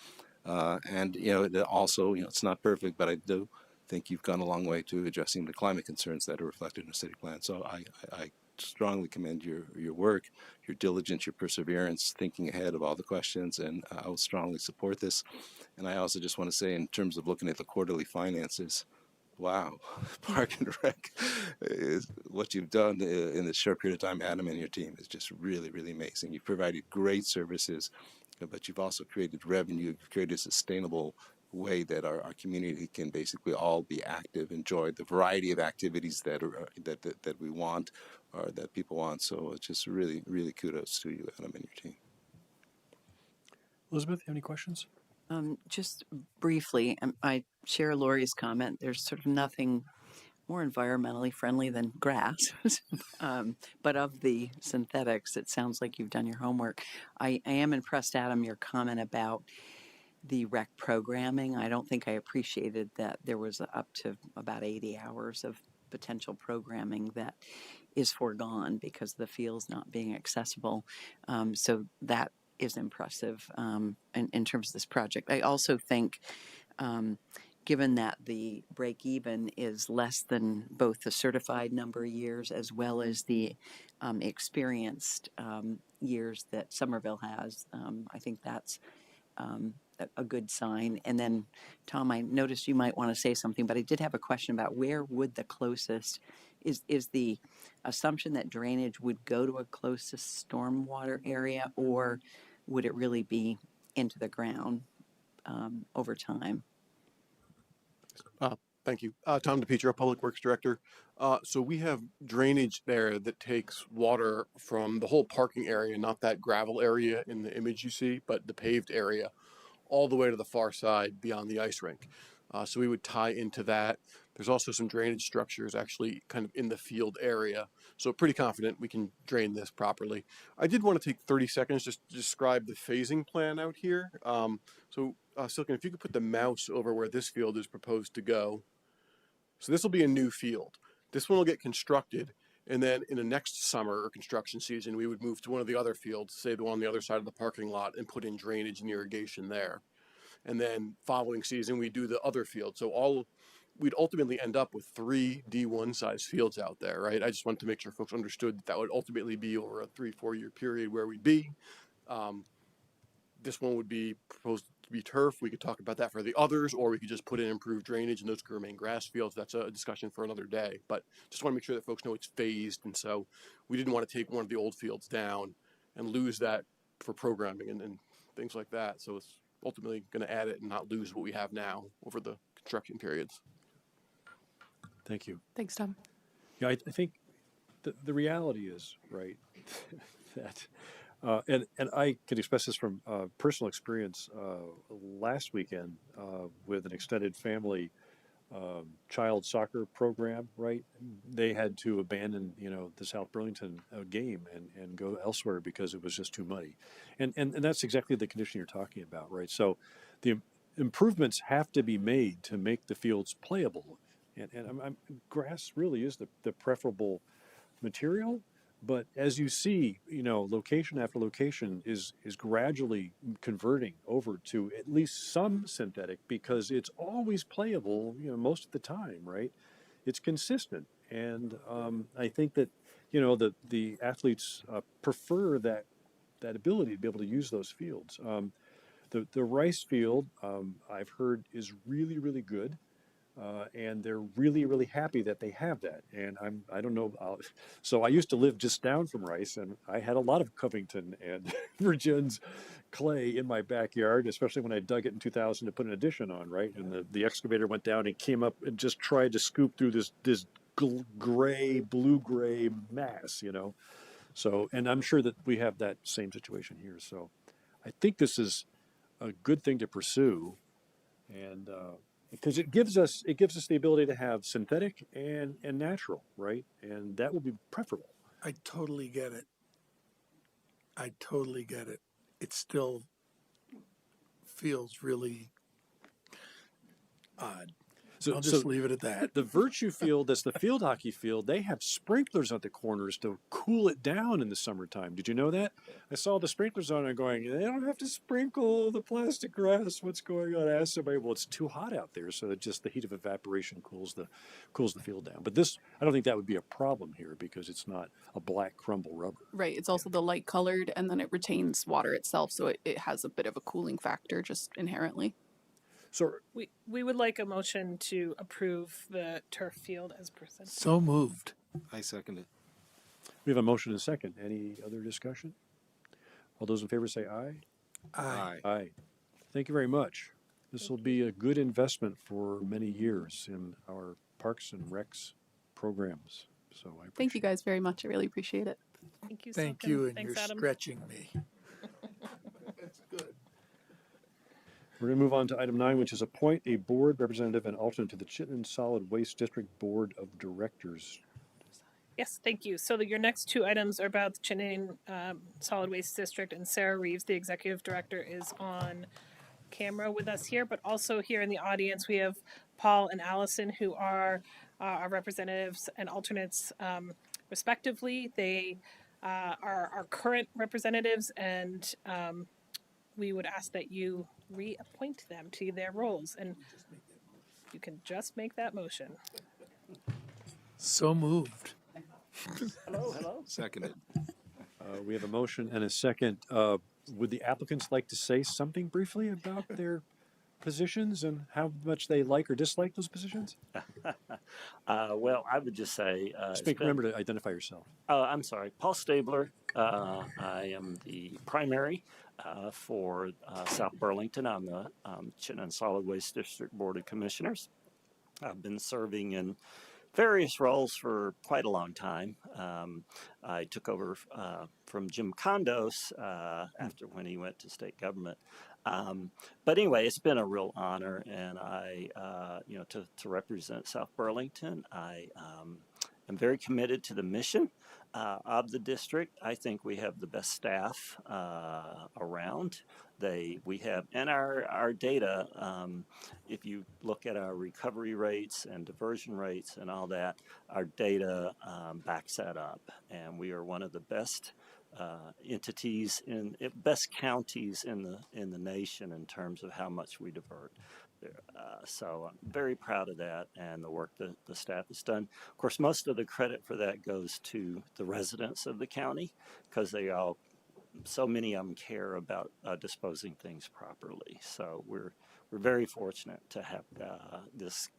And it also, it's not perfect, but I do think you've gone a long way to addressing the climate concerns that are reflected in the city plan. So I strongly commend your work, your diligence, your perseverance, thinking ahead of all the questions, and I will strongly support this. And I also just want to say, in terms of looking at the quarterly finances, wow, Park and Rec is what you've done in this short period of time. Adam and your team is just really, really amazing. You've provided great services, but you've also created revenue. You've created a sustainable way that our community can basically all be active, enjoy the variety of activities that we want or that people want. So it's just really, really kudos to you, Adam, and your team. Elizabeth, any questions? Just briefly, I share Lori's comment. There's sort of nothing more environmentally friendly than grass. But of the synthetics, it sounds like you've done your homework. I am impressed, Adam, your comment about the rec programming. I don't think I appreciated that there was up to about 80 hours of potential programming that is foregone because the field's not being accessible. So that is impressive in terms of this project. I also think, given that the break even is less than both the certified number of years as well as the experienced years that Somerville has, I think that's a good sign. And then, Tom, I noticed you might want to say something, but I did have a question about where would the closest, is the assumption that drainage would go to a closest stormwater area, or would it really be into the ground over time? Thank you. Tom DePietro, Public Works Director. So we have drainage there that takes water from the whole parking area, not that gravel area in the image you see, but the paved area, all the way to the far side beyond the ice rink. So we would tie into that. There's also some drainage structures actually kind of in the field area. So pretty confident we can drain this properly. I did want to take 30 seconds just to describe the phasing plan out here. Silken, if you could put the mouse over where this field is proposed to go. So this will be a new field. This one will get constructed. And then in the next summer or construction season, we would move to one of the other fields, say the one on the other side of the parking lot, and put in drainage and irrigation there. And then following season, we do the other field. So we'd ultimately end up with 3 D1 size fields out there, right? I just wanted to make sure folks understood that would ultimately be over a 3-4 year period where we'd be. This one would be proposed to be turf. We could talk about that for the others, or we could just put in improved drainage and those could remain grass fields. That's a discussion for another day, but just want to make sure that folks know it's phased. And so we didn't want to take one of the old fields down and lose that for programming and things like that. So it's ultimately going to add it and not lose what we have now over the construction periods. Thank you. Thanks, Tom. Yeah, I think the reality is, right, that, and I can express this from personal experience last weekend with an extended family child soccer program, right? They had to abandon, the South Burlington game and go elsewhere because it was just too muddy. And that's exactly the condition you're talking about, right? So the improvements have to be made to make the fields playable. And grass really is the preferable material. But as you see, location after location is gradually converting over to at least some synthetic because it's always playable, most of the time, right? It's consistent. And I think that, the athletes prefer that ability to be able to use those fields. The rice field, I've heard, is really, really good. And they're really, really happy that they have that. And I don't know. So I used to live just down from Rice, and I had a lot of Covington and Virgin's clay in my backyard, especially when I dug it in 2000 to put an addition on, right? And the excavator went down and came up and just tried to scoop through this blue-gray mass, So, and I'm sure that we have that same situation here. So I think this is a good thing to pursue. And, because it gives us the ability to have synthetic and natural, right? And that will be preferable. I totally get it. It still feels really odd. I'll just leave it at that. The Virtue Field, that's the field hockey field, they have sprinklers at the corners to cool it down in the summertime. Did you know that? I saw the sprinklers on and going, they don't have to sprinkle the plastic grass. What's going on? I asked somebody, well, it's too hot out there, so that just the heat of evaporation cools the field down. But this, I don't think that would be a problem here because it's not a black crumble rubber. Right. It's also the light colored, and then it retains water itself, so it has a bit of a cooling factor just inherently. So we would like a motion to approve the turf field as presented. So moved. I second it. we have a motion and a second. Any other discussion? All those in favor say aye. Aye. Aye. Thank you very much. This will be a good investment for many years in our parks and recs programs. So I Thank you guys very much. I really appreciate it. Thank you. Thank Silken. you, and Thanks, you're Adam. stretching me. That's good. We're going to move on to item 9, which is appoint a board representative and alternate to the Chittenden Solid Waste District Board of Directors. Yes, thank you. So your next two items are about the Chittenden Solid Waste District, and Sarah Reeves, the executive director, is on camera with us here, but also here in the audience we have Paul and Allison, who are our representatives and alternates respectively. They are our current representatives, and we would ask that you reappoint them to their roles, and you can just make that motion. So moved. Hello. Seconded. We have a motion and a second. Would the applicants like to say something briefly about their positions and how much they like or dislike those positions? Well, I would just say... Remember to identify yourself. I'm sorry, Paul Stabler. I am the primary for South Burlington on the Chittenden Solid Waste District Board of Commissioners. I've been serving in various roles for quite a long time. I took over from Jim Condos after when he went to state government. But anyway, it's been a real honor, and to represent South Burlington. I am very committed to the mission of the district. I think we have the best staff around. We have, and our data, if you look at our recovery rates and diversion rates and all that, our data backs that up. And we are one of the best entities best counties in the nation in terms of how much we divert. So I'm very proud of that and the work that the staff has done. Of course, most of the credit for that goes to the residents of the county, because so many of them care about disposing things properly. So we're very fortunate to have this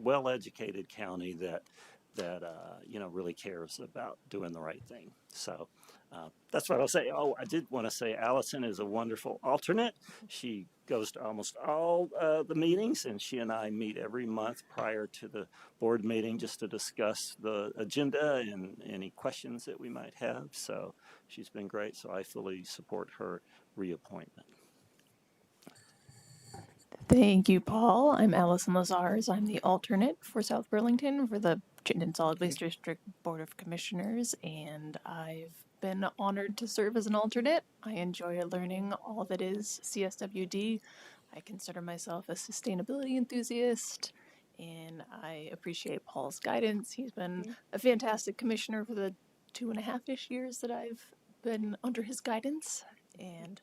well-educated county that really cares about doing the right thing. So that's what I'll say. Oh, I did want to say Allison is a wonderful alternate. She goes to almost all the meetings, and she and I meet every month prior to the board meeting just to discuss the agenda and any questions that we might have. So she's been great. So I fully support her reappointment. Thank you, Paul. I'm Allison Lazars. I'm the alternate for South Burlington for the Chittenden Solid Waste District Board of Commissioners, and I've been honored to serve as an alternate. I enjoy learning all that is CSWD. I consider myself a sustainability enthusiast, and I appreciate Paul's guidance. He's been a fantastic commissioner for the 2.5-ish years that I've been under his guidance, and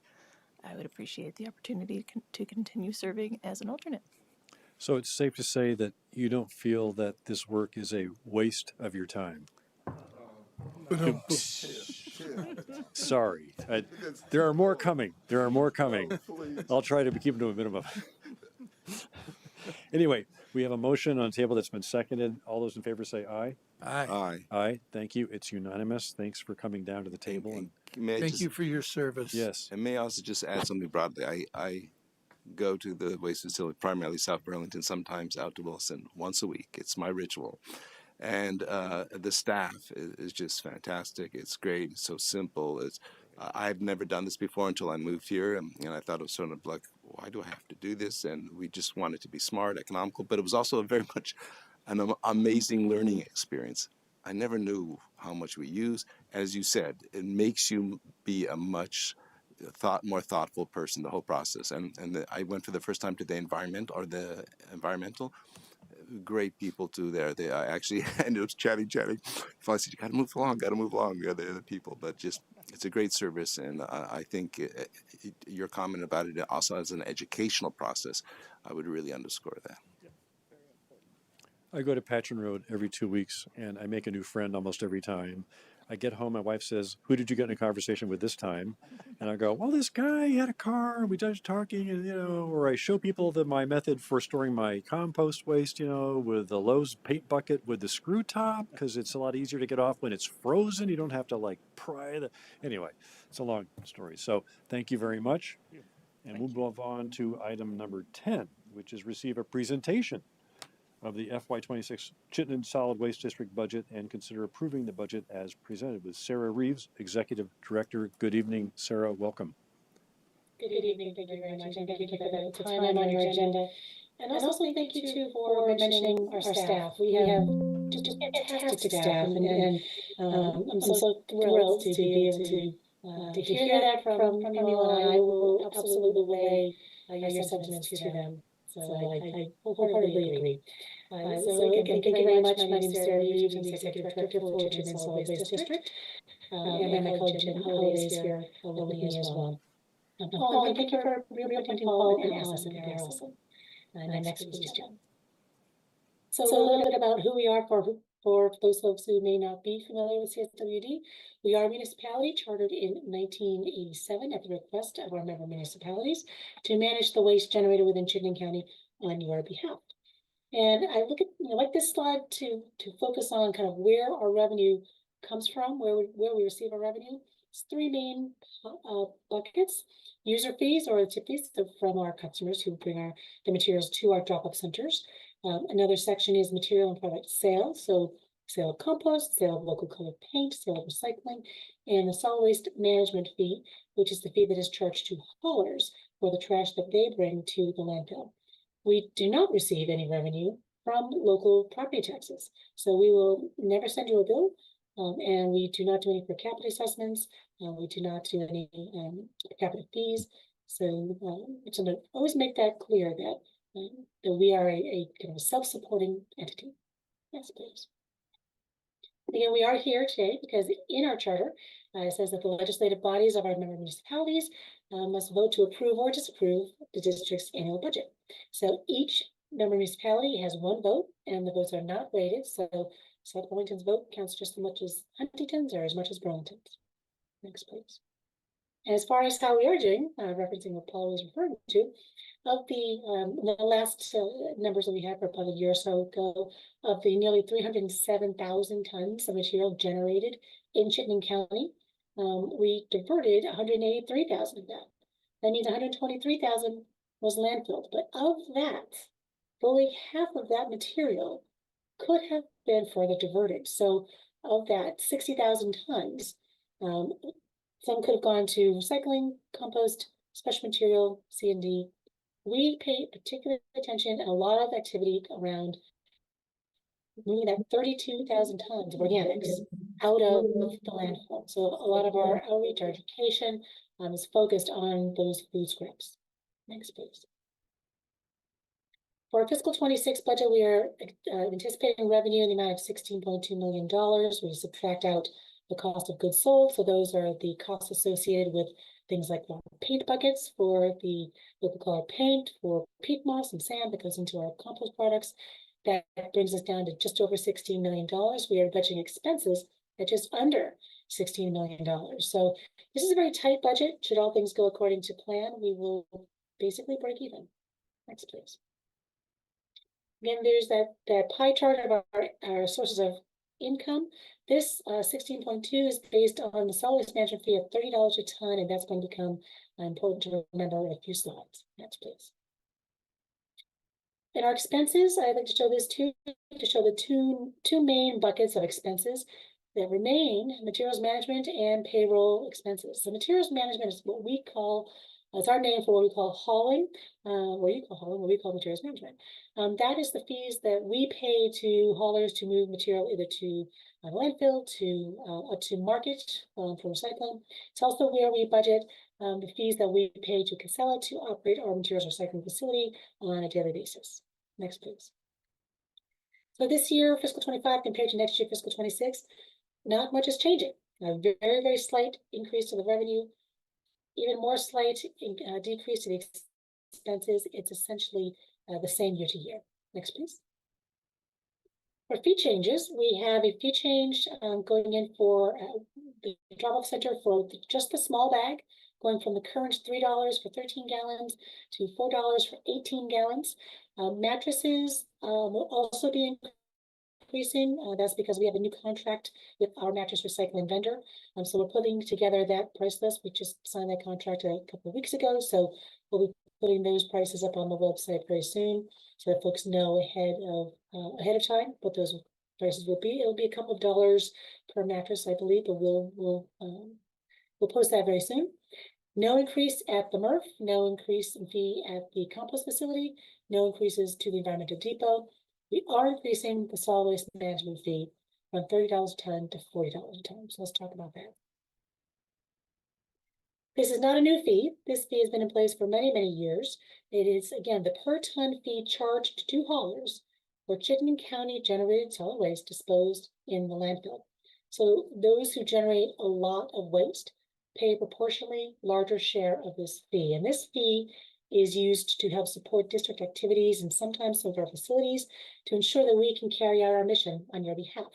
I would appreciate the opportunity to continue serving as an alternate. So it's safe to say that you don't feel that this work is a waste of your time? Sorry. There are more coming. I'll try to keep them to a minimum. Anyway, we have a motion on the table that's been seconded. All those in favor say aye. Aye. Aye. Thank you. It's unanimous. Thanks for coming down to the table. Thank you for your service. Yes. And may I also just add something broadly? I go to the waste facility, primarily South Burlington, sometimes out to Wilson, once a week. It's my ritual. And the staff is just fantastic. It's great. It's so simple. I've never done this before until I moved here, and I thought it was sort of like, why do I have to do this? And we just wanted to be smart, economical, but it was also very much an amazing learning experience. I never knew how much we use. As you said, it makes you be a much more thoughtful person, the whole process. And I went for the first time to the environmental. Great people too there. I actually ended up chatting. I said, you gotta move along, the other people. But just, it's a great service, and I think your comment about it also as an educational process, I would really underscore that. I go to Patchen Road every 2 weeks, and I make a new friend almost every time. I get home, my wife says, who did you get in a conversation with this time? And I go, well, this guy had a car, we started talking, and, or I show people my method for storing my compost waste, with the Lowe's paint bucket with the screw top, because it's a lot easier to get off when it's frozen. You don't have to pry anyway, it's a long story. So thank you very much. And we'll move on to item number 10, which is receive a presentation of the FY26 Chittenden Solid Waste District budget and consider approving the budget as presented with Sarah Reeves, Executive Director. Good evening, Sarah. Welcome. Good evening. Thank you very much. And thank you for the time on your agenda. And also thank you too for mentioning our staff. We have just fantastic staff, and I'm so thrilled to be able to hear that from you all, and I will absolutely relay your sentiments to them. So I wholeheartedly agree. So again, thank you very much. My name is Sarah Reeves. I'm the Executive Director for Chittenden Solid Waste District. And my colleague Jim Holloway is here with me as well. Paul, and thank you for reappointing Paul and Allison. Next, please, Jim. So a little bit about who we are for those folks who may not be familiar with CSWD. We are a municipality chartered in 1987 at the request of our member municipalities to manage the waste generated within Chittenden County on your behalf. And I look at like this slide to focus on kind of where our revenue comes from, where we receive our revenue. It's three main buckets: user fees or tip fees from our customers who bring the materials to our drop-off centers. Another section is material and product sales. So sale of compost, sale of local colored paint, sale of recycling, and the solid waste management fee, which is the fee that is charged to haulers for the trash that they bring to the landfill. We do not receive any revenue from local property taxes. So we will never send you a bill, and we do not do any per capita assessments. We do not do any per capita fees. So it's going to always make that clear that that we are a kind of self-supporting entity. Yes, please. Again, we are here today because in our charter, it says that the legislative bodies of our member municipalities must vote to approve or disapprove the district's annual budget. So each member municipality has one vote, and the votes are not weighted. So South Burlington's vote counts just as much as Huntington's or as much as Burlington's. Next, please. And as far as how we are doing, referencing what Paul was referring to, of the last numbers that we had for about a year or so ago, of the nearly 307,000 tons of material generated in Chittenden County, we diverted 183,000 of that. That means 123,000 was landfilled. But of that, fully half of that material could have been further diverted. So of that 60,000 tons, some could have gone to recycling, compost, special material, C&D. We pay particular attention and a lot of activity around moving that 32,000 tons of organics out of the landfill. So a lot of our outreach, our education is focused on those food scraps. Next, please. For our fiscal 26 budget, we are anticipating revenue in the amount of $16.2 million. We subtract out the cost of goods sold. So those are the costs associated with things like paint buckets for the local color paint, for peat moss and sand that goes into our compost products. That brings us down to just over $16 million. We are budgeting expenses at just under $16 million. So this is a very tight budget. Should all things go according to plan, we will basically break even. Next, please. Again, there's that pie chart of our sources of income. This 16.2 is based on the solid waste management fee of $30 a ton, and that's going to become important to remember in a few slides. Next, please. In our expenses, I'd like to show this too, to show the two main buckets of expenses that remain: materials management and payroll expenses. So materials management is what we call, it's our name for what we call hauling, what you call hauling, what we call materials management. That is the fees that we pay to haulers to move material either to landfill, to market for recycling. It's also where we budget the fees that we pay to Casella to operate our materials recycling facility on a daily basis. Next, please. So this year, fiscal 25 compared to next year, fiscal 26, not much is changing. A very, very slight increase to the revenue, even more slight decrease to the expenses. It's essentially the same year to year. Next, please. For fee changes, we have a fee change going in for the drop-off center for just the small bag, going from the current $3 for 13 gallons to $4 for 18 gallons. Mattresses will also be increasing. That's because we have a new contract with our mattress recycling vendor. So we're putting together that price list. We just signed that contract a couple of weeks ago. So we'll be putting those prices up on the website very soon, so that folks know ahead of time what those prices will be. It'll be a couple of dollars per mattress, I believe, but we'll post that very soon. No increase at the MRF, no increase in fee at the compost facility, no increases to the environmental depot. We are increasing the solid waste management fee from $30 a ton to $40 a ton. So let's talk about that. This is not a new fee. This fee has been in place for many, many years. It is, again, the per ton fee charged to haulers for Chittenden County generated solid waste disposed in the landfill. So those who generate a lot of waste pay a proportionally larger share of this fee. And this fee is used to help support district activities and sometimes some of our facilities to ensure that we can carry out our mission on your behalf.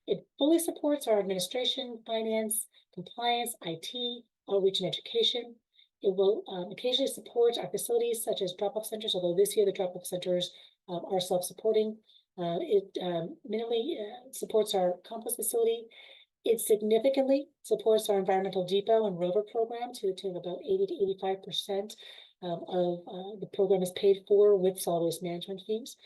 It fully supports our administration, finance, compliance, IT, outreach, and education. It will occasionally support our facilities such as drop-off centers, although this year the drop-off centers are self-supporting. It minimally supports our compost facility. It significantly supports our environmental depot and rover program to about 80 to 85% of the program is paid for with solid waste management fees.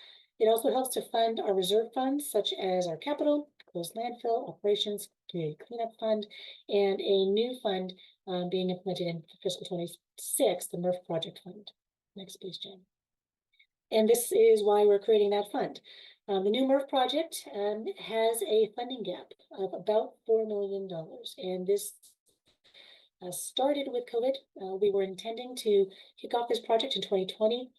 It also helps to fund our reserve funds, such as our capital, closed landfill, operations, community cleanup fund, and a new fund being implemented in fiscal 26, the MRF project fund. Next, please, Jen. And this is why we're creating that fund. The new MRF project has a funding gap of about $4 million. And this started with COVID. We were intending to kick off this project in 2020.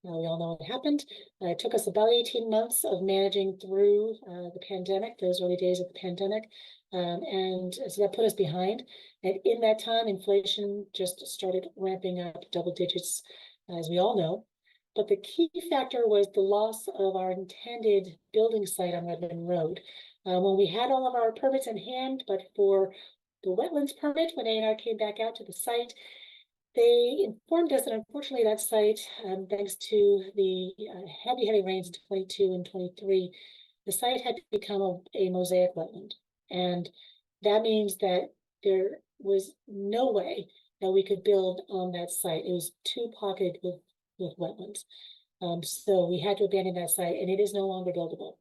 We all know what happened. It took us about 18 months of managing through the pandemic, those early days of the pandemic. And so that put us behind. And in that time, inflation just started ramping up double digits, as we all know. But the key factor was the loss of our intended building site on Redmond Road. When we had all of our permits in hand, but for the wetlands permit, when A&R came back out to the site, they informed us that unfortunately that site, thanks to the heavy rains in 22 and 23, the site had become a mosaic wetland. And that means that there was no way that we could build on that site. It was too pocketed with wetlands. So we had to abandon that site, and it is no longer buildable.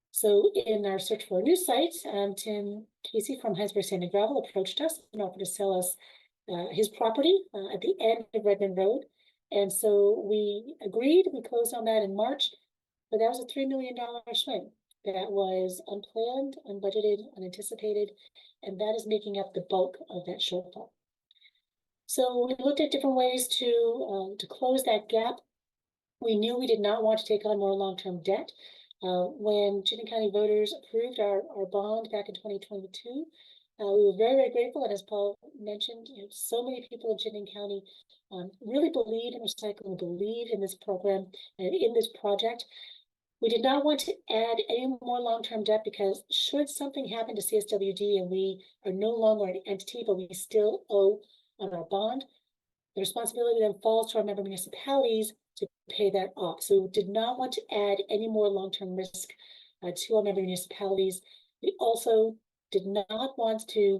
So in our search for a new site, Tim Casey from Heinsberg Sand and Gravel approached us and offered to sell us his property at the end of Redmond Road. And so we agreed. We closed on that in March, but that was a $3 million swing. That was unplanned, unbudgeted, unanticipated, and that is making up the bulk of that shortfall. So we looked at different ways to close that gap. We knew we did not want to take on more long-term debt. When Chittenden County voters approved our bond back in 2022, we were very grateful. And as Paul mentioned, so many people in Chittenden County really believe in recycling, believe in this program and in this project. We did not want to add any more long-term debt because should something happen to CSWD and we are no longer an entity, but we still owe on our bond, the responsibility then falls to our member municipalities to pay that off. So we did not want to add any more long-term risk to our member municipalities. We also did not want to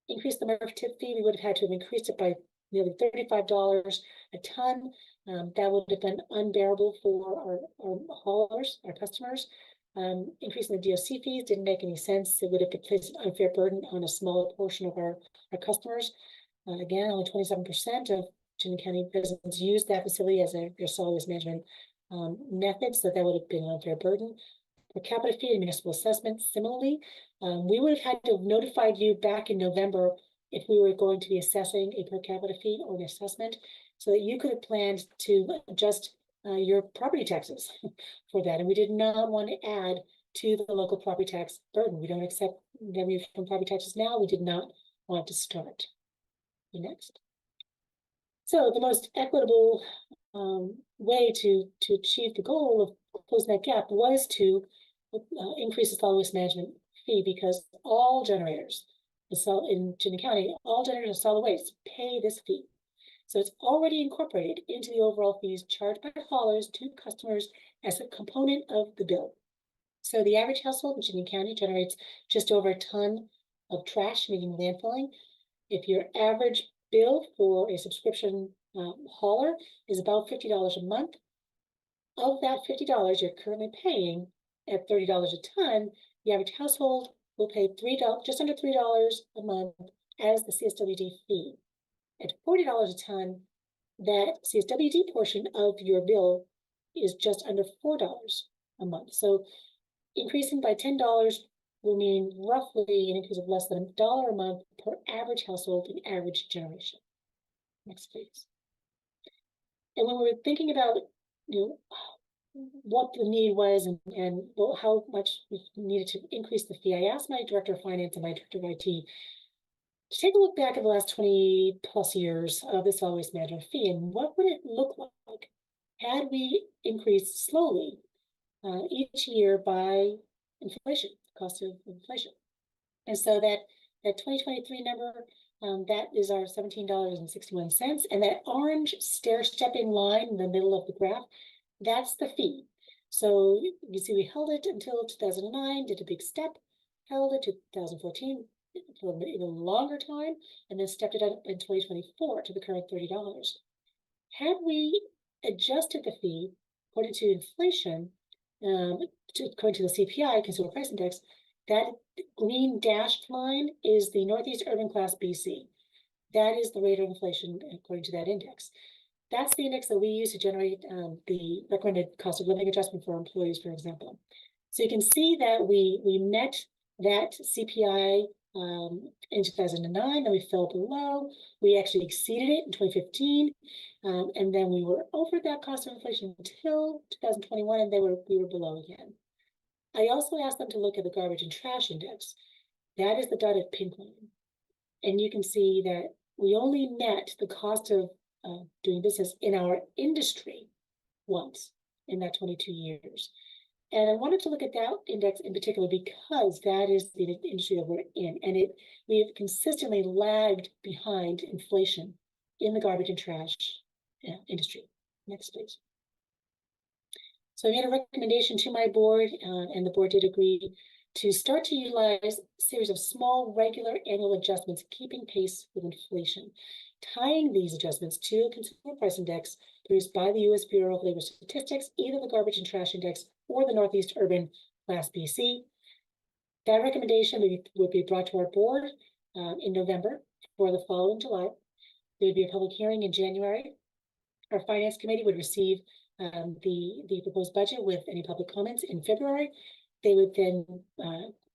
increase the MRF tip fee. We would have had to have increased it by nearly $35 a ton. That would have been unbearable for our haulers, our customers. Increasing the DOC fees didn't make any sense. It would have placed an unfair burden on a smaller portion of our customers. Again, only 27% of Chittenden County residents use that facility as their solid waste management method, so that would have been an unfair burden. Per capita fee and municipal assessment, similarly, we would have had to have notified you back in November if we were going to be assessing a per capita fee or an assessment, so that you could have planned to adjust your property taxes for that. And we did not want to add to the local property tax burden. We don't accept revenue from property taxes now. We did not want to start. Next. So the most equitable way to achieve the goal of closing that gap was to increase the solid waste management fee, because all generators in Chittenden County, all generators of solid waste pay this fee. So it's already incorporated into the overall fees charged by haulers to customers as a component of the bill. So the average household in Chittenden County generates just over a ton of trash, meaning landfilling. If your average bill for a subscription hauler is about $50 a month, of that $50 you're currently paying at $30 a ton, the average household will pay just under $3 a month as the CSWD fee. At $40 a ton, that CSWD portion of your bill is just under $4 a month. So increasing by $10 will mean roughly an increase of less than $1 a month per average household in average generation. Next, please. And when we were thinking about, what the need was and how much we needed to increase the fee, I asked my director of finance and my director of IT to take a look back at the last 20 plus years of this solid waste management fee, and what would it look like had we increased slowly each year by inflation, cost of inflation. And so that 2023 number, that is our $17.61. And that orange stair-stepping line in the middle of the graph, that's the fee. So you see we held it until 2009, did a big step, held it to 2014 for an even longer time, and then stepped it up in 2024 to the current $30. Had we adjusted the fee according to inflation, according to the CPI, Consumer Price Index, that green dashed line is the Northeast Urban Class BC. That is the rate of inflation according to that index. That's the index that we use to generate the recommended cost of living adjustment for employees, for example. So you can see that we met that CPI in 2009, then we fell below. We actually exceeded it in 2015, and then we were over that cost of inflation until 2021, and we were below again. I also asked them to look at the garbage and trash index. That is the dotted pink line, and you can see that we only met the cost of doing business in our industry once in that 22 years. And I wanted to look at that index in particular because that is the industry that we're in, and we have consistently lagged behind inflation in the garbage and trash industry. Next, please. So I made a recommendation to my board, and the board did agree to start to utilize a series of small, regular annual adjustments, keeping pace with inflation, tying these adjustments to a consumer price index produced by the U.S. Bureau of Labor Statistics, either the garbage and trash index or the Northeast Urban Class BC. That recommendation would be brought to our board in November for the following July. There would be a public hearing in January. Our finance committee would receive the proposed budget with any public comments in February. They would then,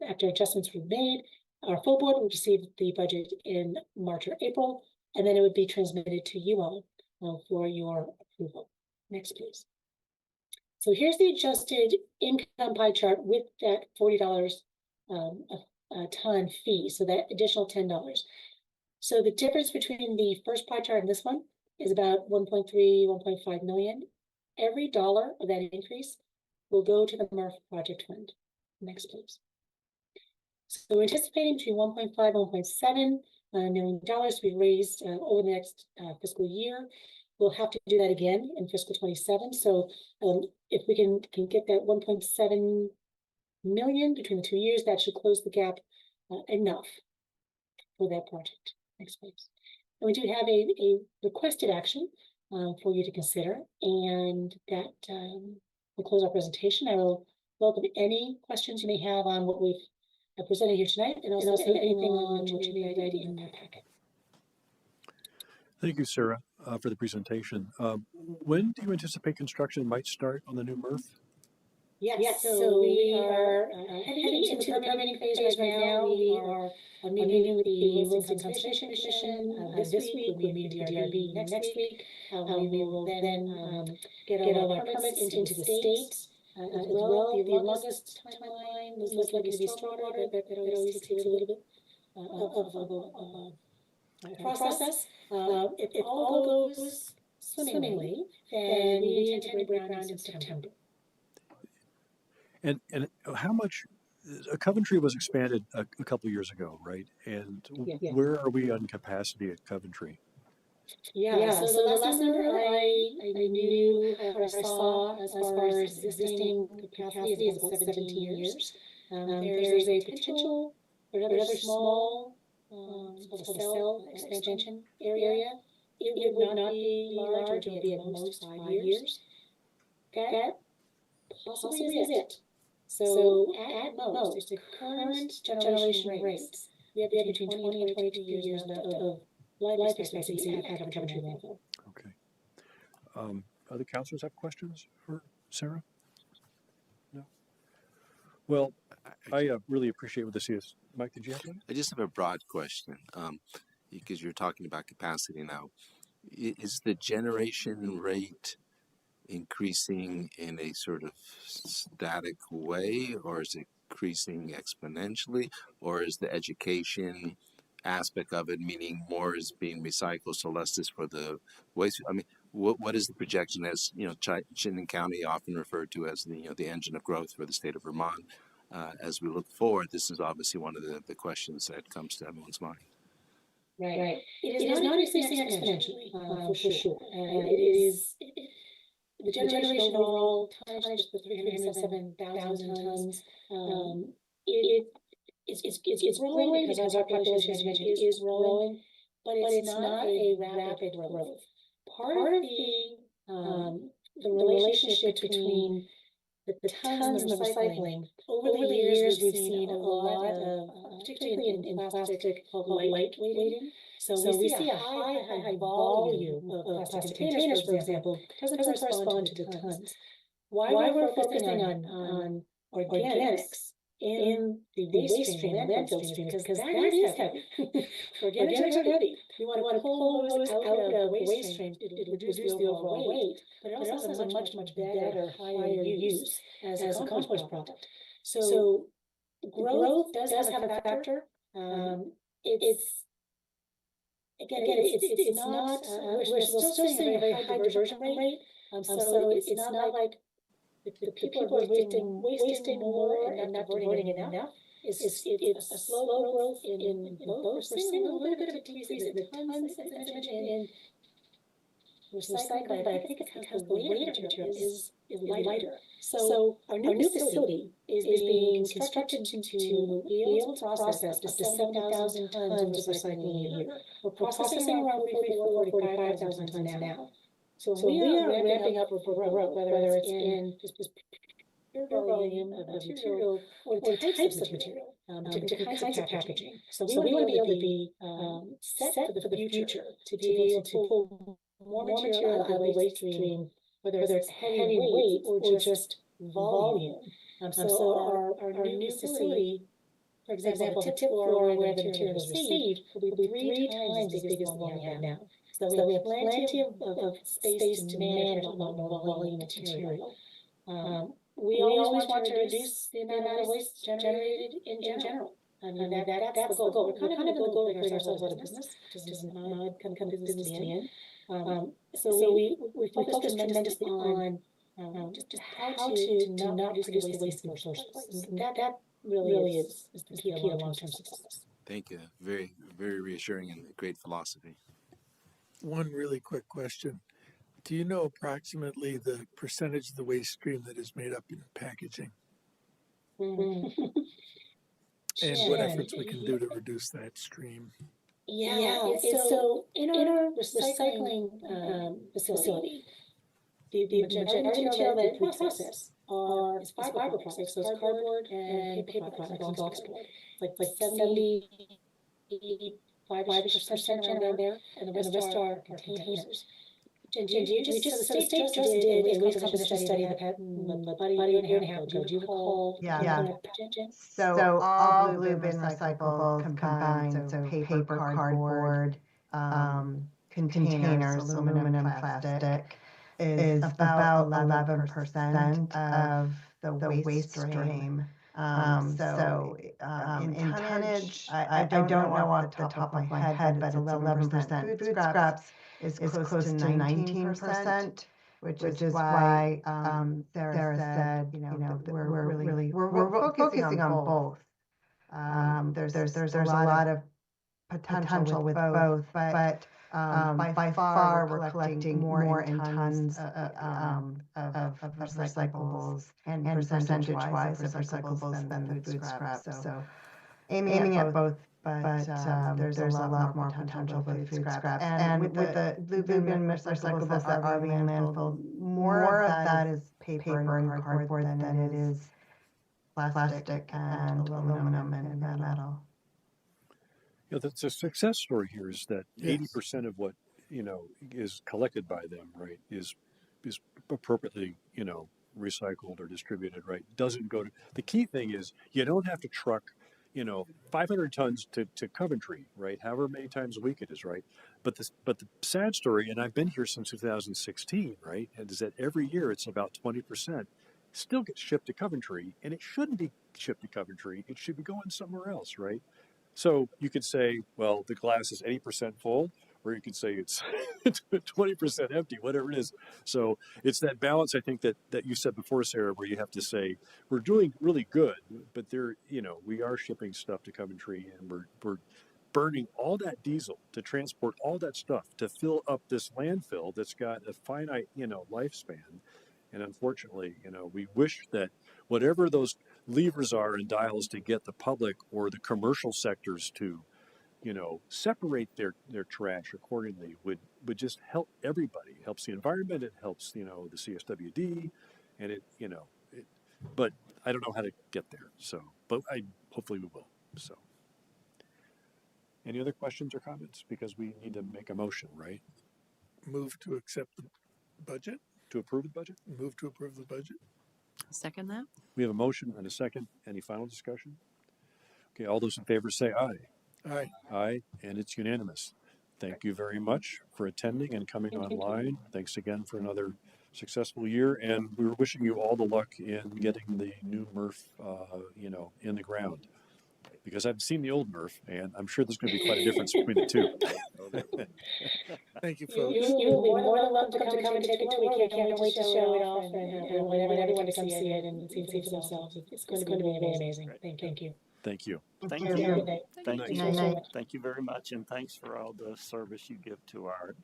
after adjustments were made, our full board would receive the budget in March or April, and then it would be transmitted to you all for your approval. Next, please. So here's the adjusted income pie chart with that $40 a ton fee, so that additional $10. So the difference between the first pie chart and this one is about 1.3, 1.5 million. Every dollar of that increase will go to the MRF project fund. Next, please. So we're anticipating between 1.5 and 1.7 million dollars to be raised over the next fiscal year. We'll have to do that again in fiscal 27. So if we can get that 1.7 million between the 2 years, that should close the gap enough for that project. Next, please. And we do have a requested action for you to consider, and that will close our presentation. I will welcome any questions you may have on what we've presented here tonight, and also anything on what you may have in your packet. Thank you, Sarah, for the presentation. When do you anticipate construction might start on the new MRF? Yes, so we are heading into the permitting phase right now. We are meeting with the Wilderness and Conservation Commission this week. We'll meet with the DRB next week. We will then get all our permits into the state as well. The longest timeline is likely to be stormwater, but it always takes a little bit of a process. If all goes swimmingly, then we intend to break ground in September. And how much, Coventry was expanded a couple of years ago, right? And where are we on capacity at Coventry? Yeah, so the last number I knew or I saw as far as existing capacity is about 17 years. There's a potential for another small cell expansion area. It would not be large, it would be at most 5 years. That possibly is it. So at most, the current generation rates, we have between 20 and 22 years of life expectancy at a Coventry level. Okay. Other councilors have questions for Sarah? No? Well, I really appreciate what this is. Mike, did you have one? I just have a broad question, because you're talking about capacity now. Is the generation rate increasing in a sort of static way, or is it increasing exponentially, or is the education aspect of it, meaning more is being recycled, so less is for the waste? I mean, what is the projection, as you know, Chittenden County often referred to as the engine of growth for the state of Vermont? As we look forward, this is obviously one of the questions that comes to everyone's mind. Right. It is not increasing exponentially, for sure. It is the generation overall tonnage, the 307,000 tons. It's growing because our population, as you mentioned, is growing, but it's not a rapid growth. Part of the the relationship between the tons and the recycling. Over the years, we've seen a lot of, particularly in plastic, light weighting. So we see a high volume of plastic containers, for example, doesn't correspond to the tons. Why we're focusing on organics in the waste stream, landfill stream, because that is heavy. Organics are heavy. We want to pull those out of the waste stream to reduce the overall weight, but it also has a much better, higher use as a compost product. So growth does have a factor. It's not, we're still seeing a very high diversion rate. So it's not like the people are wasting more and not diverting enough. It's a slow growth in both. We're seeing a little bit of a decrease in the tons, as I mentioned, in recycling, but I think it's because the weight of material is lighter. So our new facility is being constructed to be able to process up to 70,000 tons of recycling a year. We're processing around 45,000 tons now. So we are ramping up for growth, whether it's in just pure volume of material or the types of material, different kinds of packaging. So we want to be able to be set for the future, to be able to pull more material out of the waste stream, whether it's heavy weight or just volume. So our new facility, for example, the tip floor where the material is received will be 3 times as big as the one we have now. So we have plenty of space to manage a lot more volume of material. We always want to reduce the amount of waste generated in general. I mean, that's the goal. We're kind of in the goal of putting ourselves out of business, which is an odd kind of business to be in. So we focus tremendously on just how to not produce the waste in the first place. And that really is the key to long-term success. Thank you. Very, very reassuring and great philosophy. One really quick question. Do you know approximately the percentage of the waste stream that is made up in packaging? And what efforts we can do to reduce that stream? So in our recycling facility, the material that we process is fiber products, so it's cardboard and paper products, like box board, like 75% around there, and the rest are containers. And the state just did a waste composition study about a year and a half ago. Do you recall? Yeah. So all blue bin recyclables combined, so paper, cardboard, containers, aluminum, plastic, is about 11% of the waste stream. So in tonnage, I don't know off the top of my head, but it's 11%. Food scraps is close to 19%, which is why Sarah said, we're focusing on both. There's a lot of potential with both, but by far we're collecting more in tons of recyclables and percentage-wise of recyclables than the food scraps. So aiming at both. But there's a lot more potential with food scraps. And with the blue bin recyclables that are being landfilled, more of that is paper and cardboard than it is plastic and aluminum and metal. That's a success story here is that 80% of what, is collected by them, right, is appropriately, recycled or distributed, right? Doesn't go to, the key thing is you don't have to truck 500 tons to Coventry, right? However many times a week it is, right? But the sad story, and I've been here since 2016, right? And is that every year it's about 20% still gets shipped to Coventry, and it shouldn't be shipped to Coventry. It should be going somewhere else, right? So you could say, well, the glass is 80% full, or you could say it's 20% empty, whatever it is. So it's that balance, I think, that you said before, Sarah, where you have to say, we're doing really good, but we are shipping stuff to Coventry, and we're burning all that diesel to transport all that stuff to fill up this landfill that's got a finite, lifespan. And unfortunately, we wish that whatever those levers are and dials to get the public or the commercial sectors to, separate their trash accordingly would would just help everybody. It helps the environment. It helps, the CSWD, and but I don't know how to get there. So, but hopefully we will. So, any other questions or comments? Because we need to make a motion, right? Move to accept the budget. To approve the budget? Move to approve the budget. Second that? We have a motion and a second. Any final discussion? Okay, all those in favor say aye. Aye. Aye, and it's unanimous. Thank you very much for attending and coming online. Thanks again for another successful year, and we were wishing you all the luck in getting the new MRF, in the ground. Because I've seen the old MRF, and I'm sure there's going to be quite a difference between the two. Thank you, You folks. will be more than welcome to come and take a tour. We can't wait to show it off and want everyone to come see it and see for themselves. It's going to be amazing. Thank you. Thank you. Thank Have a you. good day. Thank you. Good night. Thank you very much, and thanks for all the service you give to our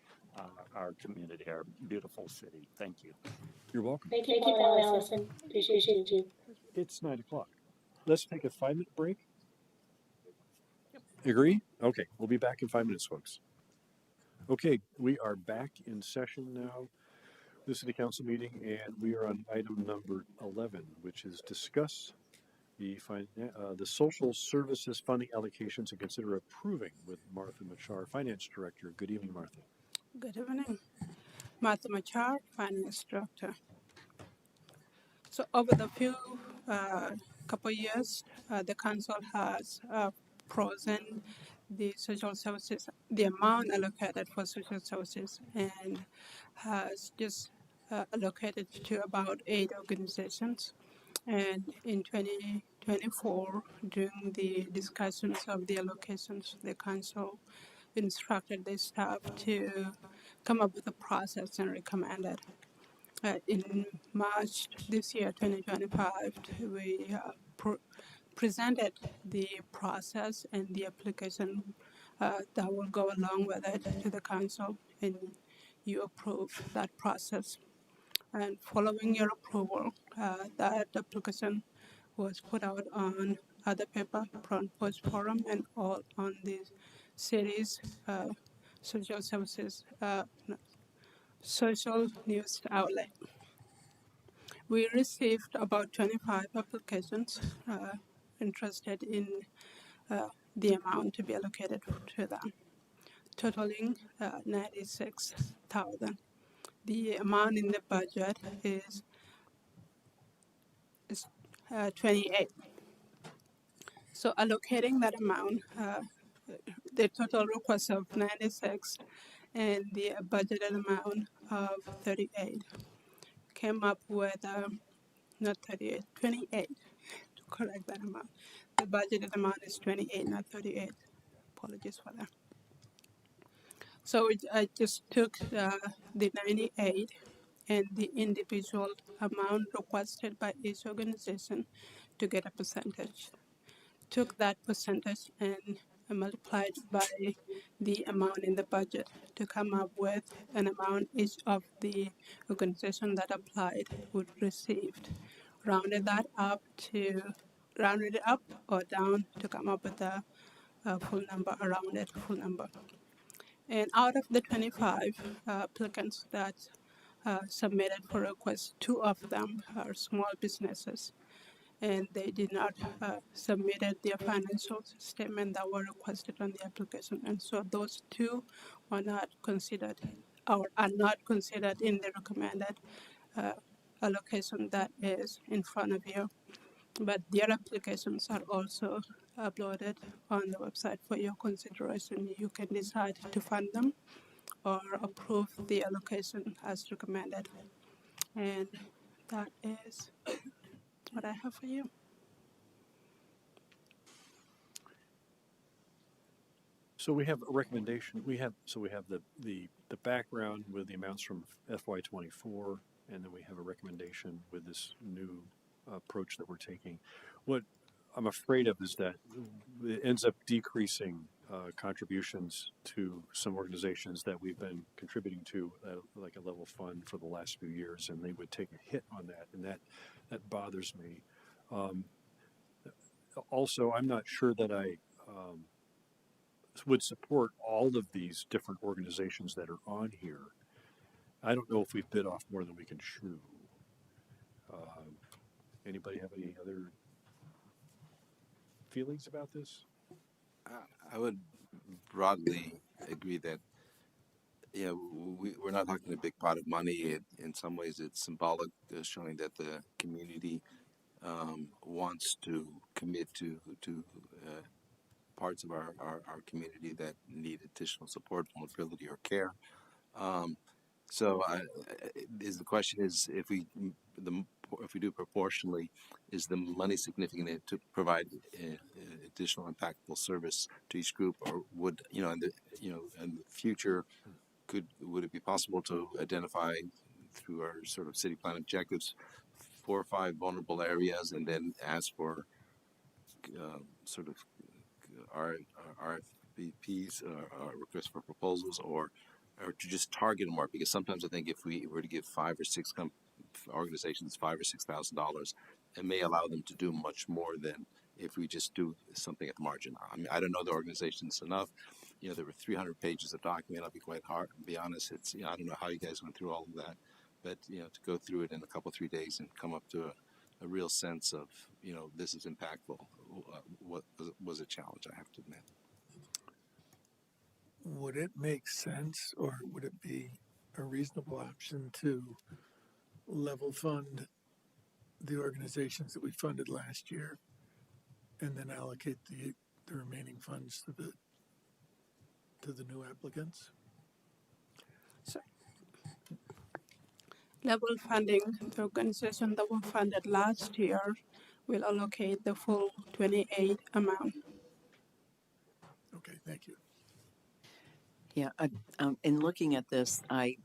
community, our beautiful city. Thank you. You're welcome. Thank you, Paul and Allison. Appreciate you. It's 9:00. Let's take a 5-minute break. Agree? Okay, we'll be back in 5 minutes, folks. Okay, we are back in session now, the city council meeting, and we are on item number 11, which is discuss the social services funding allocations and consider approving with Martha Machar, Finance Director. Good evening, Martha. Good evening. Martha Machar, Finance Director. So over the few couple years, the council has frozen the social services, the amount allocated for social services, and has just allocated to about 8 organizations. And in 2024, during the discussions of the allocations, the council instructed the staff to come up with a process and recommend it. In March this year, 2025, we presented the process and the application that will go along with it to the council, and you approve that process. And following your approval, that application was put out on other paper, front post forum, and all on the city's social services, social news outlet. We received about 25 applications interested in the amount to be allocated to them, totaling 96,000. The amount in the budget is 28. So allocating that amount, the total request of 96 and the budgeted amount of 38 came up with, not 38, 28, to correct that amount. The budgeted amount is 28, not 38. Apologies for that. So I just took the 98 and the individual amount requested by each organization to get a percentage. Took that percentage and multiplied by the amount in the budget to come up with an amount each of the organization that applied would receive. Rounded it up or down to come up with a full number, a rounded full number. And out of the 25 applicants that submitted for requests, 2 of them are small businesses, and they did not submit their financial statement that were requested on the application. And so those 2 were not considered or are not considered in the recommended allocation that is in front of you. But their applications are also uploaded on the website for your consideration. You can decide to fund them or approve the allocation as recommended. And that is what I have for you. So we have a recommendation. We have the background with the amounts from FY24, and then we have a recommendation with this new approach that we're taking. What I'm afraid of is that it ends up decreasing contributions to some organizations that we've been contributing to like a level fund for the last few years, and they would take a hit on that, and that bothers me. Also, I'm not sure that would support all of these different organizations that are on here. I don't know if we've bit off more than we can chew. Anybody have any other feelings about this? I would broadly agree that we're not talking a big pot of money. In some ways, it's symbolic, showing that the community wants to commit to parts of our community that need additional support, vulnerability, or care. So, the question is, if we do proportionally, is the money significant to provide additional impactful service to each group, or would in the future, would it be possible to identify through our sort of city plan objectives 4 or 5 vulnerable areas, and then ask for sort of RFPs, requests for proposals, or to just target more? Because sometimes I think if we were to give 5 or 6 organizations $5,000 or $6,000, it may allow them to do much more than if we just do something at the margin. I mean, I don't know the organizations enough. There were 300 pages of document. I'll be quite hard to be honest. It's I don't know how you guys went through all of that, but to go through it in a couple 3 days and come up to a real sense of this is impactful was a challenge, I have to admit. Would it make sense, or would it be a reasonable option to level fund the organizations that we funded last year and then allocate the remaining funds to the new applicants? Level funding, the organization that were funded last year will allocate the full 28 amount. Okay, thank you. Yeah, in looking at this, I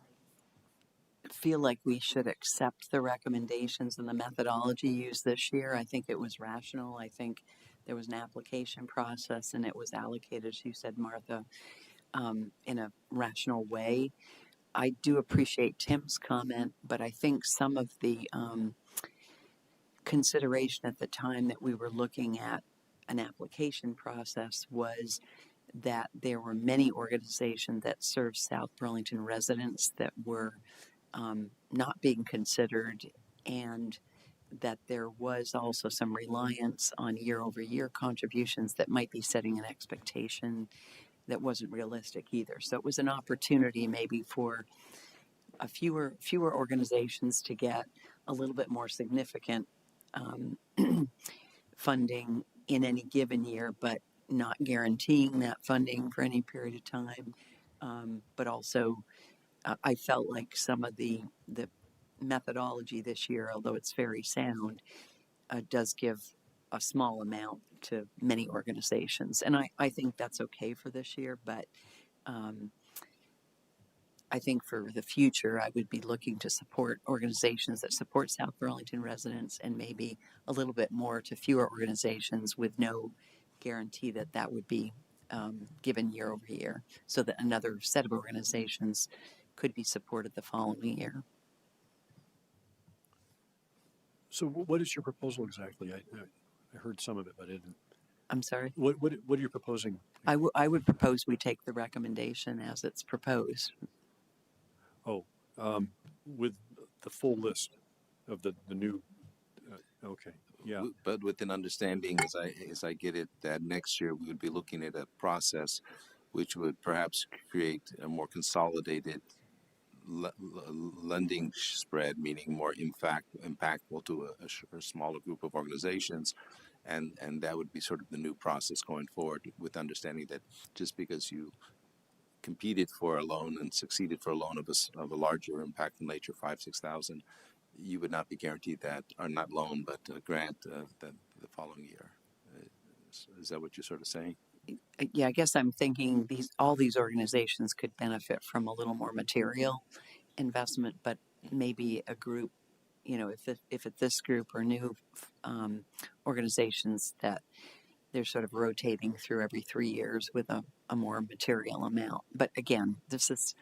feel like we should accept the recommendations and the methodology used this year. I think it was rational. I think there was an application process and it was allocated, as you said, Martha, in a rational way. I do appreciate Tim's comment, but I think some of the consideration at the time that we were looking at an application process was that there were many organizations that serve South Burlington residents that were not being considered, and that there was also some reliance on year-over-year contributions that might be setting an expectation that wasn't realistic either. So it was an opportunity maybe for a fewer organizations to get a little bit more significant funding in any given year, but not guaranteeing that funding for any period of time. But also, I felt like some of the methodology this year, although it's very sound, does give a small amount to many organizations. And I think that's okay for this year, but I think for the future, I would be looking to support organizations that support South Burlington residents, and maybe a little bit more to fewer organizations with no guarantee that that would be given year over year, so that another set of organizations could be supported the following year. So what is your proposal exactly? I heard some of it, but I didn't. I'm sorry? What are you proposing? I would propose we take the recommendation as it's proposed. Oh, with the full list of the new, okay, yeah. But with an understanding, as I get it, that next year we would be looking at a process which would perhaps create a more consolidated lending spread, meaning more impactful to a smaller group of organizations. And that would be sort of the new process going forward, with understanding that just because you competed for a loan and succeeded for a loan of a larger impact in nature, 5,000-6,000, you would not be guaranteed that, or not loan, but a grant the following year. Is that what you're sort of saying? Yeah, I guess I'm thinking all these organizations could benefit from a little more material investment, but maybe a group, if it's this group or new organizations, that they're sort of rotating through every 3 years with a more material amount. But again, this is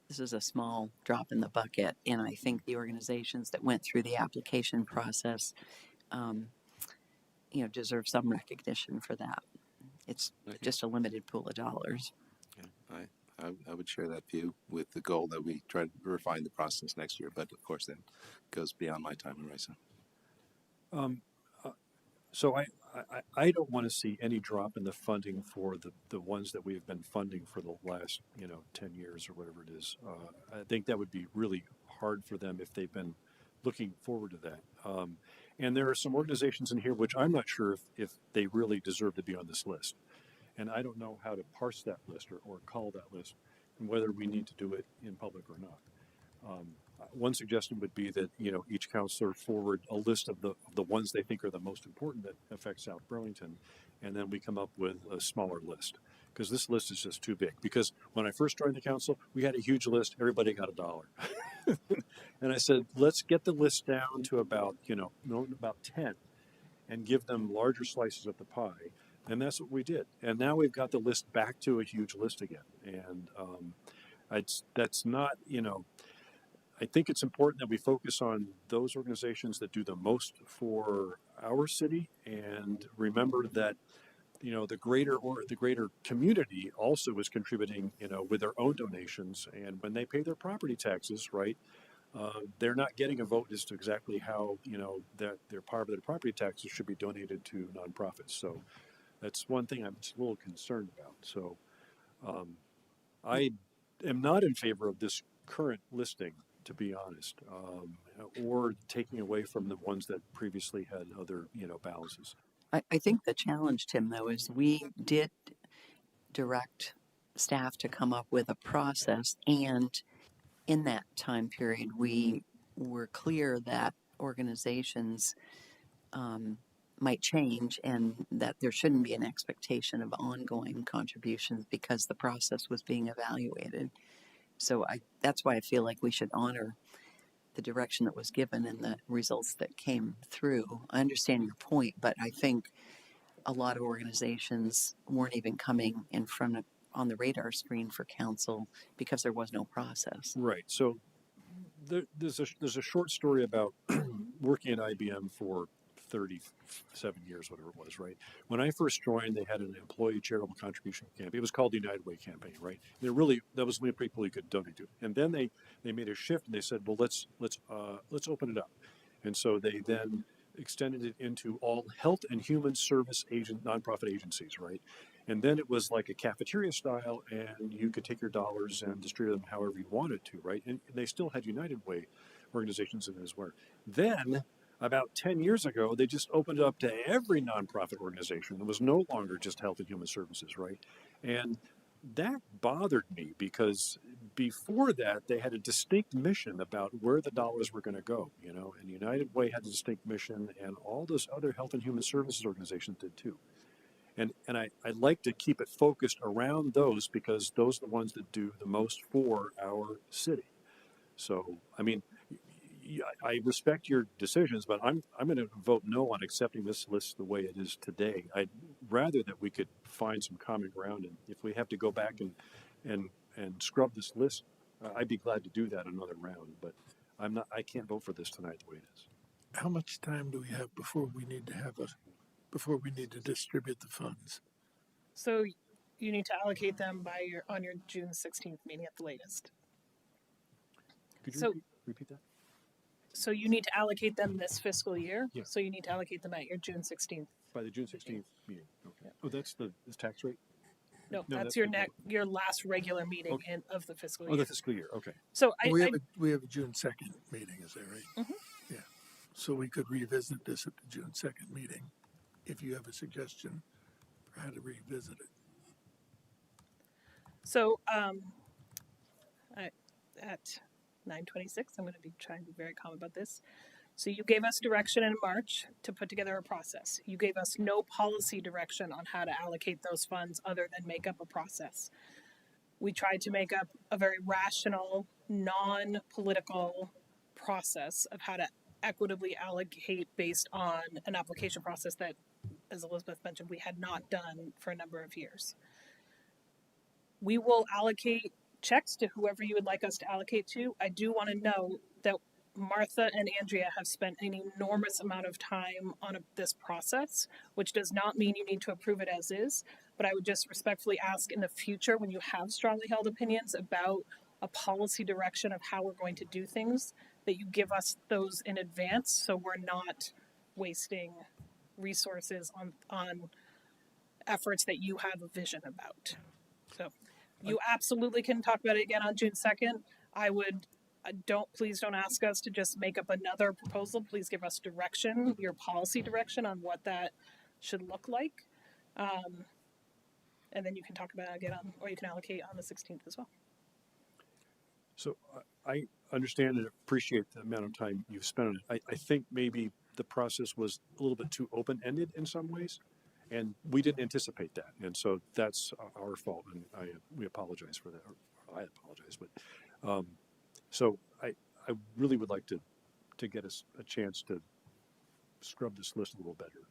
a small drop in the bucket, and I think the organizations that went through the application process, deserve some recognition for that. it's Okay. just a limited pool of dollars. Yeah, I would share that view with the goal that we try to refine the process next year. But of course, that goes beyond my time horizon. So I don't want to see any drop in the funding for the ones that we have been funding for the last 10 years or whatever it is. I think that would be really hard for them if they've been looking forward to that. And there are some organizations in here which I'm not sure if they really deserve to be on this list. And I don't know how to parse that list or call that list and whether we need to do it in public or not. One suggestion would be that each counselor forward a list of the ones they think are the most important that affect South Burlington, and then we come up with a smaller list, because this list is just too big. Because when I first joined the council, we had a huge list, everybody got $1. And I said, let's get the list down to about 10 and give them larger slices of the pie. And that's what we did. And now we've got the list back to a huge list again. And that's not, I think it's important that we focus on those organizations that do the most for our city, and remember that the greater community also is contributing with their own donations, and when they pay their property taxes, right, they're not getting a vote as to exactly how that their part of their property taxes should be donated to nonprofits. So that's one thing I'm just a little concerned about. So I am not in favor of this current listing, to be honest, or taking away from the ones that previously had other, balances. I think the challenge, Tim, though, is we did direct staff to come up with a process, and in that time period, we were clear that organizations might change and that there shouldn't be an expectation of ongoing contributions because the process was being evaluated. So that's why I feel like we should honor the direction that was given and the results that came through. I understand your point, but I think a lot of organizations weren't even coming in front of on the radar screen for council because there was no process. Right. So there's a short story about working at IBM for 37 years, whatever it was, right? When I first joined, they had an employee charitable contribution campaign. It was called the United Way campaign, right? That was the only people you could donate to. And then they made a shift and they said, well, let's open it up. And so they then extended it into all health and human service nonprofit agencies, right? And then it was like a cafeteria style, and you could take your dollars and distribute them however you wanted to, right? And they still had United Way organizations in it as well. Then about 10 years ago, they just opened it up to every nonprofit organization. It was no longer just health and human services, right? And that bothered me because before that, they had a distinct mission about where the dollars were going to go, and United Way had a distinct mission, and all those other health and human services organizations did too. And I'd like to keep it focused around those because those are the ones that do the most for our city. So, I mean, I respect your decisions, but I'm going to vote no on accepting this list the way it is today. I'd rather that we could find some common ground, and if we have to go back and scrub this list, I'd be glad to do that another round. But I can't vote for this tonight the way it is. How much time do we have before we need to distribute the funds? So you need to allocate them on your June 16th meeting at the latest. Could you repeat that? So you need to allocate them this fiscal year. Yeah. So you need to allocate them at your June 16th. By the June 16th meeting. Okay. Yeah. Oh, that's the tax rate? No, that's your last regular meeting of the fiscal year. Oh, the fiscal year. Okay. So we have a June 2nd meeting, is that right? Mm-hmm. Yeah. So we could revisit this at the June 2nd meeting if you have a suggestion for how to revisit it. So at 9:26, I'm going to be trying to be very calm about this. So you gave us direction in March to put together a process. You gave us no policy direction on how to allocate those funds other than make up a process. We tried to make up a very rational, non-political process of how to equitably allocate based on an application process that, as Elizabeth mentioned, we had not done for a number of years. We will allocate checks to whoever you would like us to allocate to. I do want to know that Martha and Andrea have spent an enormous amount of time on this process, which does not mean you need to approve it as is. But I would just respectfully ask in the future, when you have strongly held opinions about a policy direction of how we're going to do things, that you give us those in advance so we're not wasting resources on efforts that you have a vision about. So you absolutely can talk about it again on June 2nd. I would please don't ask us to just make up another proposal. Please give us direction, your policy direction on what that should look like. And then you can talk about it again or you can allocate on the 16th as well. So I understand and appreciate the amount of time you've spent on it. I think maybe the process was a little bit too open-ended in some ways, and we didn't anticipate that. And so that's our fault, and we apologize for that. Or I apologize, but so I really would like to get us a chance to scrub this list a little better.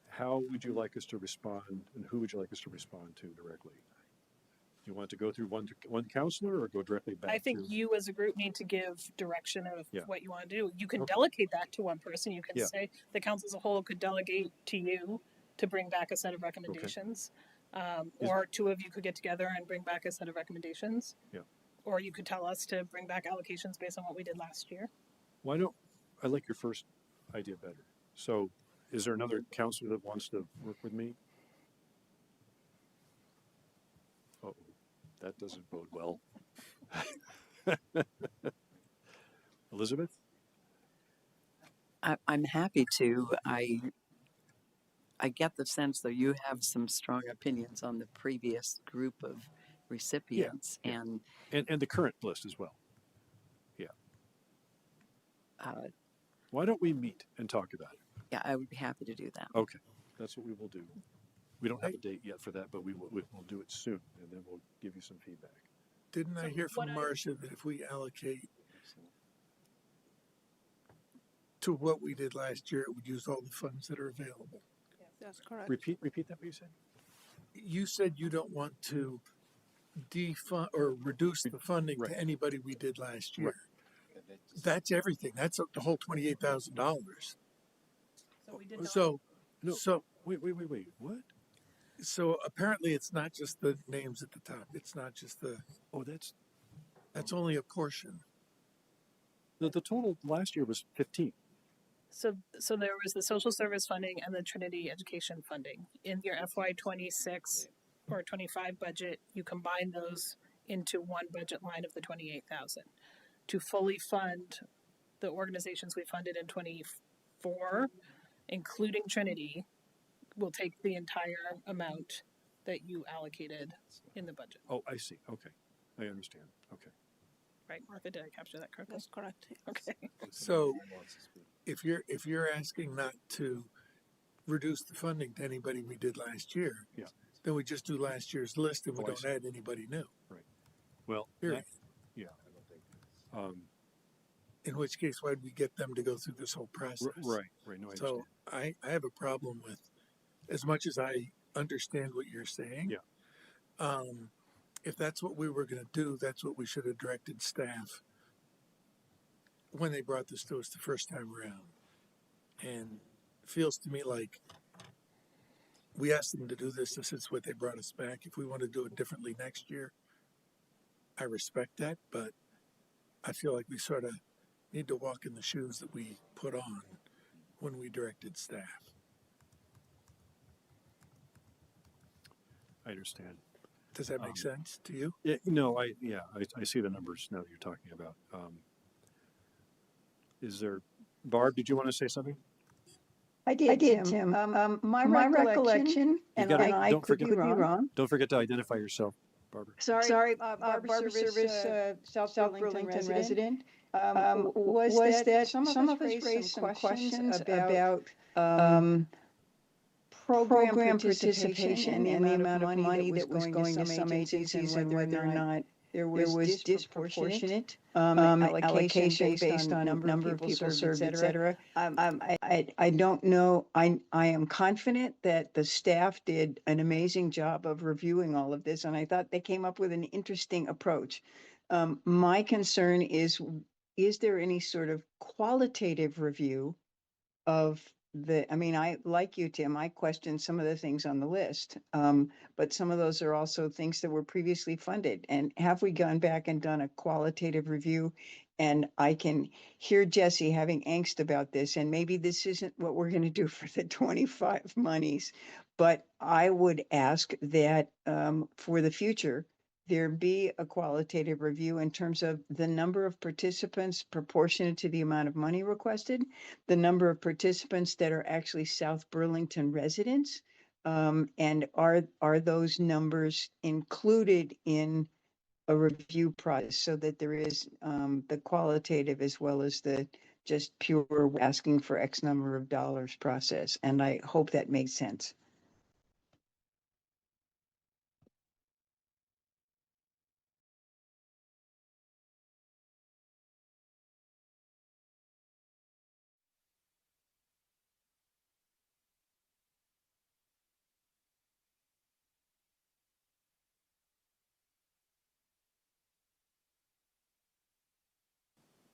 How would you like us to respond, and who would you like us to respond to directly? Do you want to go through one counselor or go directly back? I think you as a group need to give direction of what you want to do. You can Okay. delegate that to one person. You can Yeah. say the council as a whole could delegate to you to bring back a set of recommendations. Or two of you could get together and bring back a set of recommendations. Yeah. Or you could tell us to bring back allocations based on what we did last year. Why don't I like your first idea better? So, is there another counselor that wants to work with me? Oh, that doesn't bode well. Elizabeth? I'm happy to. I get the sense, though, you have some strong opinions on the previous group of recipients, and the current list as well. Yeah. Why don't we meet and talk about it? Yeah, I would be happy to do that. Okay, that's what we will do. We don't have a date yet for that, but we'll do it soon, and then we'll give you some feedback. Didn't I hear from Marcia that if we allocate to what we did last year, it would use all the funds that are available? That's correct. Repeat that what you said? You said you don't want to defund or reduce the funding to anybody we did last year. That's everything. That's the whole $28,000. So we did not. So wait. What? So apparently it's not just the names at the top. It's not just the. Oh, that's only a portion. The total last year was 15. So there was the social service funding and the Trinity education funding. In your FY26 or 25 budget, you combine those into one budget line of the 28,000. To fully fund the organizations we funded in 24, including Trinity, will take the entire amount that you allocated in the budget. Oh, I see. Okay. I understand. Okay. Right, Martha, did I capture that correctly? That's correct. Okay. So if you're asking not to reduce the funding to anybody we did last year, then we just do last year's list and we don't add anybody new. Right. Well, Period. Yeah. In which case, why'd we get them to go through this whole process? Right. No, I So understand. I have a problem with, as much as I understand what you're saying. If that's what we were going to do, that's what we should have directed staff when they brought this to us the first time around. And it feels to me like we asked them to do this. This is what they brought us back. If we want to do it differently next year, I respect that, but I feel like we sort of need to walk in the shoes that we put on when we directed staff. I understand. Does that make sense to you? Yeah, no, I see the numbers now that you're talking about. Is there, Barb, did you want to say something? I did, Tim. My recollection, and I could be wrong. Don't forget to identify yourself, Barbara. Sorry, Barbara Service, South Burlington resident. Was that some of us raised some questions about program participation and the amount of money that was going to some agencies and whether or not there was disproportionate allocation based on number of people served, et cetera. I don't know. I am confident that the staff did an amazing job of reviewing all of this, and I thought they came up with an interesting approach. My concern is is there any sort of qualitative review of I mean, I, like you, Tim, I questioned some of the things on the list. But some of those are also things that were previously funded. And have we gone back and done a qualitative review? And I can hear Jesse having angst about this, and maybe this isn't what we're going to do for the 25 monies. But I would ask that for the future, there be a qualitative review in terms of the number of participants proportionate to the amount of money requested, the number of participants that are actually South Burlington residents, and are those numbers included in a review process so that there is the qualitative as well as the just pure asking for X number of dollars process. And I hope that makes sense.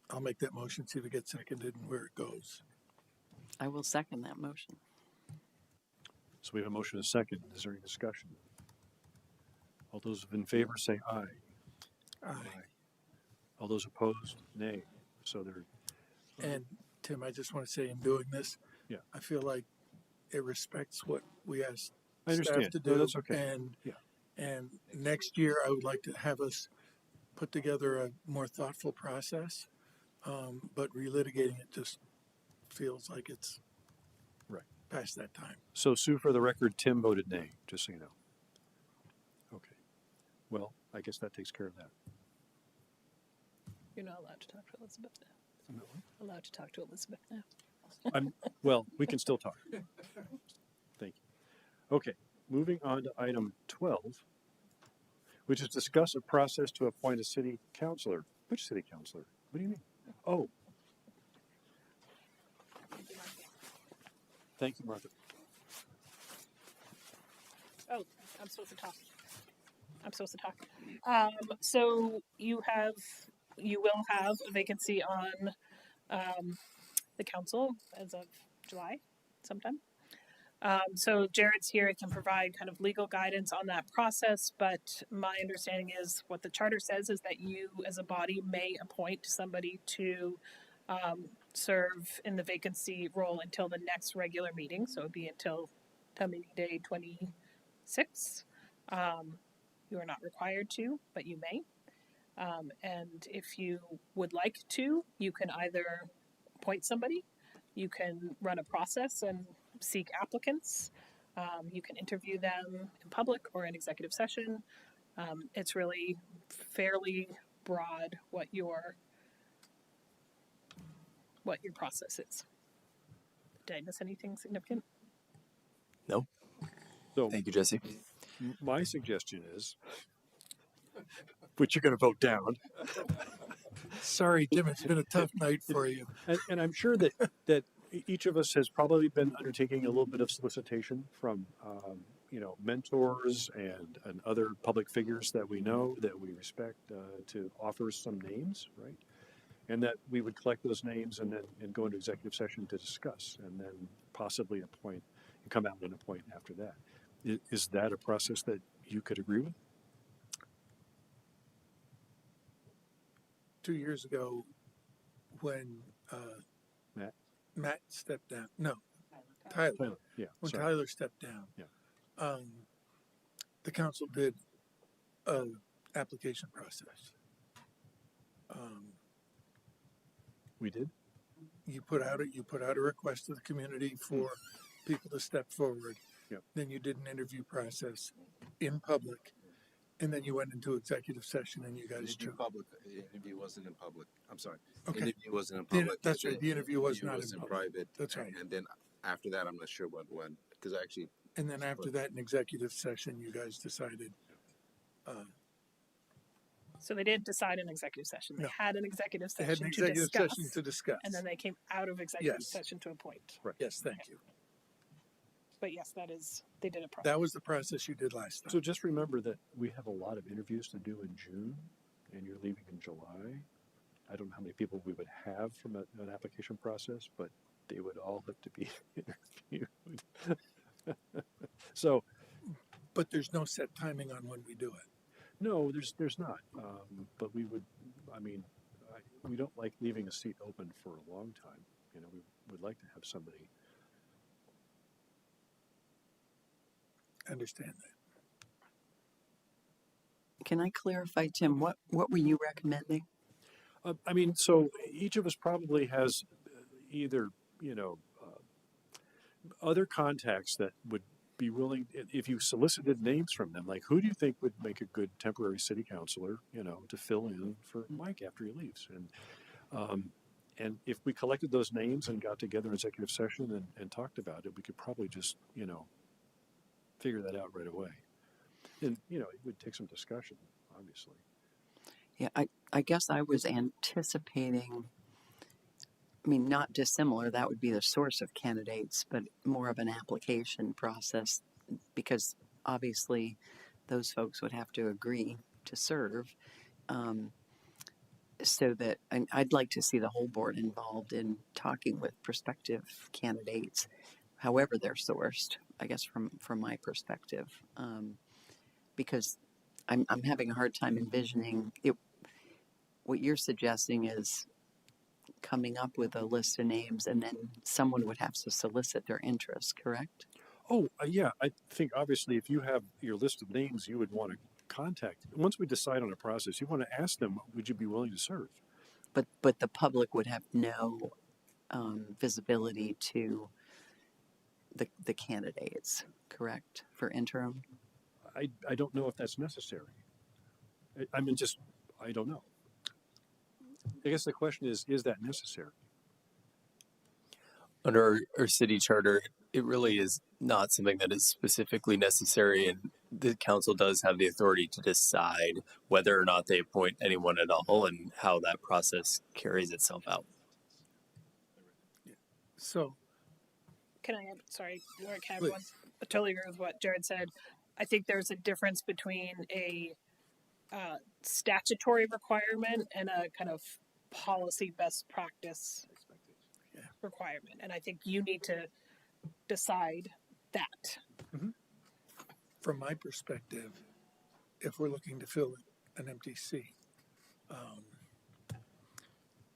I'll make that motion, see if it gets seconded and where it goes. I will second that motion. So we have a motion and a second. Is there any discussion? All those in favor say aye. Aye. All those opposed, nay. So they're. And Tim, I just want to say in doing this, Yeah. I feel like it respects what we asked I understand. staff to No, do. that's okay. And next year, I would like to have us put together a more thoughtful process. But relitigating it just feels like it's right past that time. So Sue, for the record, Tim voted nay, just so you know. Okay. Well, I guess that takes care of that. You're not allowed to talk to Elizabeth now. Allowed to talk to Elizabeth now. Well, we can still talk. Thank you. Okay, moving on to item 12, which is discuss a process to appoint a city councilor. Which city councilor? What do you mean? Oh. Thank you, Martha. Oh, I'm supposed to talk. So you will have a vacancy on the council as of July sometime. So Jared's here, he can provide kind of legal guidance on that process, but my understanding is what the charter says is that you as a body may appoint somebody to serve in the vacancy role until the next regular meeting. So it would be until town meeting day 26. You are not required to, but you may. And if you would like to, you can either appoint somebody, you can run a process and seek applicants, you can interview them in public or in executive session. It's really fairly broad what your process is. Did I miss anything significant? No. So thank you, Jesse. My suggestion is, which you're going to vote down. Sorry, Tim, it's been a tough night for you. And I'm sure that each of us has probably been undertaking a little bit of solicitation from, mentors and other public figures that we know, that we respect, to offer some names, right? And that we would collect those names and go into executive session to discuss, and then possibly appoint and come out and appoint after that. Is that a process that you could agree with? 2 years ago, when Matt stepped down, no, Tyler. Yeah, when sorry. Tyler stepped down, the council did an application process. We did. You put out a request to the community for people to step forward. Yep. Then you did an interview process in public, and then you went into executive session and you guys chose. The interview wasn't in public. I'm sorry. Okay. The interview wasn't in public. That's right. The interview was not in in public. private. That's right. And then after that, I'm not sure what went, because actually. And then after that, in executive session, you guys decided. So they did decide in executive session. They No. had an executive They session, had an executive session to discuss. and then they came out of executive Yes. session to appoint. Right. Yes, thank you. But yes, they did a process. That was the process you did last time. So just remember that we have a lot of interviews to do in June, and you're leaving in July. I don't know how many people we would have from an application process, but they would all have to be interviewed. So, But there's no set timing on when we do it. no, there's not. But we would, I mean, we don't like leaving a seat open for a long time. You know, we would like to have somebody. Understand that. Can I clarify, Tim, what were you recommending? I mean, so each of us probably has either, you know, other contacts that would be willing, if you solicited names from them, like who do you think would make a good temporary city councilor, you know, to fill in for Mike after he leaves? And if we collected those names and got together in executive session and talked about it, we could probably just, you know, figure that out right away. And, you know, it would take some discussion, obviously. Yeah, I guess I was anticipating, I mean, not dissimilar, that would be the source of candidates, but more of an application process, because obviously those folks would have to agree to serve. So that, and I'd like to see the whole board involved in talking with prospective candidates, however they're sourced, I guess from my perspective, because I'm having a hard time envisioning it. What you're suggesting is coming up with a list of names, and then someone would have to solicit their interest, correct? Oh, yeah. I think obviously if you have your list of names you would want to contact, once we decide on a process, you want to ask them, would you be willing to serve? But the public would have no visibility to the candidates, correct, for interim? I don't know if that's necessary. I mean, just, I don't know. I guess the question is that necessary? Under our city charter, it really is not something that is specifically necessary, and the council does have the authority to decide whether or not they appoint anyone at all and how that process carries itself out. So, Can I, sorry, Laura, can I have please. one? I totally agree with what Jared said. I think there's a difference between a statutory requirement and a kind of policy best practice requirement. And I think you need to decide that. From my perspective, if we're looking to fill an empty seat,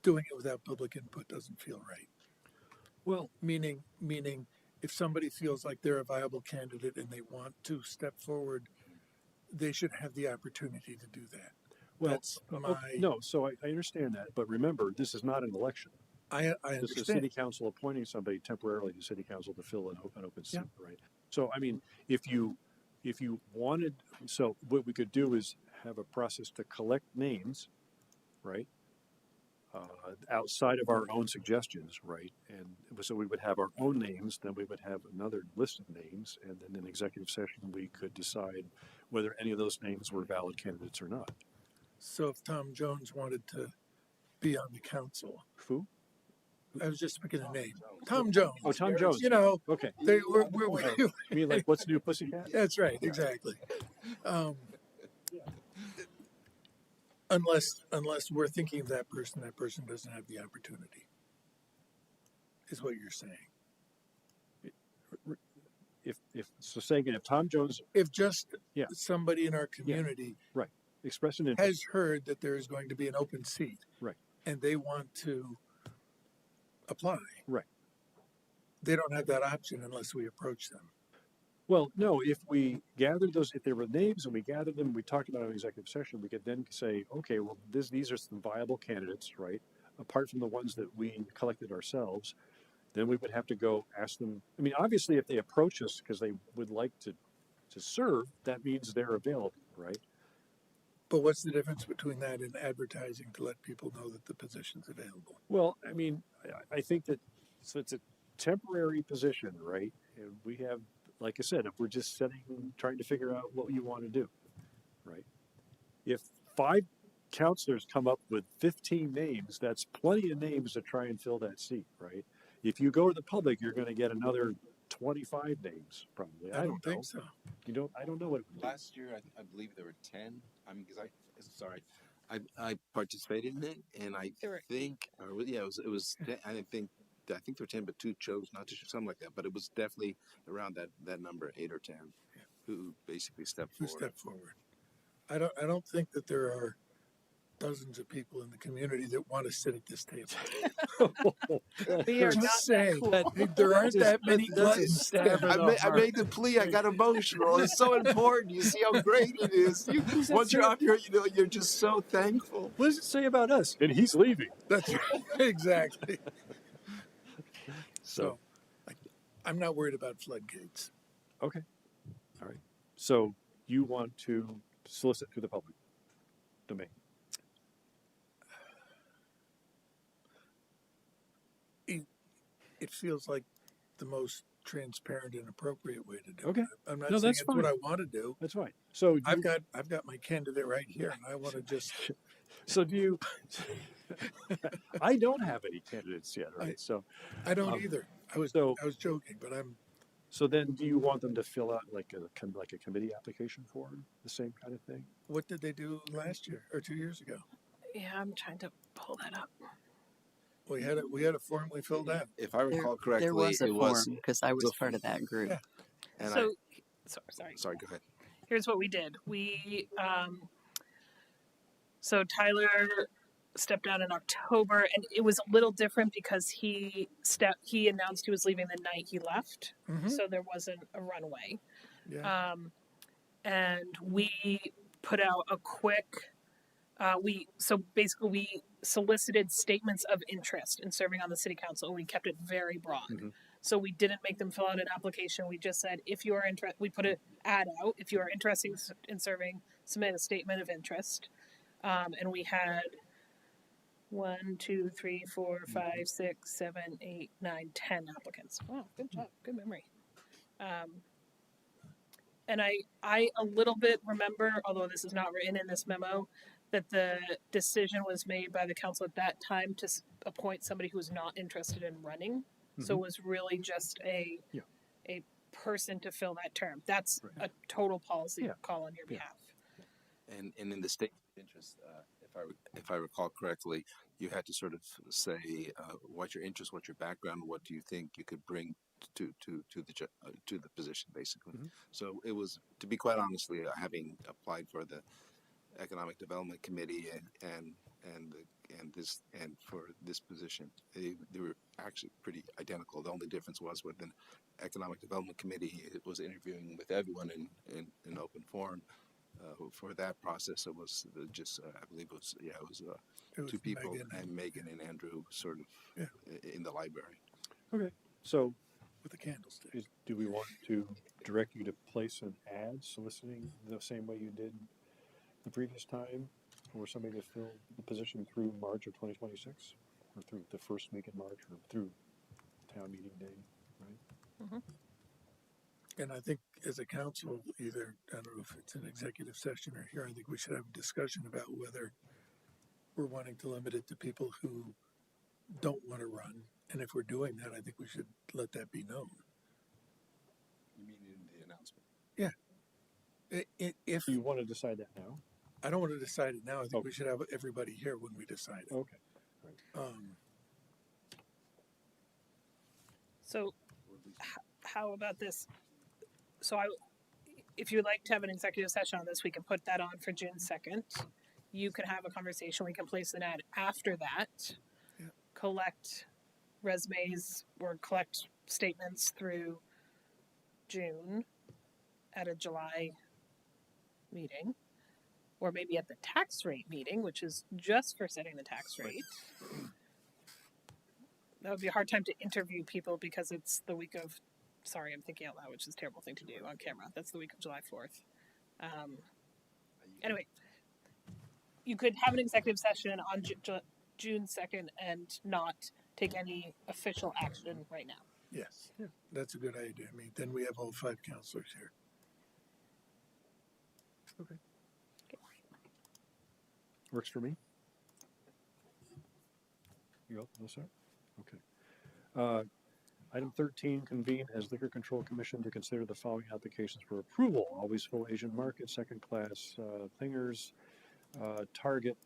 doing it without public input doesn't feel right. Well, meaning if somebody feels like they're a viable candidate and they want to step forward, they should have the opportunity to do that. well, That's my, no, so I understand that, but remember, this is not an election. I This is understand. city council appointing somebody temporarily to city council to fill an open seat, right? So, I mean, if you wanted, so what we could do is have a process to collect names, right? Outside of our own suggestions, right? And so we would have our own names, then we would have another list of names, and then in executive session, we could decide whether any of those names were valid candidates or not. So if Tom Jones wanted to be on the council, Who? I was just picking a name. Tom Jones. Oh, Tom Jones. You know, Okay. we're I mean, like, what's new, Pussycat? That's right, exactly. Unless we're thinking of that person doesn't have the opportunity, is what you're saying. If so, saying it, if Tom Jones, If just Yeah. somebody in our community right, express an interest, has heard that there is going to be an open seat, right, and they want to apply, right. they don't have that option unless we approach them. Well, no, if we gathered those, if there were names and we gathered them, we talked about it in executive session, we could then say, okay, well, these are some viable candidates, right? Apart from the ones that we collected ourselves, then we would have to go ask them. I mean, obviously, if they approach us because they would like to serve, that means they're available, right? But what's the difference between that and advertising to let people know that the position's available? Well, I mean, I think that, so it's a temporary position, right? And we have, like I said, if we're just trying to figure out what you want to do, right? If 5 counselors come up with 15 names, that's plenty of names to try and fill that seat, right? If you go to the public, you're going to get another 25 names, probably. I don't think so. You don't, I don't know what. Last year, I believe there were 10. I mean, because I participated in it, and I There were- think, yeah, it was. I think there were 10, but 2 chose not to, something like that. But it was definitely around that number, 8 or 10, who basically stepped Who forward. stepped forward? I don't think that there are dozens of people in the community that want to sit at this table. We are Just not that saying, cool. there aren't that many That's a gluttons. stab I made the plea. I got emotional. It's so important. You see how great it is. Once you're up here, you're just so thankful. What does it say about us? And he's leaving. That's right. Exactly. So, I'm not worried about floodgates. okay. All right. So you want to solicit through the public domain? It feels like the most transparent and appropriate way to do Okay. it. I'm not No, saying that's it's what fine. I want to do. That's fine. So I've got my candidate right here, and I want to just. So do you? I don't have any candidates yet, right? So I don't either. I was joking, but I'm. So then, do you want them to fill out like a committee application form, the same kind of thing? What did they do last year or 2 years ago? Yeah, I'm trying to pull that up. We had it formally filled out. If I recall correctly, There was a it was form because I was part of that group. Yeah. And So, sorry. sorry, go ahead. Here's what we did. We so Tyler stepped down in October, and it was a little different because he announced he was leaving the night he left, so there wasn't a runway. Yeah. And we put out a quick. We solicited statements of interest in serving on the city council, and we kept it very broad. So we didn't make them fill out an application. We just said, if you are interested, we put an ad out. If you are interested in serving, submit a statement of interest. And we had 1, 2, 3, 4, 5, 6, 7, 8, 9, 10 applicants. Wow, good job, good memory. And I a little bit remember, although this is not written in this memo, that the decision was made by the council at that time to appoint somebody who was not interested in running. So it was really just a person to fill that term. That's a total policy call on your behalf. And in the statement of interest, if I recall correctly, you had to sort of say what's your interest, what's your background, what do you think you could bring to the position, basically. So it was, to be quite honestly, having applied for the Economic Development Committee and for this position, they were actually pretty identical. The only difference was with the Economic Development Committee, it was interviewing with everyone in open forum. For that process, it was just I believe it was 2 people, Megan and Andrew, sort of in the library. Okay. So with a candlestick, do we want to direct you to place an ad soliciting the same way you did the previous time, for somebody to fill the position through March of 2026, or through the first week in March, or through town meeting day, right? And I think as a council, either, I don't know if it's an executive session or here, I think we should have a discussion about whether we're wanting to limit it to people who don't want to run. And if we're doing that, I think we should let that be known. You mean in the announcement? Yeah. If you want to decide that now? I don't want to decide it now. I think we should have everybody here when we decide it. Okay. Right. So how about this? So if you'd like to have an executive session on this, we can put that on for June 2nd. You can have a conversation. We can place an ad after that. Collect resumes or collect statements through June at a July meeting, or maybe at the tax rate meeting, which is just for setting the tax rate. That would be a hard time to interview people because it's the week of, sorry, I'm thinking out loud, which is a terrible thing to do on camera. That's the week of July 4th. Anyway, you could have an executive session on June 2nd and not take any official action right now. Yes, that's a good idea. I mean, then we have all 5 councilors here. Okay. Works for me. You all set? Okay. Item 13, convene as Liquor Control Commission to consider the following applications for approval. Always Full Asian Market, second class thingers, Target,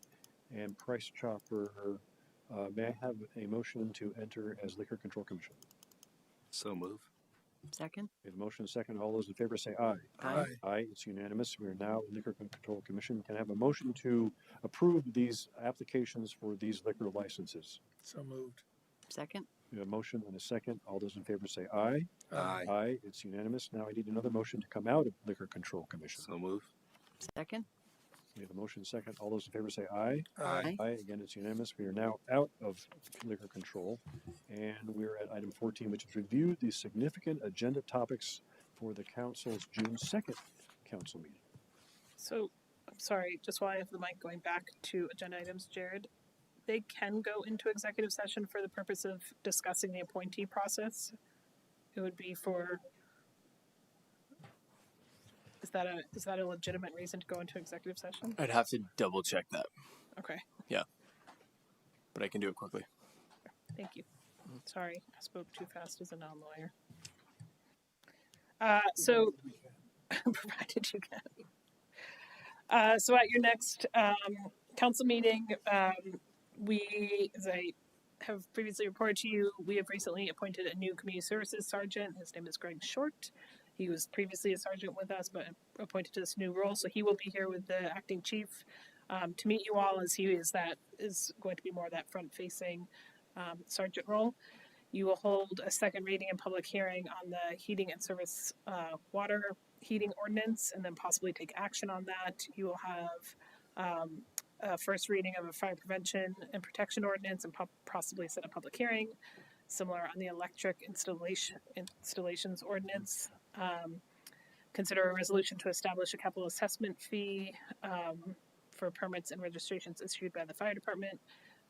and Price Chopper. May I have a motion to enter as Liquor Control Commission? So move. Second? We have a motion and a second. All those in favor say aye. Aye. Aye, it's unanimous. We are now Liquor Control Commission. Can I have a motion to approve these applications for these liquor licenses? So moved. Second? We have a motion and a second. All those in favor say aye. Aye. Aye, it's unanimous. Now I need another motion to come out of Liquor Control Commission. So move. Second? We have a motion and a second. All those in favor say aye. Aye. Aye, again, it's unanimous. We are now out of liquor control. And we're at item 14, which is review the significant agenda topics for the council's June 2nd council meeting. So, I'm sorry, just while I have the mic, going back to agenda items, Jared, they can go into executive session for the purpose of discussing the appointee process. It would be for, is that a legitimate reason to go into executive session? I'd have to double check that. Okay, Yeah. But I can do it quickly. thank you. Sorry, I spoke too fast as a non-lawyer. So, provided you can. So at your next council meeting, we, as I have previously reported to you, we have recently appointed a new community services sergeant. His name is Greg Short. He was previously a sergeant with us, but appointed to this new role. So he will be here with the acting chief to meet you all, as he is going to be more that front-facing sergeant role. You will hold a second reading and public hearing on the heating and service water heating ordinance, and then possibly take action on that. You will have a first reading of a fire prevention and protection ordinance, and possibly set a public hearing. Similar on the electric installations ordinance. Consider a resolution to establish a capital assessment fee for permits and registrations issued by the fire department.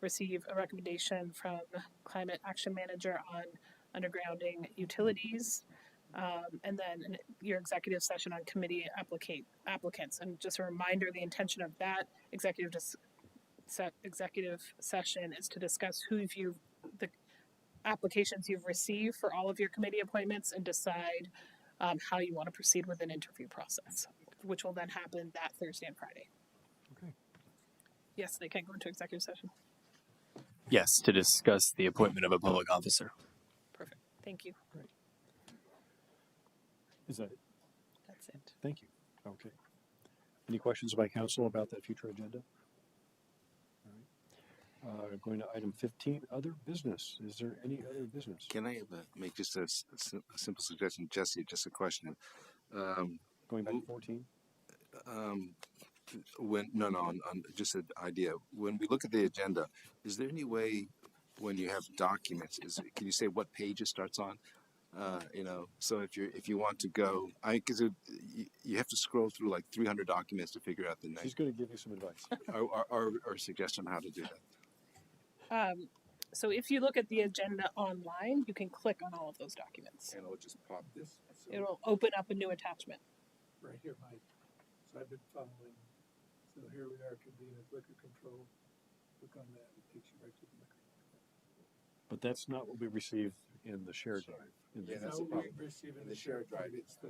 Receive a recommendation from Climate Action Manager on undergrounding utilities. And then your executive session on committee applicants. And just a reminder, the intention of that executive session is to discuss the applications you've received for all of your committee appointments, and decide how you want to proceed with an interview process, which will then happen that Thursday and Friday. Okay. Yes, they can go into executive session. Yes, to discuss the appointment of a public officer. Perfect. Thank you. Great. Is that it? That's it. Thank you. Okay. Any questions by council about that future agenda? All right. Going to item 15, other business. Is there any other business? Can I make just a simple suggestion, Jesse? Just a question. Going back to 14? On just an idea. When we look at the agenda, is there any way when you have documents, can you say what page it starts on? So if you want to go, because you have to scroll through like 300 documents to figure out the next. She's going to give you some advice. or suggestion on how to do that. So if you look at the agenda online, you can click on all of those documents. And it'll just pop this. It'll open up a new attachment. Right here, Mike. So I've been following. So here we are, convene as liquor control. Click on that, it takes you right to the liquor control. But that's not what we received in the shared drive. That's what we receive in the shared drive. It's the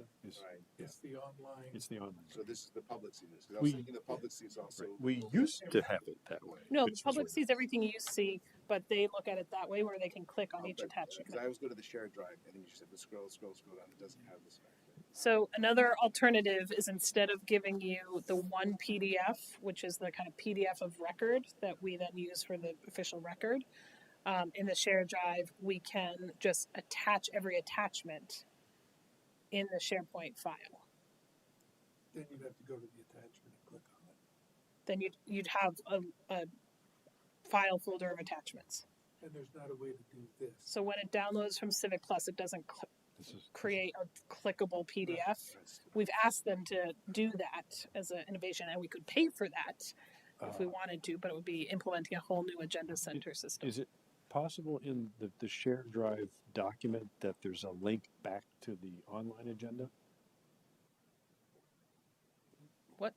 online. It's the online. So this is the public sees this. I We- was thinking the public sees also. We used to have it that way. No, which the public was sees everything you see, but they look at it that way, where they can click on each attachment. Because I always go to the shared drive and then you just have to scroll down. It doesn't have this back there. So another alternative is, instead of giving you the one PDF, which is the kind of PDF of record that we then use for the official record, in the shared drive, we can just attach every attachment in the SharePoint file. Then you'd have to go to the attachment and click on it. Then you'd have a file folder of attachments. And there's not a way to do this. So when it downloads from Civic Plus, it doesn't create a clickable PDF. We've asked them to do that as an innovation, and we could pay for that if we wanted to, but it would be implementing a whole new agenda center system. Is it possible in the shared drive document that there's a link back to the online agenda? What?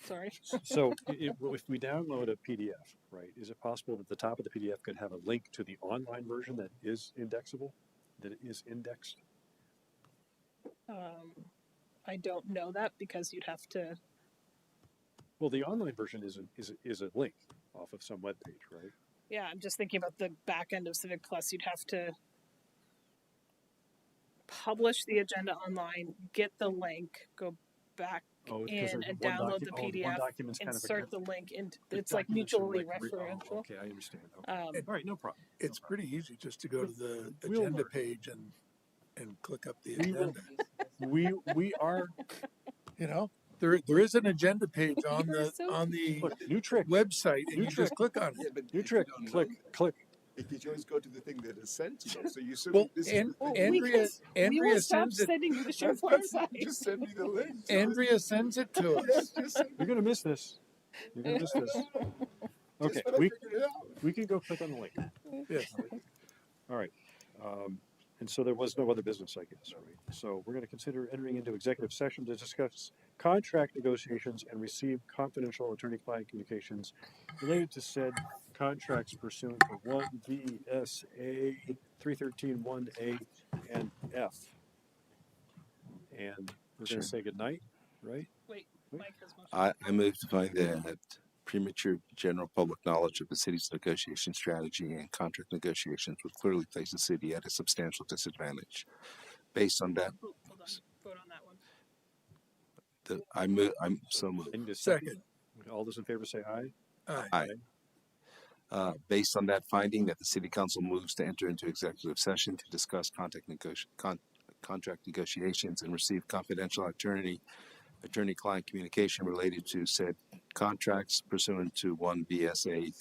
Sorry. So if we download a PDF, right, is it possible that the top of the PDF could have a link to the online version that is indexable, that it is indexed? I don't know that, because you'd have to. Well, the online version is a link, off of some webpage, right? Yeah, I'm just thinking about the back end of Civic Plus. You'd have to publish the agenda online, get the link, go back Oh, because in and download the PDF, insert the link into. It's like mutually referential. Okay, I understand. Okay. Um, All right, no problem. It's pretty easy just to go to the We'll agenda learn. page and click up the We will- agenda. We are You know, there is an agenda page on You're the so on the look, new trick. website, and New you just click on Yeah, it. but New if trick. you don't Click, know, click. if you always go to the thing that is sent to you, so you Well, assume this and is the thing. Andrea we will Andrea stop sends it. sending you the That's- SharePoint that's- site. Just send me the link. Andrea sends it to us. Just send You're gonna miss this. You're gonna miss this. Okay, when I we figured it out. we can go click on the link. Yes. All right. And so there was no other business, I guess, right? So we're going to consider entering into executive session to discuss contract negotiations and receive confidential attorney-client communications related to said contracts pursuant to 1 VSA 313(1)A and F. And we're going to say goodnight, right? Wait, Mike has motion. I move to find that premature general public knowledge of the city's negotiation strategy and contract negotiations would clearly place the city at a substantial disadvantage. Based on that, Hold on, vote on that one. I'm so moved. I need a Second. All those in favor say aye. Aye. Aye. Based on that finding, that the city council moves to enter into executive session to discuss contract negotiations and receive confidential attorney-client communication related to said contracts pursuant to 1 BSA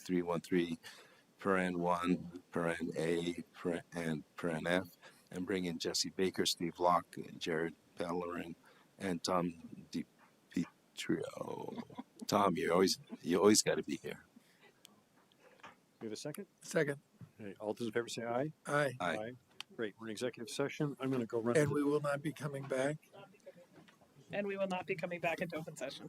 313(1)(A) and F, and bring in Jesse Baker, Steve Locke, Jared Bellerin, and Tom DiPietro. Tom, you always got to be here. We have a second? Second. Okay, all those in favor say aye. Aye. Aye. Great, we're in executive session. I'm going to go run. And we will not be coming back. And we will not be coming back into open session.